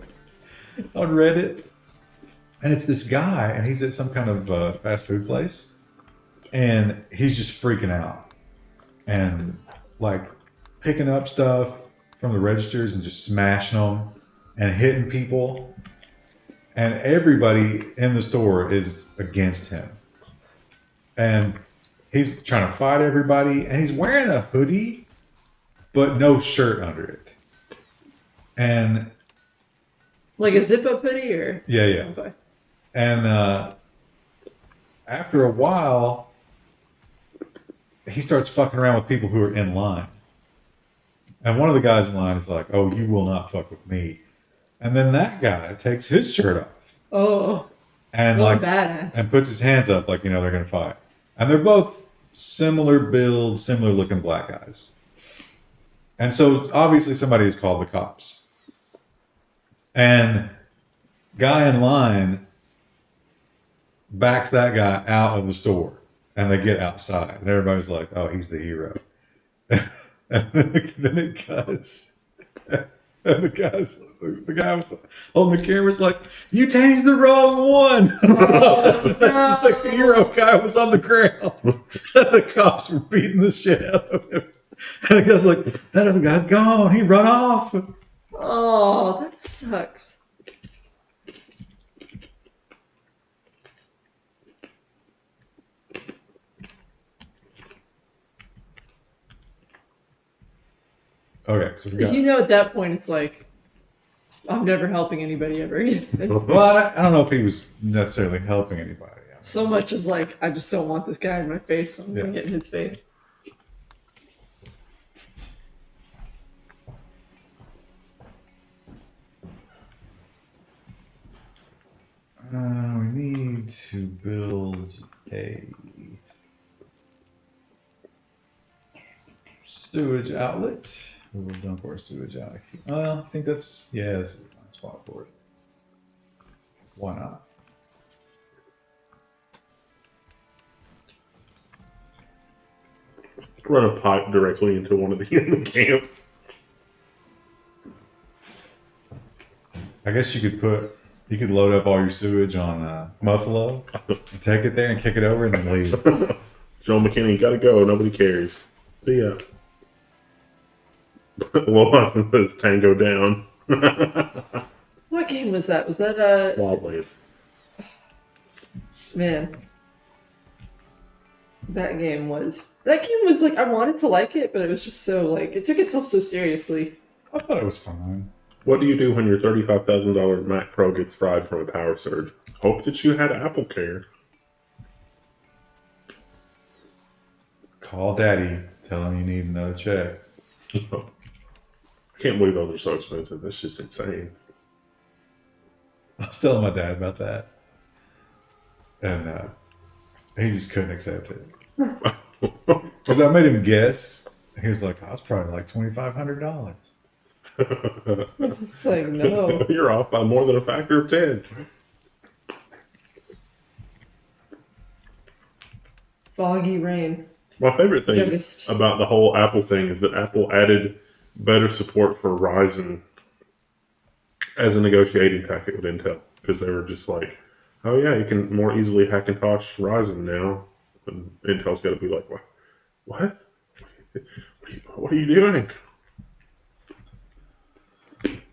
on Reddit? And it's this guy, and he's at some kind of fast food place, and he's just freaking out and like picking up stuff from the registers and just smashing them and hitting people. And everybody in the store is against him. And he's trying to fight everybody, and he's wearing a hoodie, but no shirt under it. And
Like a zip-up hoodie, or?
yeah.
Okay.
And after a while, he starts fucking around with people who are in line. And one of the guys in line is like, "Oh, you will not fuck with me." And then that guy takes his shirt off.
Oh.
And
What
like
a badass.
and puts his hands up like they're gonna fight. And they're both similar build, similar looking black guys. And so obviously somebody has called the cops. And guy in line backs that guy out of the store, and they get outside, and everybody's like, "Oh, he's the hero." And then it cuts. And the guy holding the camera's like, "You tased the wrong one."
Oh, no.
The hero guy was on the ground. And the cops were beating the shit out of him. And the guy's like, "That other guy's gone. He run off."
Oh, that sucks.
Okay, so we got.
You know, at that point, it's like, I'm never helping anybody ever again.
Well, I don't know if he was necessarily helping anybody.
So much as like, I just don't want this guy in my face, so I'm gonna get in his face.
We need to build a sewage outlet. We will dump our sewage out here. Well, I think this is a fine spot for it. Why not?
Run a pipe directly into one of the enemy camps.
I guess you could load up all your sewage on Buffalo, and take it there and kick it over, and then leave.
Joe McKinney, gotta go. Nobody cares. See ya. Well, this Tango down.
What game was that? Was that
Wildlands.
man? That game was like, I wanted to like it, but it was just so like, it took itself so seriously.
I thought it was fine.
What do you do when your $35,000 Mac Pro gets fried from a power surge? Hope that you had Apple Care.
Call daddy. Tell him you need another check.
I can't believe those are so expensive. That's just insane.
I was telling my dad about that. And he just couldn't accept it. Because I made him guess. He was like, that's probably like $2,500.
It's like, no.
You're off by more than a factor of 10.
Foggy rain.
My favorite thing
Youngest.
about the whole Apple thing is that Apple added better support for Ryzen as a negotiating tactic with Intel. Because they were just like, oh yeah, you can more easily Hackintosh Ryzen now. And Intel's got to be like, what? What are you doing?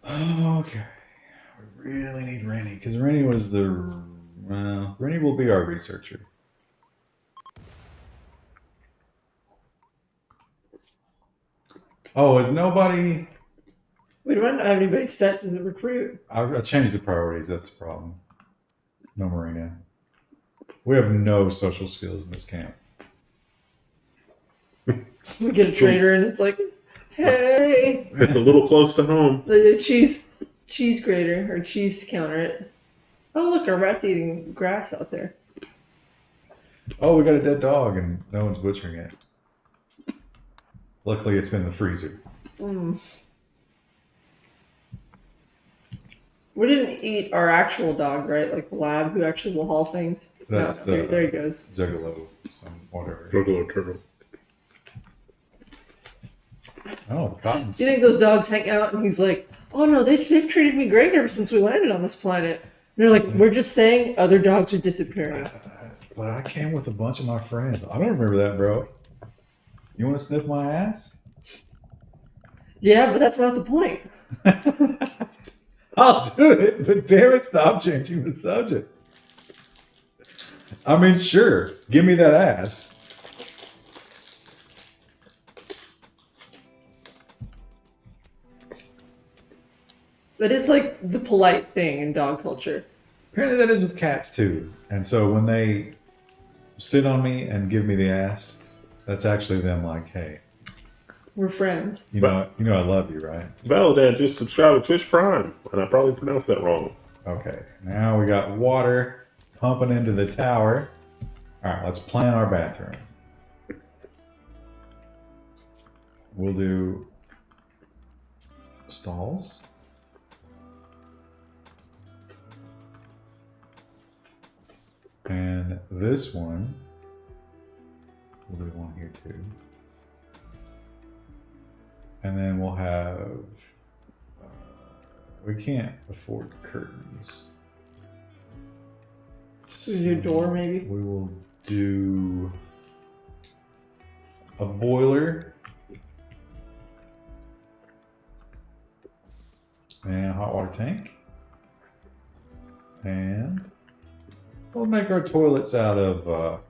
Okay. We really need Rennie. Because Rennie was Rennie will be our researcher. Oh, is nobody...
We don't have anybody set as a recruit.
I changed the priorities. That's the problem. No Marina. We have no social skills in this camp.
We get a trader and it's like, hey.
It's a little close to home.
The cheese grater or cheese counter it. Oh, look, our rat's eating grass out there.
Oh, we got a dead dog and no one's butchering it. Luckily, it's been in the freezer.
We didn't eat our actual dog, right? Like the lab who actually will haul things.
That's,
no, there he goes.
Juggalo, some whatever.
Juggalo turtle.
Oh, cotton.
Do you think those dogs hang out and he's like, oh no, they've treated me great ever since we landed on this planet. And they're like, we're just saying other dogs are disappearing.
But I came with a bunch of my friends. I don't remember that, bro. You want to sniff my ass?
Yeah, but that's not the point.
I'll do it, but damn it, stop changing the subject. I mean, sure, give me that ass.
But it's like the polite thing in dog culture.
Apparently that is with cats too. And so when they sit on me and give me the ass, that's actually them like, hey,
We're friends.
you know I love you, right?
Dad just subscribed to Twitch Prime, and I probably pronounced that wrong.
Okay, now we got water pumping into the tower. All right, let's plan our bathroom. We'll do stalls. And this one, we'll do one here too. And then we'll have, we can't afford curtains.
Should we do a door maybe?
We will do a boiler and a hot water tank. And we'll make our toilets out of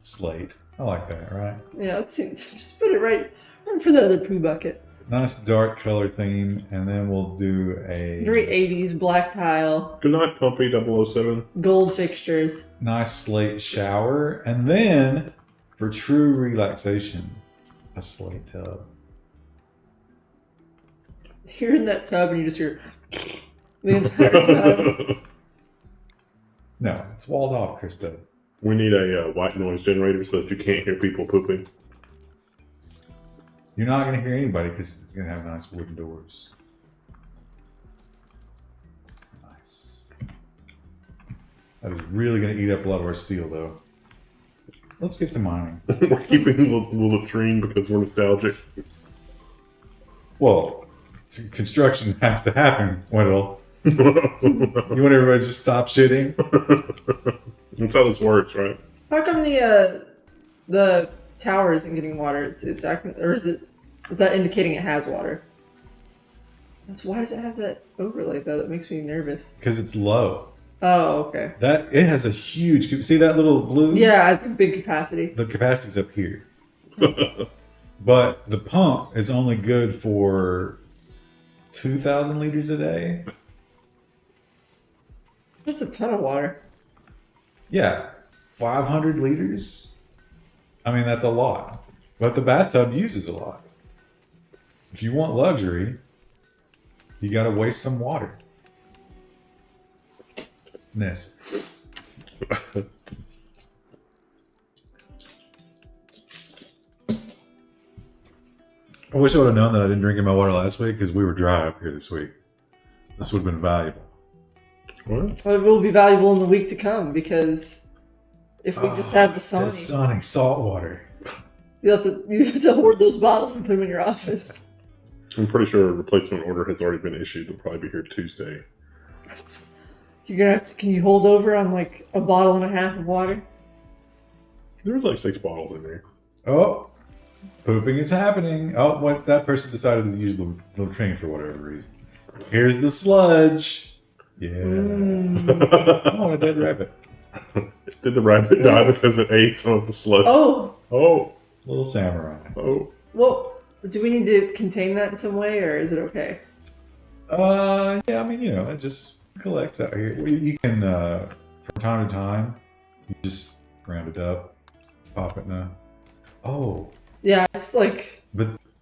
slate. I like that, right?
Yeah, let's see. Just put it right for the other poo bucket.
Nice dark color theme, and then we'll do a
Very 80s, black tile,
Good night, Pumpy 007.
gold fixtures.
nice slate shower, and then for true relaxation, a slate tub.
You're in that tub and you just hear the entire time.
No, it's walled off, Krista.
We need a white noise generator so that you can't hear people pooping.
You're not going to hear anybody because it's going to have nice wooden doors. Nice. That is really going to eat up a lot of our steel, though. Let's get to mining.
We're keeping the latrine because we're nostalgic.
Well, construction has to happen, Wendell. You want everybody to just stop shitting?
That's how this works, right?
How come the tower isn't getting water? It's acting, or is that indicating it has water? Why does it have that overlay though? That makes me nervous.
Because it's low.
Oh, okay.
It has a huge. See that little blue?
Yeah, it's a big capacity.
The capacity's up here. But the pump is only good for 2,000 liters a day.
That's a ton of water.
Yeah, 500 liters. I mean, that's a lot. But the bathtub uses a lot. If you want luxury, you got to waste some water. Ness. I wish I would have known that I didn't drink my water last week because we were dry up here this week. This would have been valuable.
What?
Well, it will be valuable in the week to come because if we just have the
The
Sony,
Sonic salt water.
you have to hoard those bottles and put them in your office.
I'm pretty sure a replacement order has already been issued. They'll probably be here Tuesday.
You're gonna have to, can you hold over on like a bottle and a half of water?
There was like 6 bottles in there.
Oh, pooping is happening. Oh, what? That person decided to use the latrine for whatever reason. Here's the sludge. Yeah. I want a dead rabbit.
Did the rabbit die because it ate some of the sludge?
Oh,
Oh.
Little samurai.
Oh.
well, do we need to contain that in some way, or is it okay?
Yeah, I mean, it just collects out here. You can, from time to time, you just round it up, pop it in a... Oh.
Yeah, it's like,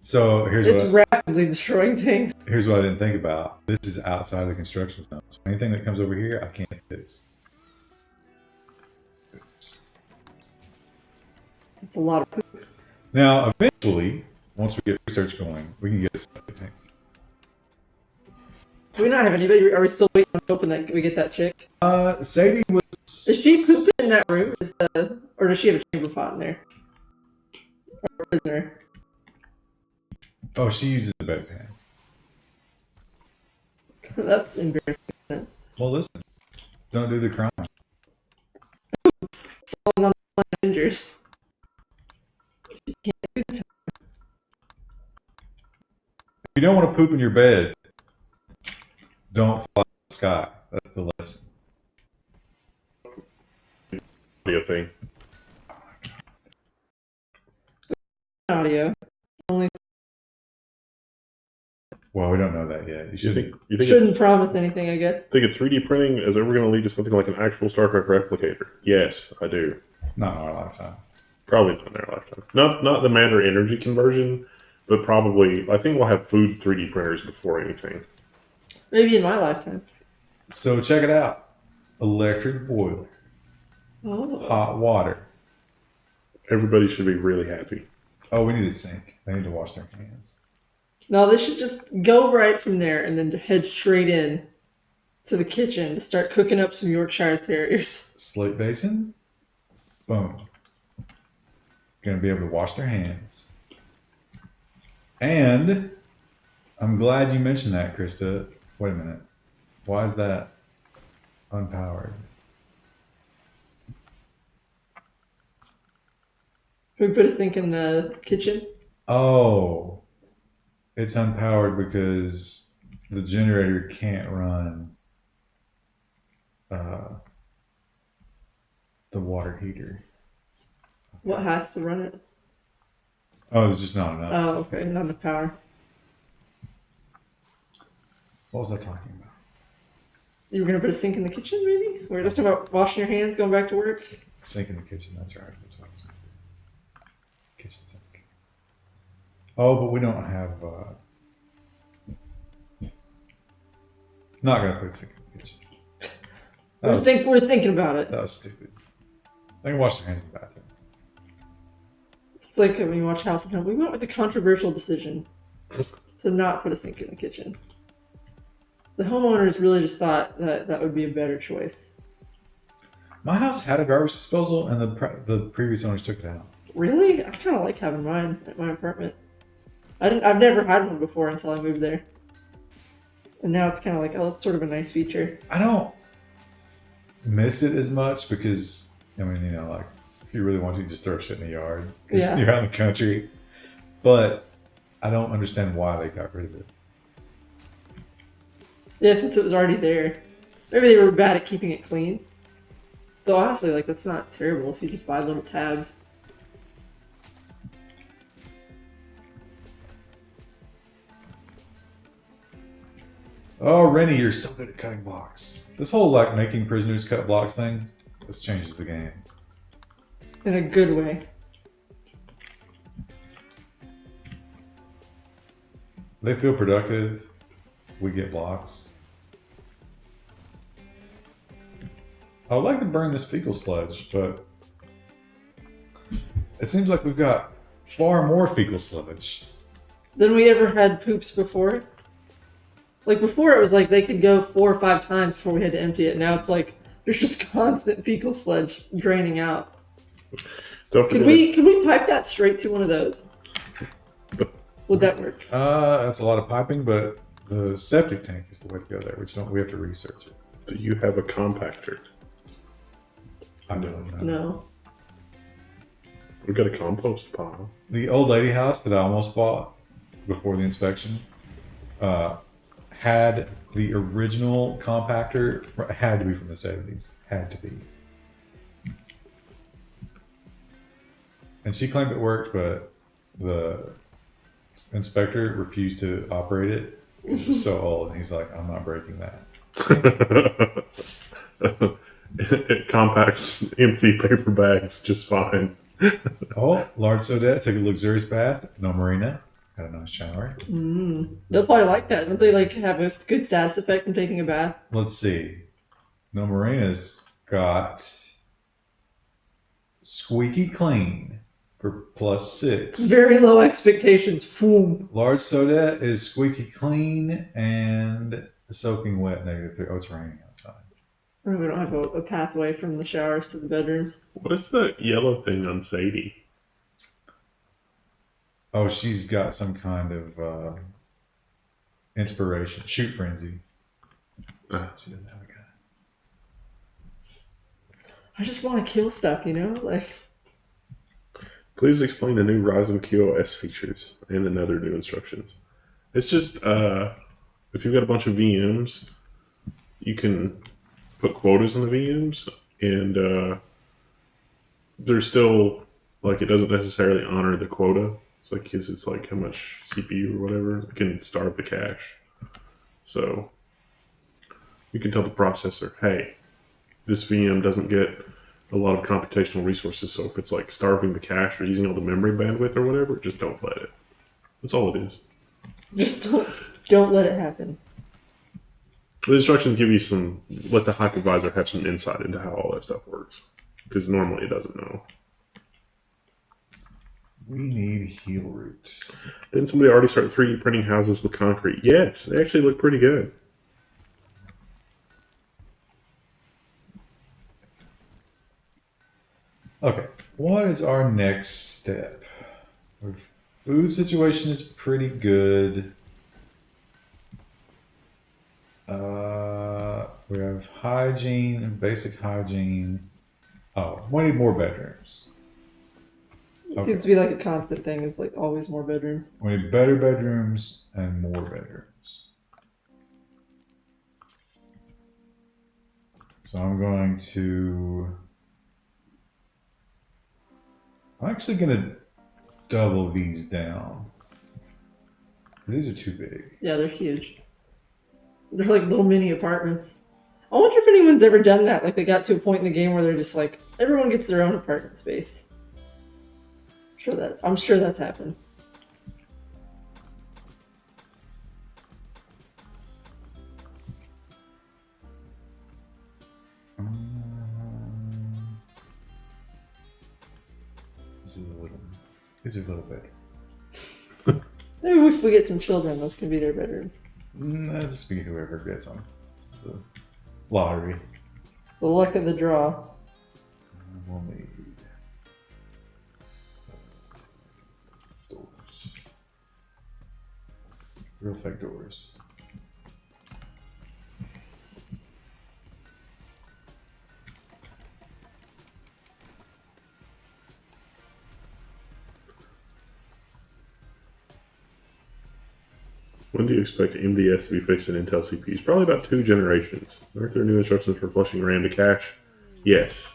So
it's rapidly destroying things.
here's what I didn't think about. This is outside of the construction zone. So anything that comes over here, I can't fix.
It's a lot of poop.
Now, eventually, once we get research going, we can get a septic tank.
Do we not have anybody? Are we still waiting on hoping that we get that chick?
Sadie was...
Is she pooping in that room? Or does she have a chamber pot in there? Or a prisoner?
Oh, she uses a bedpan.
That's embarrassing.
Well, listen. Don't do the crime.
Falling on the injured. You can't do this.
If you don't want to poop in your bed, don't fly in the sky. That's the lesson.
Audio thing.
Audio. Only
Well, we don't know that yet. You shouldn't.
You think
shouldn't promise anything, I guess.
think 3D printing is ever going to lead to something like an actual Star Trek replicator? Yes, I do.
Not in our lifetime.
Probably not in our lifetime. Not the matter energy conversion, but probably I think we'll have food 3D printers before anything.
Maybe in my lifetime.
So check it out. Electric boiler.
Oh.
Hot water.
Everybody should be really happy.
Oh, we need a sink. They need to wash their hands.
No, they should just go right from there and then head straight in to the kitchen to start cooking up some Yorkshire Terriers.
Slate basin. Boom. Gonna be able to wash their hands. And I'm glad you mentioned that, Krista. Wait a minute. Why is that unpowered?
Can we put a sink in the kitchen?
Oh, it's unpowered because the generator can't run the water heater.
What has to run it?
Oh, there's just not enough.
Oh, okay. Not enough power.
What was I talking about?
You were going to put a sink in the kitchen, maybe? We were just talking about washing your hands, going back to work?
Sink in the kitchen. That's right. That's what I was going to do. Kitchen sink. Oh, but we don't have. Not gonna put a sink in the kitchen.
We're thinking about it.
That was stupid. They can wash their hands in the bathroom.
It's like when you watch House and Home. We went with the controversial decision to not put a sink in the kitchen. The homeowners really just thought that that would be a better choice.
My house had a garbage disposal, and the previous owners took it out.
Really? I kind of like having mine at my apartment. I've never had one before until I moved there. And now it's kind of like, oh, that's sort of a nice feature.
I don't miss it as much because, I mean, like, if you really want to, just throw shit in the yard. 'Cause
Yeah.
you're out in the country. But I don't understand why they got rid of it.
Yeah, since it was already there. Maybe they were bad at keeping it clean. Though honestly, like, that's not terrible if you just buy little tabs.
Oh, Rennie, you're so good at cutting blocks. This whole like making prisoners cut blocks thing, this changes the game.
In a good way.
They feel productive. We get blocks. I would like to burn this fecal sludge, but it seems like we've got far more fecal sludge.
Than we ever had poops before. Like before, it was like they could go 4 or 5 times before we had to empty it. Now it's like there's just constant fecal sludge draining out.
Don't
Could
forget.
we pipe that straight to one of those? Would that work?
That's a lot of piping, but the septic tank is the way to go there. We have to research it.
Do you have a compactor?
I don't know.
No.
We've got a compost pile.
The old lady house that I almost bought before the inspection had the original compactor. Had to be from the 70s. Had to be. And she claimed it worked, but the inspector refused to operate it. It was so old, and he's like, "I'm not breaking that."
It compacts empty paper bags just fine.
Oh, large Sodette took a luxurious bath. No marina. Had a nice shower.
They'll probably like that. Don't they like have a good status effect from taking a bath?
Let's see. No marina's got squeaky clean for +6.
Very low expectations. Foom.
Large Sodette is squeaky clean and soaking wet -3. Oh, it's raining outside.
Oh, we don't have a pathway from the showers to the bedrooms.
What is the yellow thing on Sadie?
Oh, she's got some kind of inspiration. Shoot frenzy. She doesn't have a gun.
I just want to kill stuff, you know? Like,
Please explain the new Ryzen QoS features and the other new instructions. It's just if you've got a bunch of VMs, you can put quotas in the VMs, and there's still like it doesn't necessarily honor the quota. It's like how much CPU or whatever it can starve the cache. So you can tell the processor, hey, this VM doesn't get a lot of computational resources, so if it's like starving the cache or using all the memory bandwidth or whatever, just don't let it. That's all it is.
just don't let it happen.
The instructions give you let the hypervisor have some insight into how all that stuff works, because normally it doesn't know.
We need heel root.
Didn't somebody already start 3D printing houses with concrete? Yes, they actually look pretty good.
Okay, what is our next step? Our food situation is pretty good. We have hygiene and basic hygiene. Oh, we need more bedrooms.
It seems to be like a constant thing. It's like always more bedrooms.
We need better bedrooms and more bedrooms. So I'm actually going to double these down. These are too big.
Yeah, they're huge. They're like little mini apartments. I wonder if anyone's ever done that. Like they got to a point in the game where they're just like, everyone gets their own apartment space. I'm sure that's happened.
These are little bedrooms.
Maybe if we get some children, those can be their bedroom.
No, just be whoever gets them. It's the lottery.
The luck of the draw.
We'll need doors. Real fake doors.
When do you expect MDS to be fixed in Intel CPUs? Probably about 2 generations. Aren't there new instructions for flushing RAM to cache? Yes.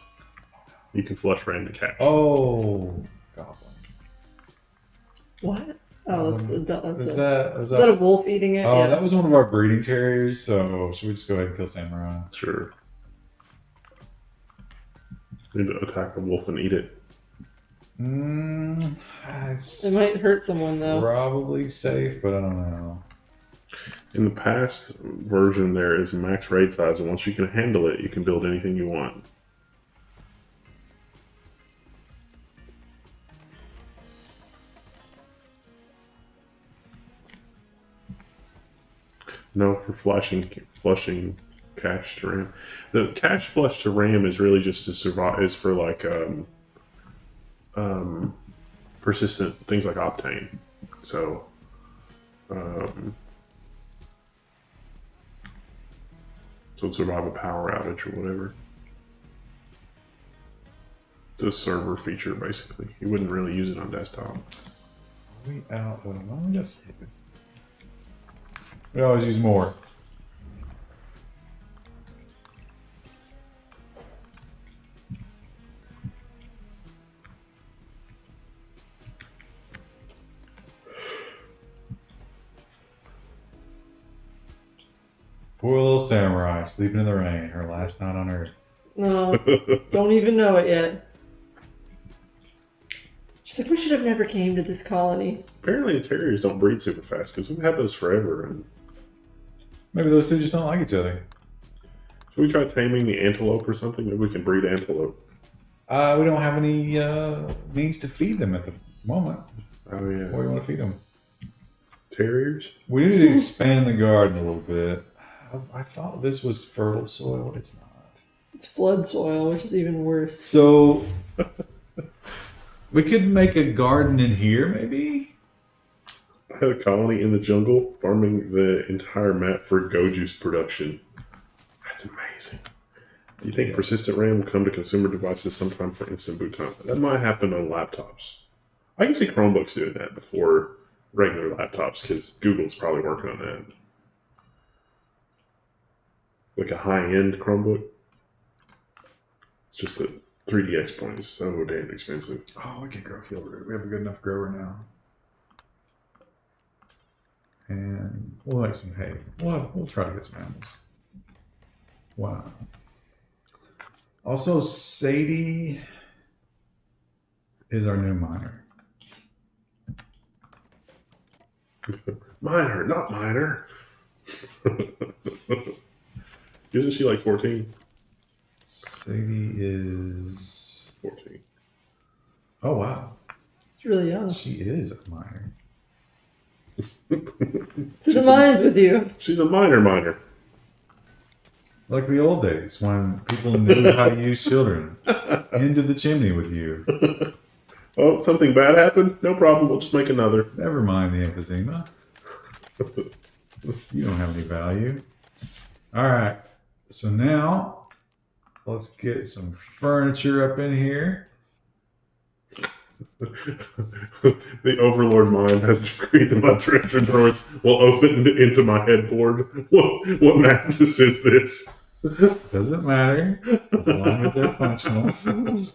You can flush RAM to cache.
Oh, goblin.
What? Oh, that's
Is
a,
that
is that a wolf eating it?
Oh,
Yeah.
that was one of our breeding terriers. So should we just go ahead and kill Samurai?
Sure. Need to attack a wolf and eat it.
It's
It might hurt someone though.
probably safe, but I don't know.
In the past version, there is max raid size, and once you can handle it, you can build anything you want. No, for flushing cash to RAM. The cash flush to RAM is really just to survive. Is for like persistent things like Optane. So so survive a power outage or whatever. It's a server feature basically. You wouldn't really use it on desktop.
Are we out of? Well, I guess we always use more. Poor little Samurai sleeping in the rain. Her last night on Earth.
No, don't even know it yet. She's like, we should have never came to this colony.
Apparently, the terriers don't breed super fast because we've had those forever. And
Maybe those two just don't like each other.
should we try taming the antelope or something? Maybe we can breed antelope.
We don't have any means to feed them at the moment.
Oh
What do
yeah,
you want to feed them?
terriers.
We need to expand the garden a little bit. I thought this was fertile soil. It's not.
It's flood soil, which is even worse.
So we could make a garden in here, maybe.
I had a colony in the jungle farming the entire map for go juice production. That's amazing. Do you think persistent RAM will come to consumer devices sometime for instant boot time? That might happen on laptops. I can see Chromebooks doing that before regular laptops because Google's probably working on that. Like a high-end Chromebook. It's just that 3DX point is so damn expensive.
Oh, we can grow heel root. We have a good enough grower now. And we'll make some hay. We'll try to get some animals. Wow. Also, Sadie is our new miner.
Minor, not minor. Isn't she like 14?
Sadie is
14.
Oh wow,
It's really young.
she is a miner.
To the mines with you.
She's a minor.
Like the old days when people knew how to use children. Into the chimney with you.
Oh, something bad happened? No problem, we'll just make another.
Never mind the emphysema. You don't have any value. All right. So now let's get some furniture up in here.
The Overlord mind has decreed that my treasure drawers will open into my headboard. What mattress is this?
Doesn't matter as long as they're functional.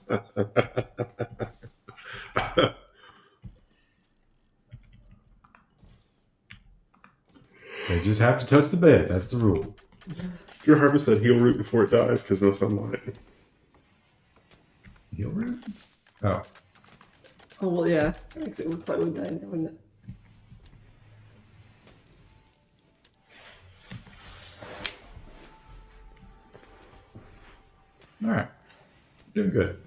They just have to touch the bed. That's the rule.
Do you harvest that heel root before it dies? Because no sunlight.
Heel root? Oh.
Oh, well, yeah. I guess it would probably die now, wouldn't it?
All right. Doing good.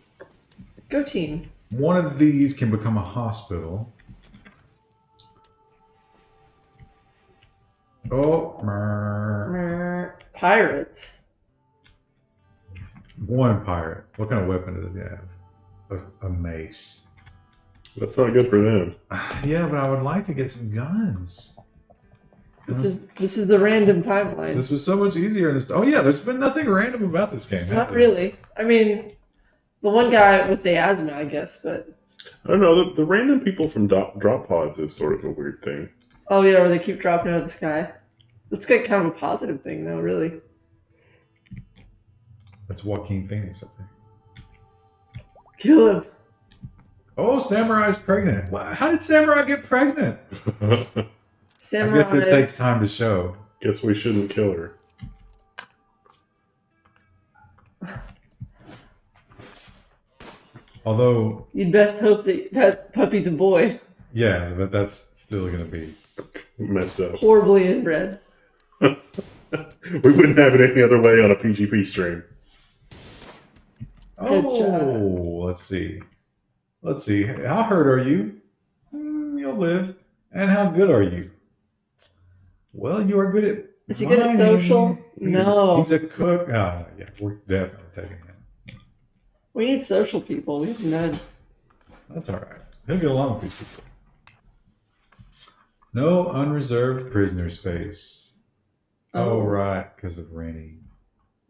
Go team.
One of these can become a hospital. Oh,
Pirates.
one pirate. What kind of weapon does he have? A mace.
That's not good for them.
Yeah, but I would like to get some guns.
This is the random timeline.
This was so much easier in this. Oh yeah, there's been nothing random about this game.
Not really. I mean, the one guy with the asthma, I guess, but
I don't know. The random people from drop pods is sort of a weird thing.
oh yeah, where they keep dropping out of the sky. That's kind of a positive thing, though. Really.
That's Joaquin Phoenix up there.
Kill him.
Oh, Samurai's pregnant. How did Samurai get pregnant?
Samurai.
I guess it takes time to show.
Guess we shouldn't kill her.
Although,
You'd best hope that that puppy's a boy.
yeah, but that's still going to be
Messed up.
Horribly inbred.
We wouldn't have it any other way on a PGP stream.
Oh, let's see. Let's see. How hurt are you? You'll live. And how good are you? Well, you are good at.
Is he good at
mining.
social? No.
He's a cook. Oh, yeah, we're definitely taking him.
We need social people. We have none.
That's all right. He'll get along with these people. No unreserved prisoner space. Oh, right, because of Rennie.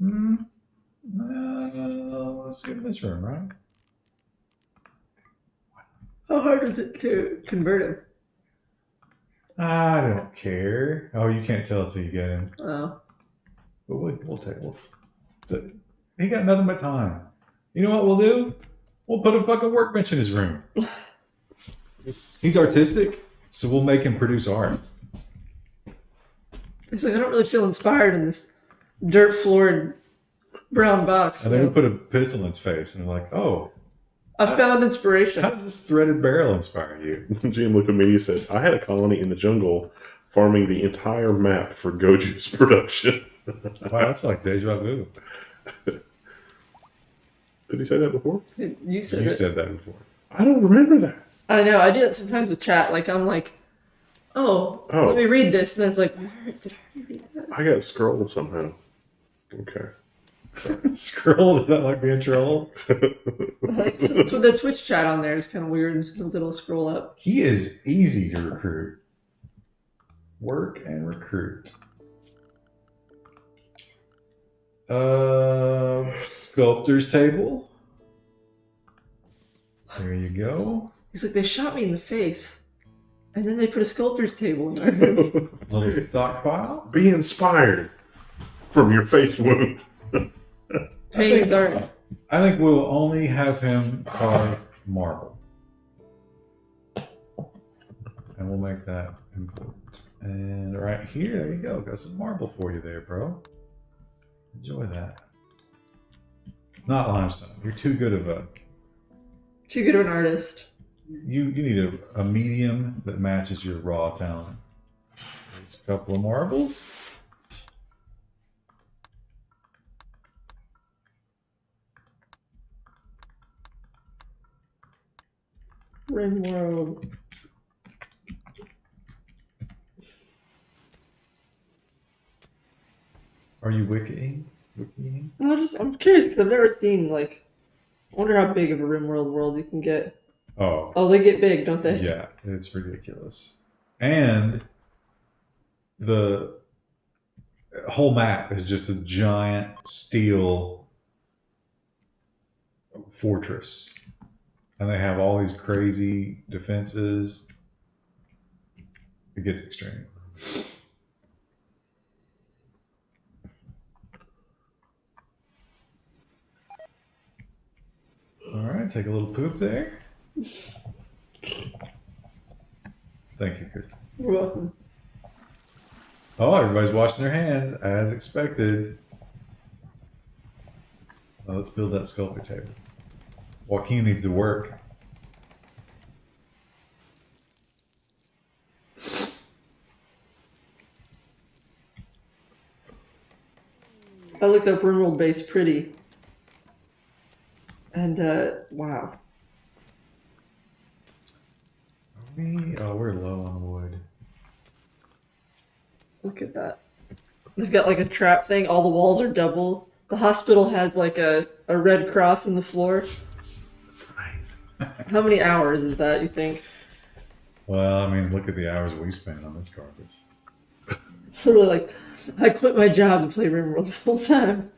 Let's get in this room, right?
How hard is it to convert him?
I don't care. Oh, you can't tell until you get him.
Oh.
But he got nothing but time. You know what we'll do? We'll put a fucking workbench in his room. He's artistic, so we'll make him produce art.
It's like I don't really feel inspired in this dirt floored brown box.
And then we put a pistol in his face, and they're like, "Oh,
I found inspiration."
how does this threaded barrel inspire you?"
Jim looked at me and said, I had a colony in the jungle farming the entire map for Goju's production.
Wow, that's like deja vu.
Did he say that before?
You said
You
it.
said that before.
I don't remember that.
I know. I do it sometimes with chat. Like I'm like, oh, let me read this, and then it's like, where did I read that?
I got scrolled somehow. Okay.
Scroll, does that like being trolled?
Like the Twitch chat on there is kind of weird. Sometimes it'll scroll up.
He is easy to recruit. Work and recruit. Sculptor's table. There you go.
He's like, they shot me in the face, and then they put a sculptor's table in there.
Little stockpile.
Be inspired from your face wound.
Paintings aren't.
I think we'll only have him carve marble. And we'll make that important. And right here, there you go. Got some marble for you there, bro. Enjoy that. Not limestone. You're too good of a...
Too good of an artist.
You need a medium that matches your raw talent. There's a couple of marbles.
Rimworld.
Are you wikiing?
No, I'm curious because I've never seen like. I wonder how big of a Rimworld world you can get.
Oh.
Oh, they get big, don't they?
Yeah, it's ridiculous. And the whole map is just a giant steel fortress. And they have all these crazy defenses. It gets extreme. All right, take a little poop there. Thank you, Kristen.
You're welcome.
Oh, everybody's washing their hands as expected. Well, let's build that sculpture table. Joaquin needs to work.
I looked up Rimworld Base pretty. And, wow.
Oh, we're low on wood.
Look at that. They've got like a trap thing. All the walls are double. The hospital has like a red cross in the floor.
That's amazing.
How many hours is that, you think?
Well, I mean, look at the hours we spent on this garbage.
It's sort of like, I quit my job to play Rimworld full time.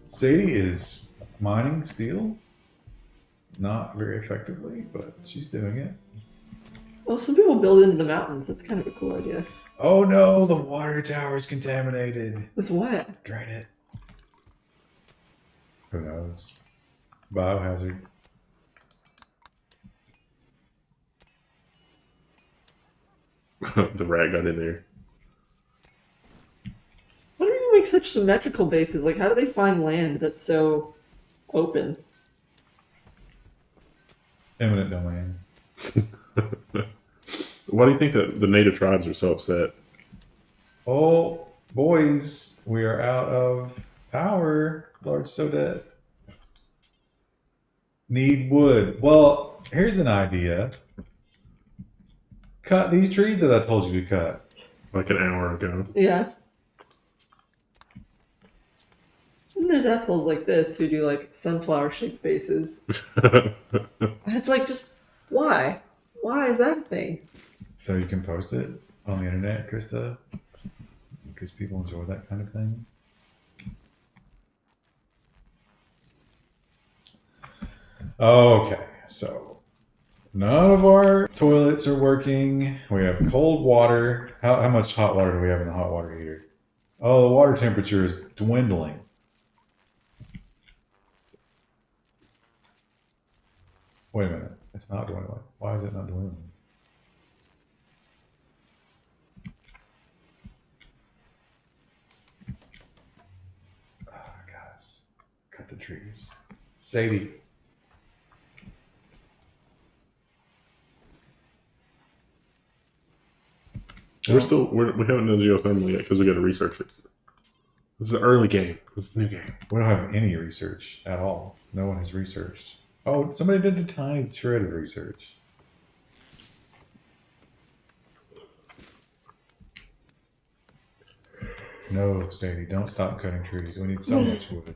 Sadie is mining steel. Not very effectively, but she's doing it.
Well, some people build into the mountains. That's kind of a cool idea.
Oh no, the water tower is contaminated.
With what?
Drain it. Who knows? Biohazard.
The rat got in there.
Why do you make such symmetrical bases? Like, how do they find land that's so open?
Eminent domain.
Why do you think that the native tribes are so upset?
Oh, boys, we are out of power. Lord Sodet. Need wood. Well, here's an idea. Cut these trees that I told you to cut.
Like an hour ago.
Yeah. And there's assholes like this who do like sunflower-shaped bases. And it's like, just why? Why is that a thing?
So you can post it on the internet, Krista? Because people enjoy that kind of thing. Okay, so none of our toilets are working. We have cold water. How much hot water do we have in the hot water heater? Oh, the water temperature is dwindling. Wait a minute. It's not dwindling. Why is it not dwindling? Oh, guys. Cut the trees. Sadie.
We haven't done geothermal yet because we got to research it. This is an early game. This is a new game.
We don't have any research at all. No one has researched. Oh, somebody did a tiny shred of research. No, Sadie, don't stop cutting trees. We need so much wood.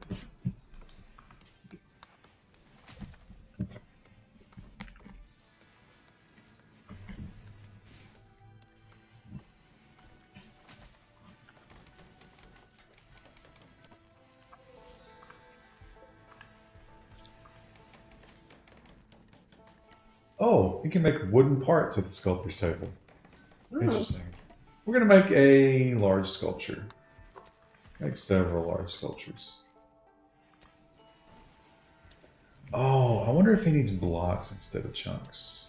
Oh, you can make wooden parts at the sculptor's table. Interesting. We're going to make a large sculpture. Make several large sculptures. Oh, I wonder if he needs blocks instead of chunks.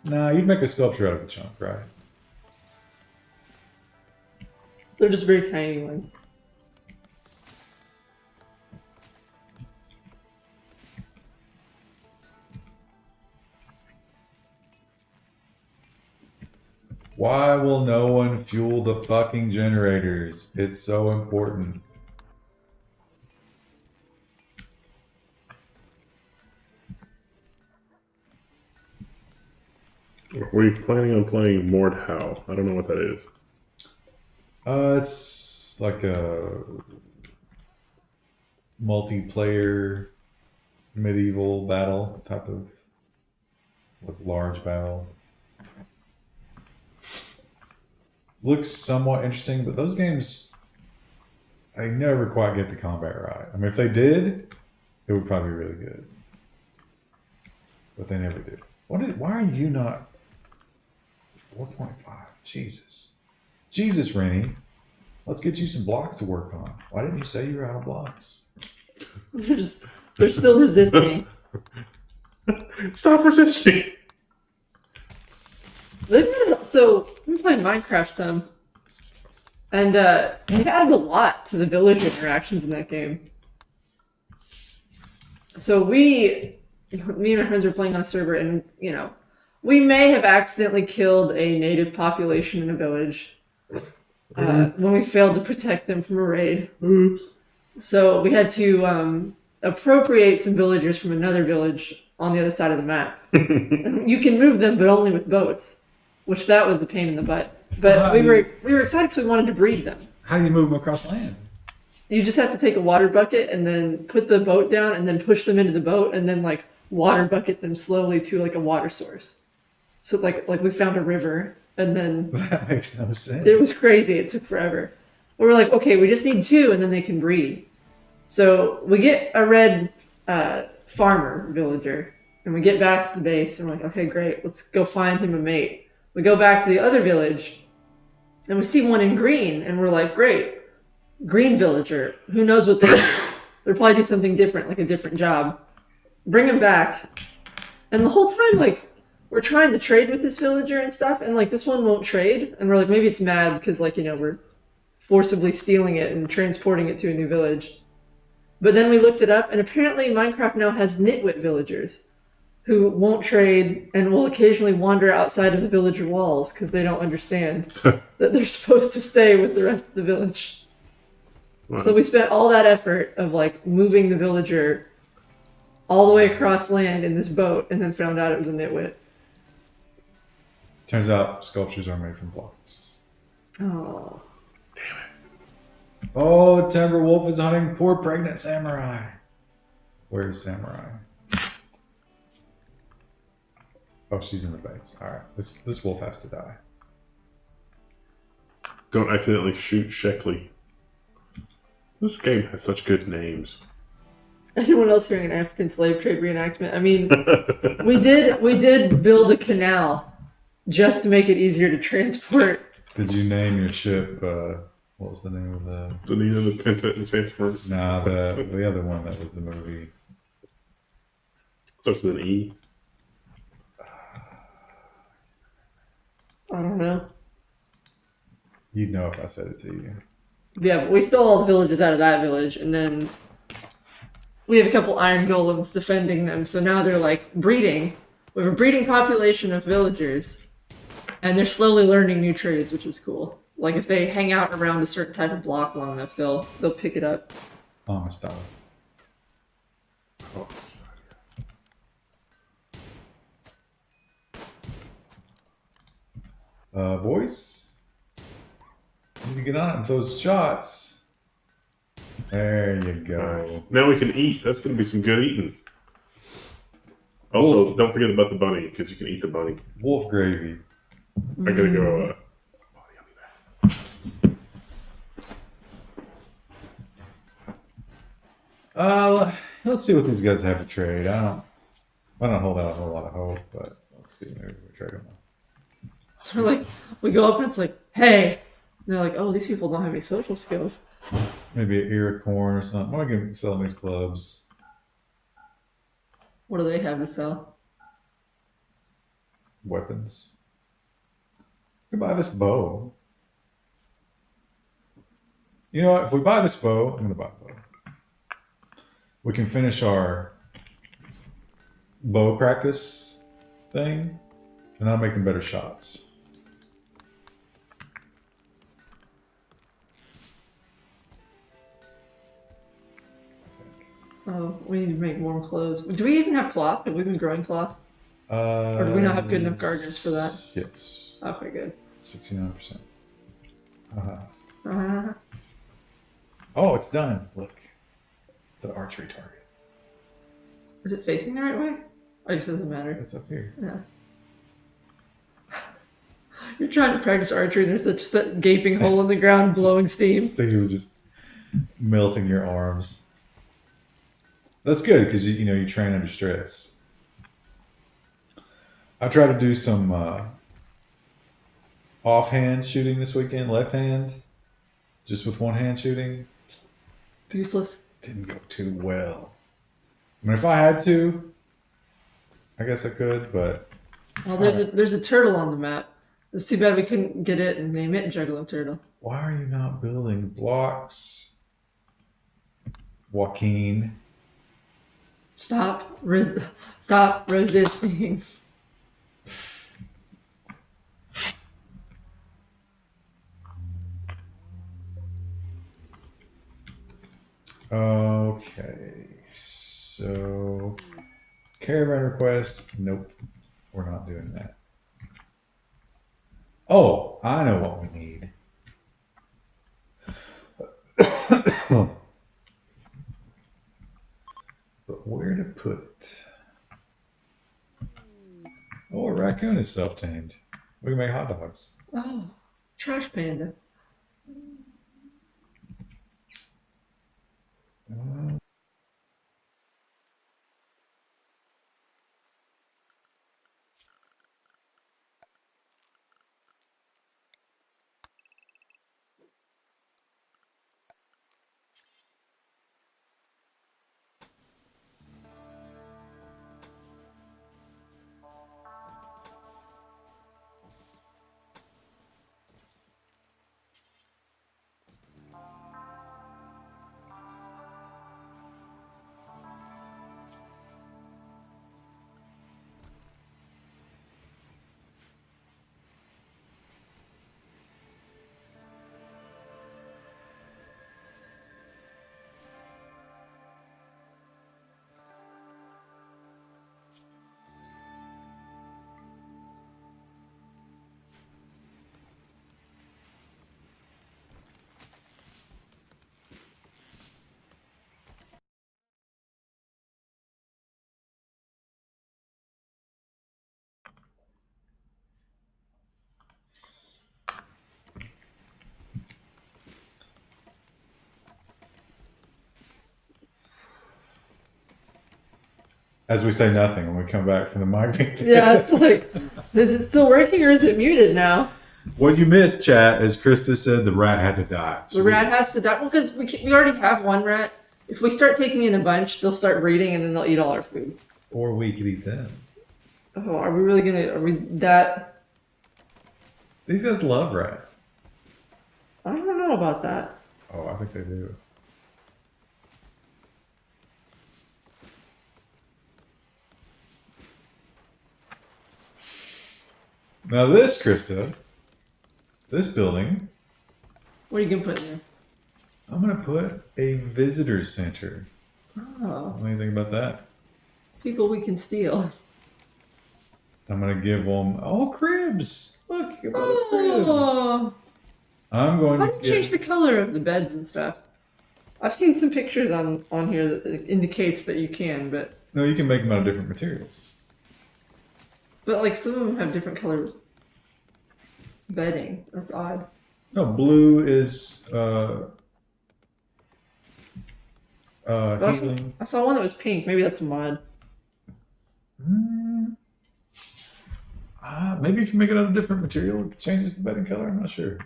Nah, you'd make a sculpture out of a chunk, right?
They're just very tiny ones.
Why will no one fuel the fucking generators? It's so important.
Were you planning on playing Mord How? I don't know what that is.
It's like a multiplayer medieval battle type of like large battle. Looks somewhat interesting, but those games, they never quite get the combat right. I mean, if they did, it would probably be really good. But they never did. Why are you not 4.5? Jesus. Jesus, Rennie. Let's get you some blocks to work on. Why didn't you say you were out of blocks?
They're still resisting.
Stop resisting!
So I'm playing Minecraft some, and they've added a lot to the village interactions in that game. So me and my friends were playing on a server, and we may have accidentally killed a native population in a village when we failed to protect them from a raid.
Oops.
So we had to appropriate some villagers from another village on the other side of the map. You can move them, but only with boats, which that was the pain in the butt. But we were excited because we wanted to breed them.
How do you move them across land?
You just have to take a water bucket and then put the boat down and then push them into the boat and then like water bucket them slowly to like a water source. So like we found a river and then
That makes no sense.
it was crazy. It took forever. We were like, okay, we just need 2 and then they can breed. So we get a red farmer villager and we get back to the base and we're like, okay, great, let's go find him a mate. We go back to the other village and we see one in green and we're like, great, green villager. Who knows what they They'll probably do something different, like a different job. Bring him back. And the whole time, like, we're trying to trade with this villager and stuff, and, like, this one won't trade. And we're like, maybe it's mad because, like, we're forcibly stealing it and transporting it to a new village. But then we looked it up, and apparently Minecraft now has nitwit villagers who won't trade and will occasionally wander outside of the villager walls because they don't understand that they're supposed to stay with the rest of the village.
Wow.
So we spent all that effort of like moving the villager all the way across land in this boat and then found out it was a nitwit.
Turns out sculptures are made from blocks.
Oh.
Oh, Timber Wolf is hunting poor pregnant samurai. Where's Samurai? Oh, she's in the base. Alright, this wolf has to die.
Don't accidentally shoot Sheckley. This game has such good names.
Anyone else hearing an African slave trade reenactment? I mean, we did build a canal just to make it easier to transport.
Did you name your ship, what was the name of the...
The Nina, the Pinta, and Santa Maria.
Nah, the other one that was the movie.
Starts with an E.
I don't know.
You'd know if I said it to you.
Yeah, but we stole all the villages out of that village, and then we have a couple iron golems defending them, so now they're like breeding. We have a breeding population of villagers, and they're slowly learning new trades, which is cool. Like if they hang out around a certain type of block long enough, they'll pick it up.
Amistad.
Oh,
Boys? You need to get on it with those shots. There you go.
nice. Now we can eat. That's going to be some good eating. Also, don't forget about the bunny, because you can eat the bunny.
Wolf gravy.
I gotta go.
Let's see what these guys have to trade. I don't hold out a whole lot of hope, but let's see. Maybe we trade them.
We're like, we go up and it's like, hey. And they're like, oh, these people don't have any social skills.
Maybe an ear of corn or something. I can sell these clubs.
What do they have to sell?
Weapons. We can buy this bow. You know what? If we buy this bow, I'm going to buy the bow. We can finish our bow practice thing, and that'll make them better shots.
Oh, we need to make warm clothes. Do we even have cloth? Have we been growing cloth? Or do we not have good enough gardeners for that?
Yes.
Okay, good.
69%. Uh-huh.
Uh,
Oh, it's done. Look. The archery target.
is it facing the right way? I guess it doesn't matter.
It's up here.
Yeah. You're trying to practice archery and there's just that gaping hole in the ground blowing steam.
This thing was just melting your arms. That's good because you train under stress. I tried to do some offhand shooting this weekend, left hand, just with one hand shooting.
Useless.
Didn't go too well. I mean, if I had to, I guess I could, but
Well, there's a turtle on the map. It's too bad we couldn't get it and name it Juggling Turtle.
why are you not building blocks, Joaquin?
Stop resisting.
Okay, so caravan request. Nope, we're not doing that. Oh, I know what we need. But where to put it? Oh, a raccoon is self-tamed. We can make hot dogs.
Oh, trash panda.
As we say nothing when we come back from the mic meeting.
Yeah, it's like, is it still working or is it muted now?
What you missed, chat, is Krista said the rat had to die.
The rat has to die. Well, because we already have one rat. If we start taking in a bunch, they'll start breeding and then they'll eat all our food.
Or we could eat them.
Oh, are we really gonna? Are we that?
These guys love rat.
I don't know about that.
Oh, I think they do. Now this, Krista, this building,
What are you gonna put in there?
I'm going to put a visitor center.
Oh,
What do you think about that?
people we can steal.
I'm going to give them all cribs. Look, you got a crib.
Oh,
I'm going
how
to
do you change the color of the beds and stuff? I've seen some pictures on here that indicates that you can, but
No, you can make them out of different materials.
like some of them have different color bedding. That's odd.
No, blue is
Also,
healing.
I saw one that was pink. Maybe that's mud.
Maybe if you make it out of different material, it changes the bedding color. I'm not sure.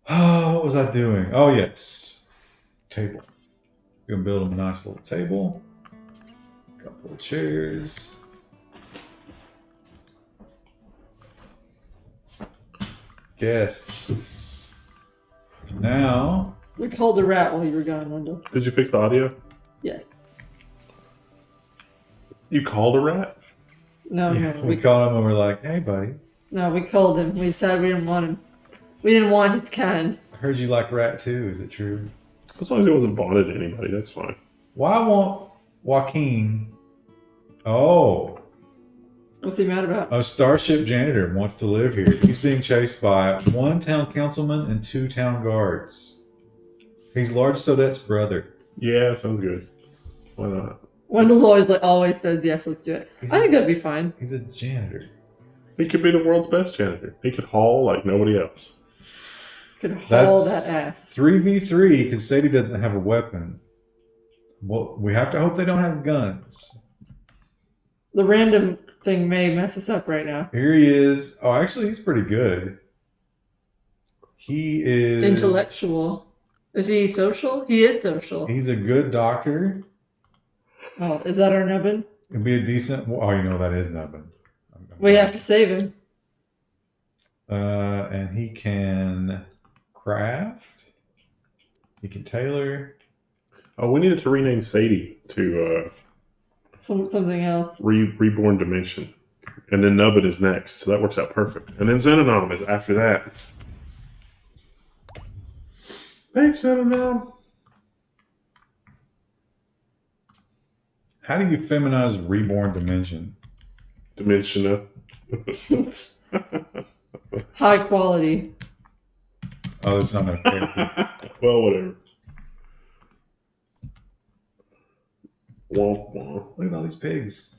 Oh, what was I doing? Oh, yes. Table. We're going to build them a nice little table. Couple of chairs. Guests. Now,
We called a rat while you were gone, Wendell.
Did you fix the audio?
Yes.
You called a rat?
No,
yeah,
no.
we called him and we're like, hey, buddy,
No, we called him. We said we didn't want him. We didn't want his kind.
I heard you like rat too. Is it true?
As long as it wasn't bonded to anybody, that's fine.
Why won't Joaquin? Oh,
What's he mad about?
a Starship janitor wants to live here. He's being chased by 1 town councilman and 2 town guards. He's Large Sodette's brother.
Yeah, sounds good. Why not?
Wendell's always says yes. Let's do it. I think that'd be fine.
He's a janitor.
He could be the world's best janitor. He could haul like nobody else.
Could haul that ass.
3v3 because Sadie doesn't have a weapon. Well, we have to hope they don't have guns.
The random thing may mess us up right now.
Here he is. Oh, actually, he's pretty good. He is
Intellectual. Is he social? He is social.
He's a good doctor.
Oh, is that our nubbin?
It'd be a decent. Oh, you know that is Nubbin.
We have to save him.
And he can craft. He can tailor.
Oh, we needed to rename Sadie to
Something else.
Reborn Dimension. And then Nubbin is next, so that works out perfect. And then Xenonom is after that. Thanks, Xenonom.
How do you feminize Reborn Dimension?
Dimensiona.
High quality.
Oh, there's not enough characters.
Well, whatever. Womp womp.
Look at all these pigs.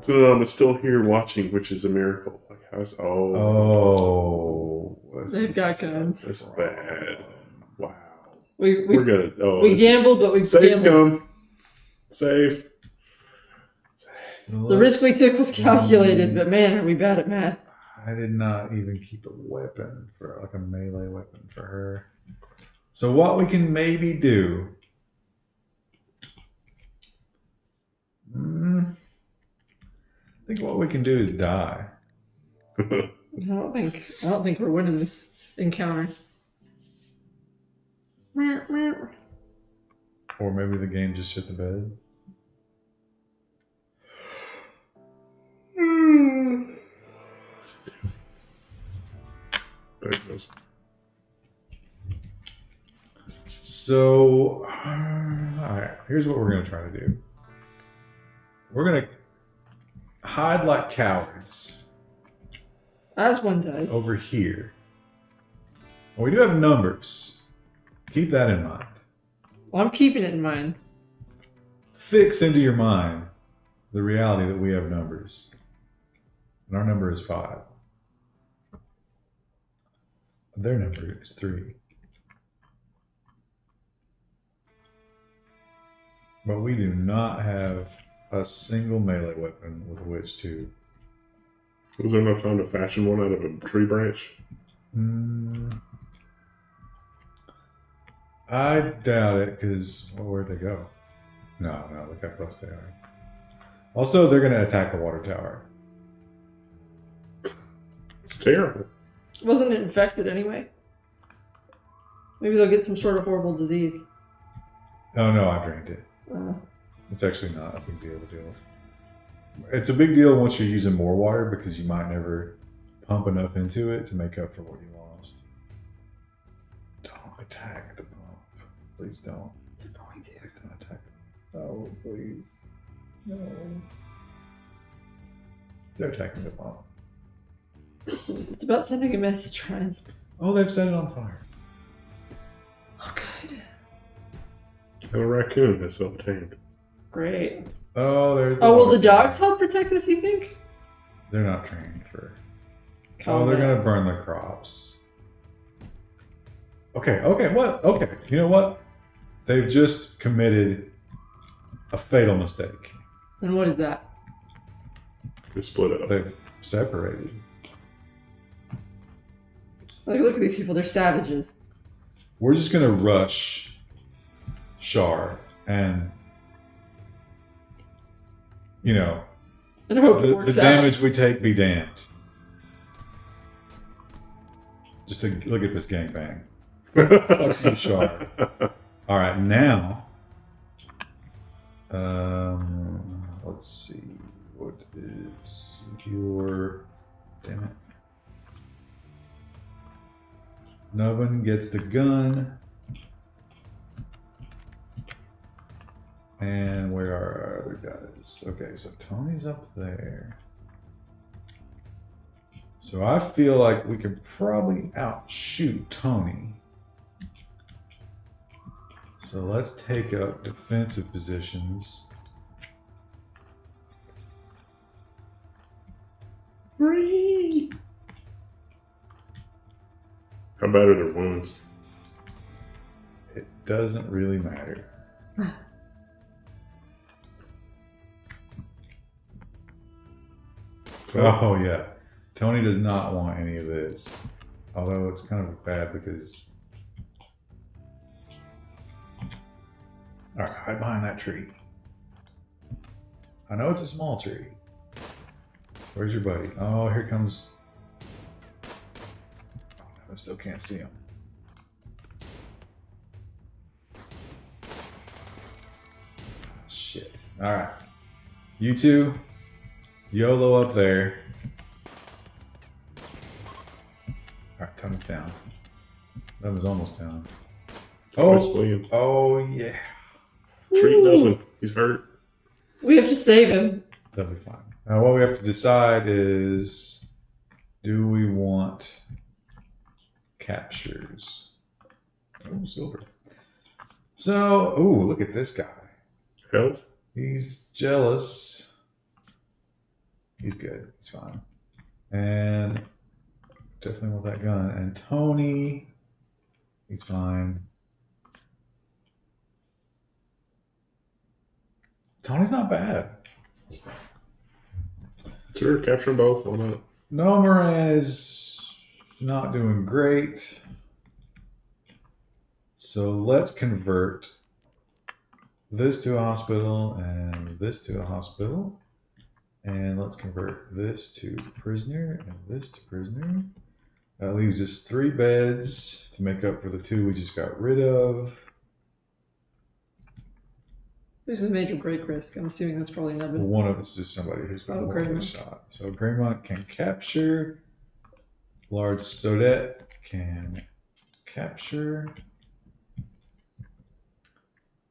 It's still here watching, which is a miracle. Like, how's
Oh.
They've got guns.
That's bad. Wow.
We're
gonna. Oh,
we gambled, but we
Save's
gambled.
come. Save.
The risk we took was calculated, but man, are we bad at math.
I did not even keep a weapon for like a melee weapon for her. So what we can maybe do. I think what we can do is die.
I don't think we're winning this encounter.
Or maybe the game just shit the bed.
There it goes.
So, alright, here's what we're going to try to do. We're going to hide like cowards
As one does.
over here. We do have numbers. Keep that in mind.
Well, I'm keeping it in mind.
Fix into your mind the reality that we have numbers. And our number is 5. Their number is 3. But we do not have a single melee weapon with which to.
Was there enough time to fashion one out of a tree branch?
I doubt it, because where'd they go? No, look how close they are. Also, they're going to attack the water tower.
It's terrible.
Wasn't it infected anyway? Maybe they'll get some sort of horrible disease.
Oh no, I drained it. It's actually not a big deal to deal with. It's a big deal once you're using more water because you might never pump enough into it to make up for what you lost. Don't attack the pump. Please don't.
They're going to.
Please don't attack them. Oh, please. No. They're attacking the pump.
It's about sending a message, Ryan.
Oh, they've set it on fire.
Oh, good.
And a raccoon has self-tamed.
Great.
Oh, there's.
Oh, will the dogs help protect us, you think?
They're not trained for.
Calm
Oh, they're
down.
gonna burn the crops. Okay, what? Okay, you know what? They've just committed a fatal mistake.
And what is that?
They split up.
They've separated.
Like, look at these people. They're savages.
We're just gonna rush Shar and, you know,
And I hope it
the
works
damage we take be damned. Just to look at this gangbang. Fuck you, Shar. All right, now, let's see. What is your? Damn it. Nubbin gets the gun. And where are our other guys? Okay, so Tony's up there. So I feel like we could probably outshoot Tony. So let's take up defensive positions.
Free.
How bad are their wounds?
It doesn't really matter. Oh yeah, Tony does not want any of this. Although it's kind of bad because. All right, hide behind that tree. I know it's a small tree. Where's your buddy? Oh, here comes. Oh, no, I still can't see him. Shit. All right, you two. YOLO up there. Alright, Tony's down. That was almost down.
Where's William?
Oh yeah.
Treat Nolan. He's hurt.
We have to save him.
That'll be fine. Now what we have to decide is, do we want captures? Oh, silver. So, ooh, look at this guy.
Health?
He's jealous. He's good. He's fine. And definitely want that gun. And Tony, he's fine. Tony's not bad.
Sure, capture them both. Why not?
No, Moran is not doing great. So let's convert this to a hospital and this to a hospital. And let's convert this to prisoner and this to prisoner. That leaves us 3 beds to make up for the 2 we just got rid of.
There's a major break risk. I'm assuming that's probably
Well,
Nubbin.
one of us is somebody who's been mortally
Greymont.
shot. So Greymont can capture. Large Sodette can capture.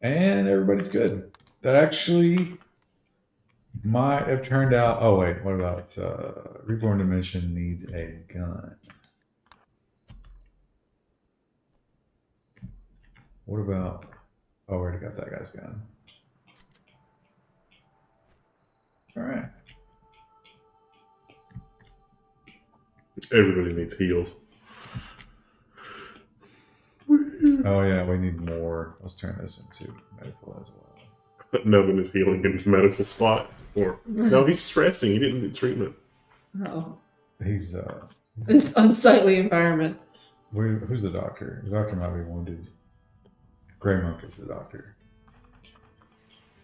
And everybody's good. That actually might have turned out. Oh wait, what about Reborn Dimension needs a gun? What about? Oh, we already got that guy's gun. All right.
Everybody needs heals.
Oh yeah, we need more. Let's turn this into medical as well.
Melvin is healing in his medical spot. Or no, he's just resting. He didn't get treatment.
Oh,
He's
it's unsightly environment.
who's the doctor? The doctor might be wounded. Grey Monk is the doctor.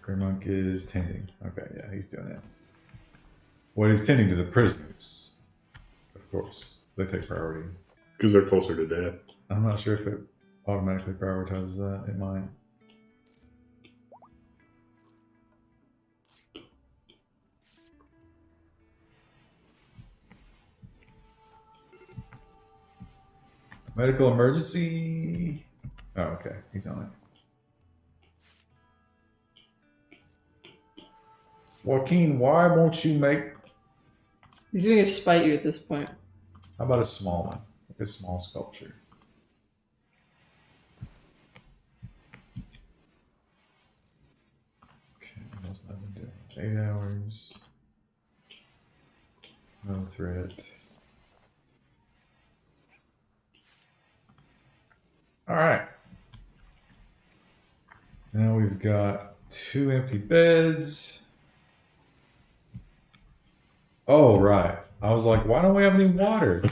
Grey Monk is tending. Okay, yeah, he's doing it. Well, he's tending to the prisoners. Of course, they take priority.
Because they're closer to death.
I'm not sure if it automatically prioritizes that. It might. Medical emergency. Oh, okay. He's on it. Joaquin, why won't you make...
He's going to spite you at this point.
How about a small one? Like a small sculpture. Okay, what's that one doing? 8 hours. No threat. Alright. Now we've got 2 empty beds. Oh, right. I was like, why don't we have any water?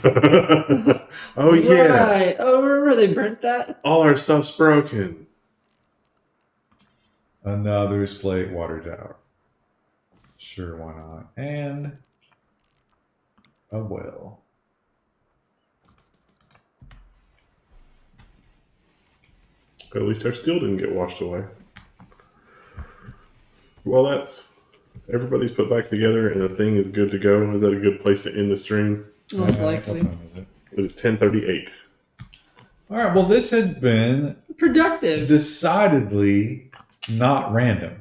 Oh, yeah.
Right. Oh, remember they burnt that?
All our stuff's broken.
Another slate water tower. Sure, why not? And a well.
At least our steel didn't get washed away. Well, that's... Everybody's put back together and the thing is good to go. Is that a good place to end the stream?
Most
What
likely.
time is it?
It is 10:38.
All right. Well, this has been
Productive.
decidedly not random.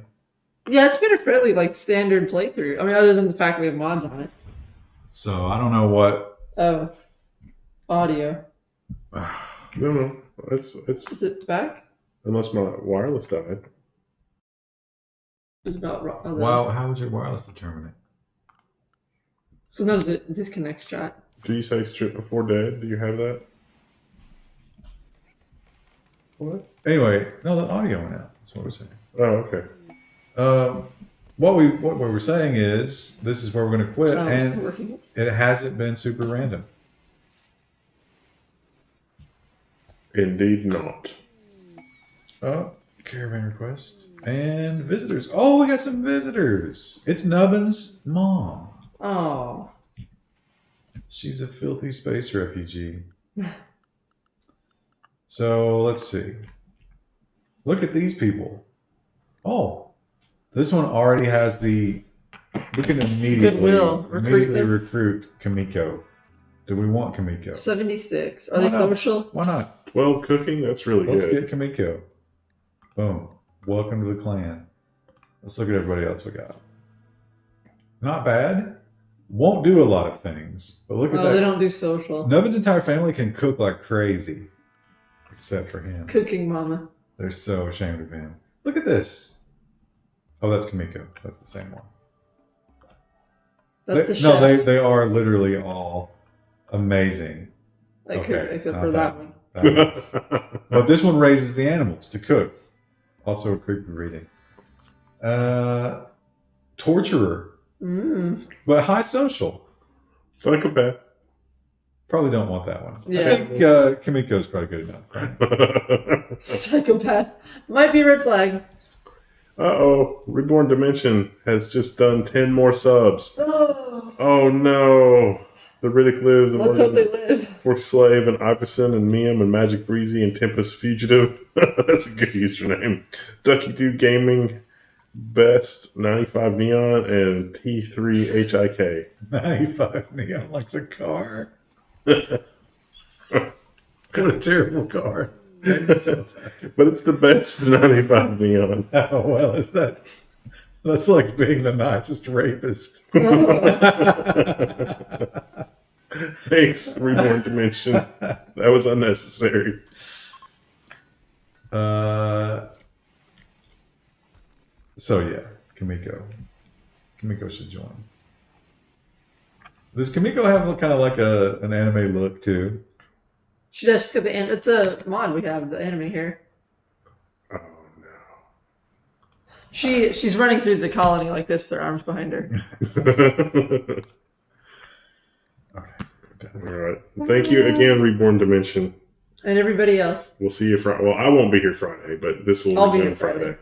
Yeah, it's been a fairly standard playthrough. I mean, other than the fact we have mods on it.
So I don't know what.
Oh, audio.
No. It's
Is it back?
unless my wireless died.
It's about
Wow. How would your wireless determine it?
Sometimes it disconnects chat.
Do you say strip before dead? Do you have that? What?
Anyway, no, the audio went out. That's what we're saying.
Oh, okay.
What we were saying is this is where we're going to quit,
Oh, it's
and
working.
it hasn't been super random.
Indeed not.
Oh, caravan request and visitors. Oh, we got some visitors. It's Nubbin's mom.
Oh.
She's a filthy space refugee. So let's see. Look at these people. Oh, this one already has the. We can
Goodwill. Recruit them.
recruit Kamiko. Do we want Kamiko?
76. Are
Why
they
not?
social?
Why not?
12 cooking? That's really
Let's
good.
get Kamiko. Boom. Welcome to the clan. Let's look at everybody else we got. Not bad. Won't do a lot of things, but look at
Oh,
that.
they don't do social.
Nubbin's entire family can cook like crazy, except for him.
Cooking mama.
They're so ashamed of him. Look at this. Oh, that's Kamiko. That's the same one.
That's
They-
the
no,
chef.
they are literally all amazing.
Like,
okay,
except
not
for
that.
that one.
That is- but this one raises the animals to cook. Also a creepy reading. Torturer,
Mm.
but high social.
Psychopath.
Probably don't want that one.
Yeah.
I think Kamiko's probably good enough. Right?
Psychopath. Might be red flag.
Uh-oh. Reborn Dimension has just done 10 more subs.
Oh.
Oh, no. The Riddick lives and
Let's hope they live.
For Slave and Iverson and Miam and Magic Breezy and Tempest Fugitive. That's a good username. Ducky Dude Gaming, Best 95 Neon, and T3HIK.
95 neon like the car. What a terrible car.
But it's the best 95 Neon.
Oh, well, is that? That's like being the nicest rapist.
Thanks, Reborn Dimension. That was unnecessary.
So yeah, Kamiko. Kamiko should join. Does Kamiko have kind of like an anime look too?
She does. She's got the it's a mod we have, the anime here.
Oh, no.
She's running through the colony like this with her arms behind her.
All right. Thank you again, Reborn Dimension.
And everybody else.
We'll see you Friday. Well, I won't be here Friday, but this will
I'll be
resume
here Friday.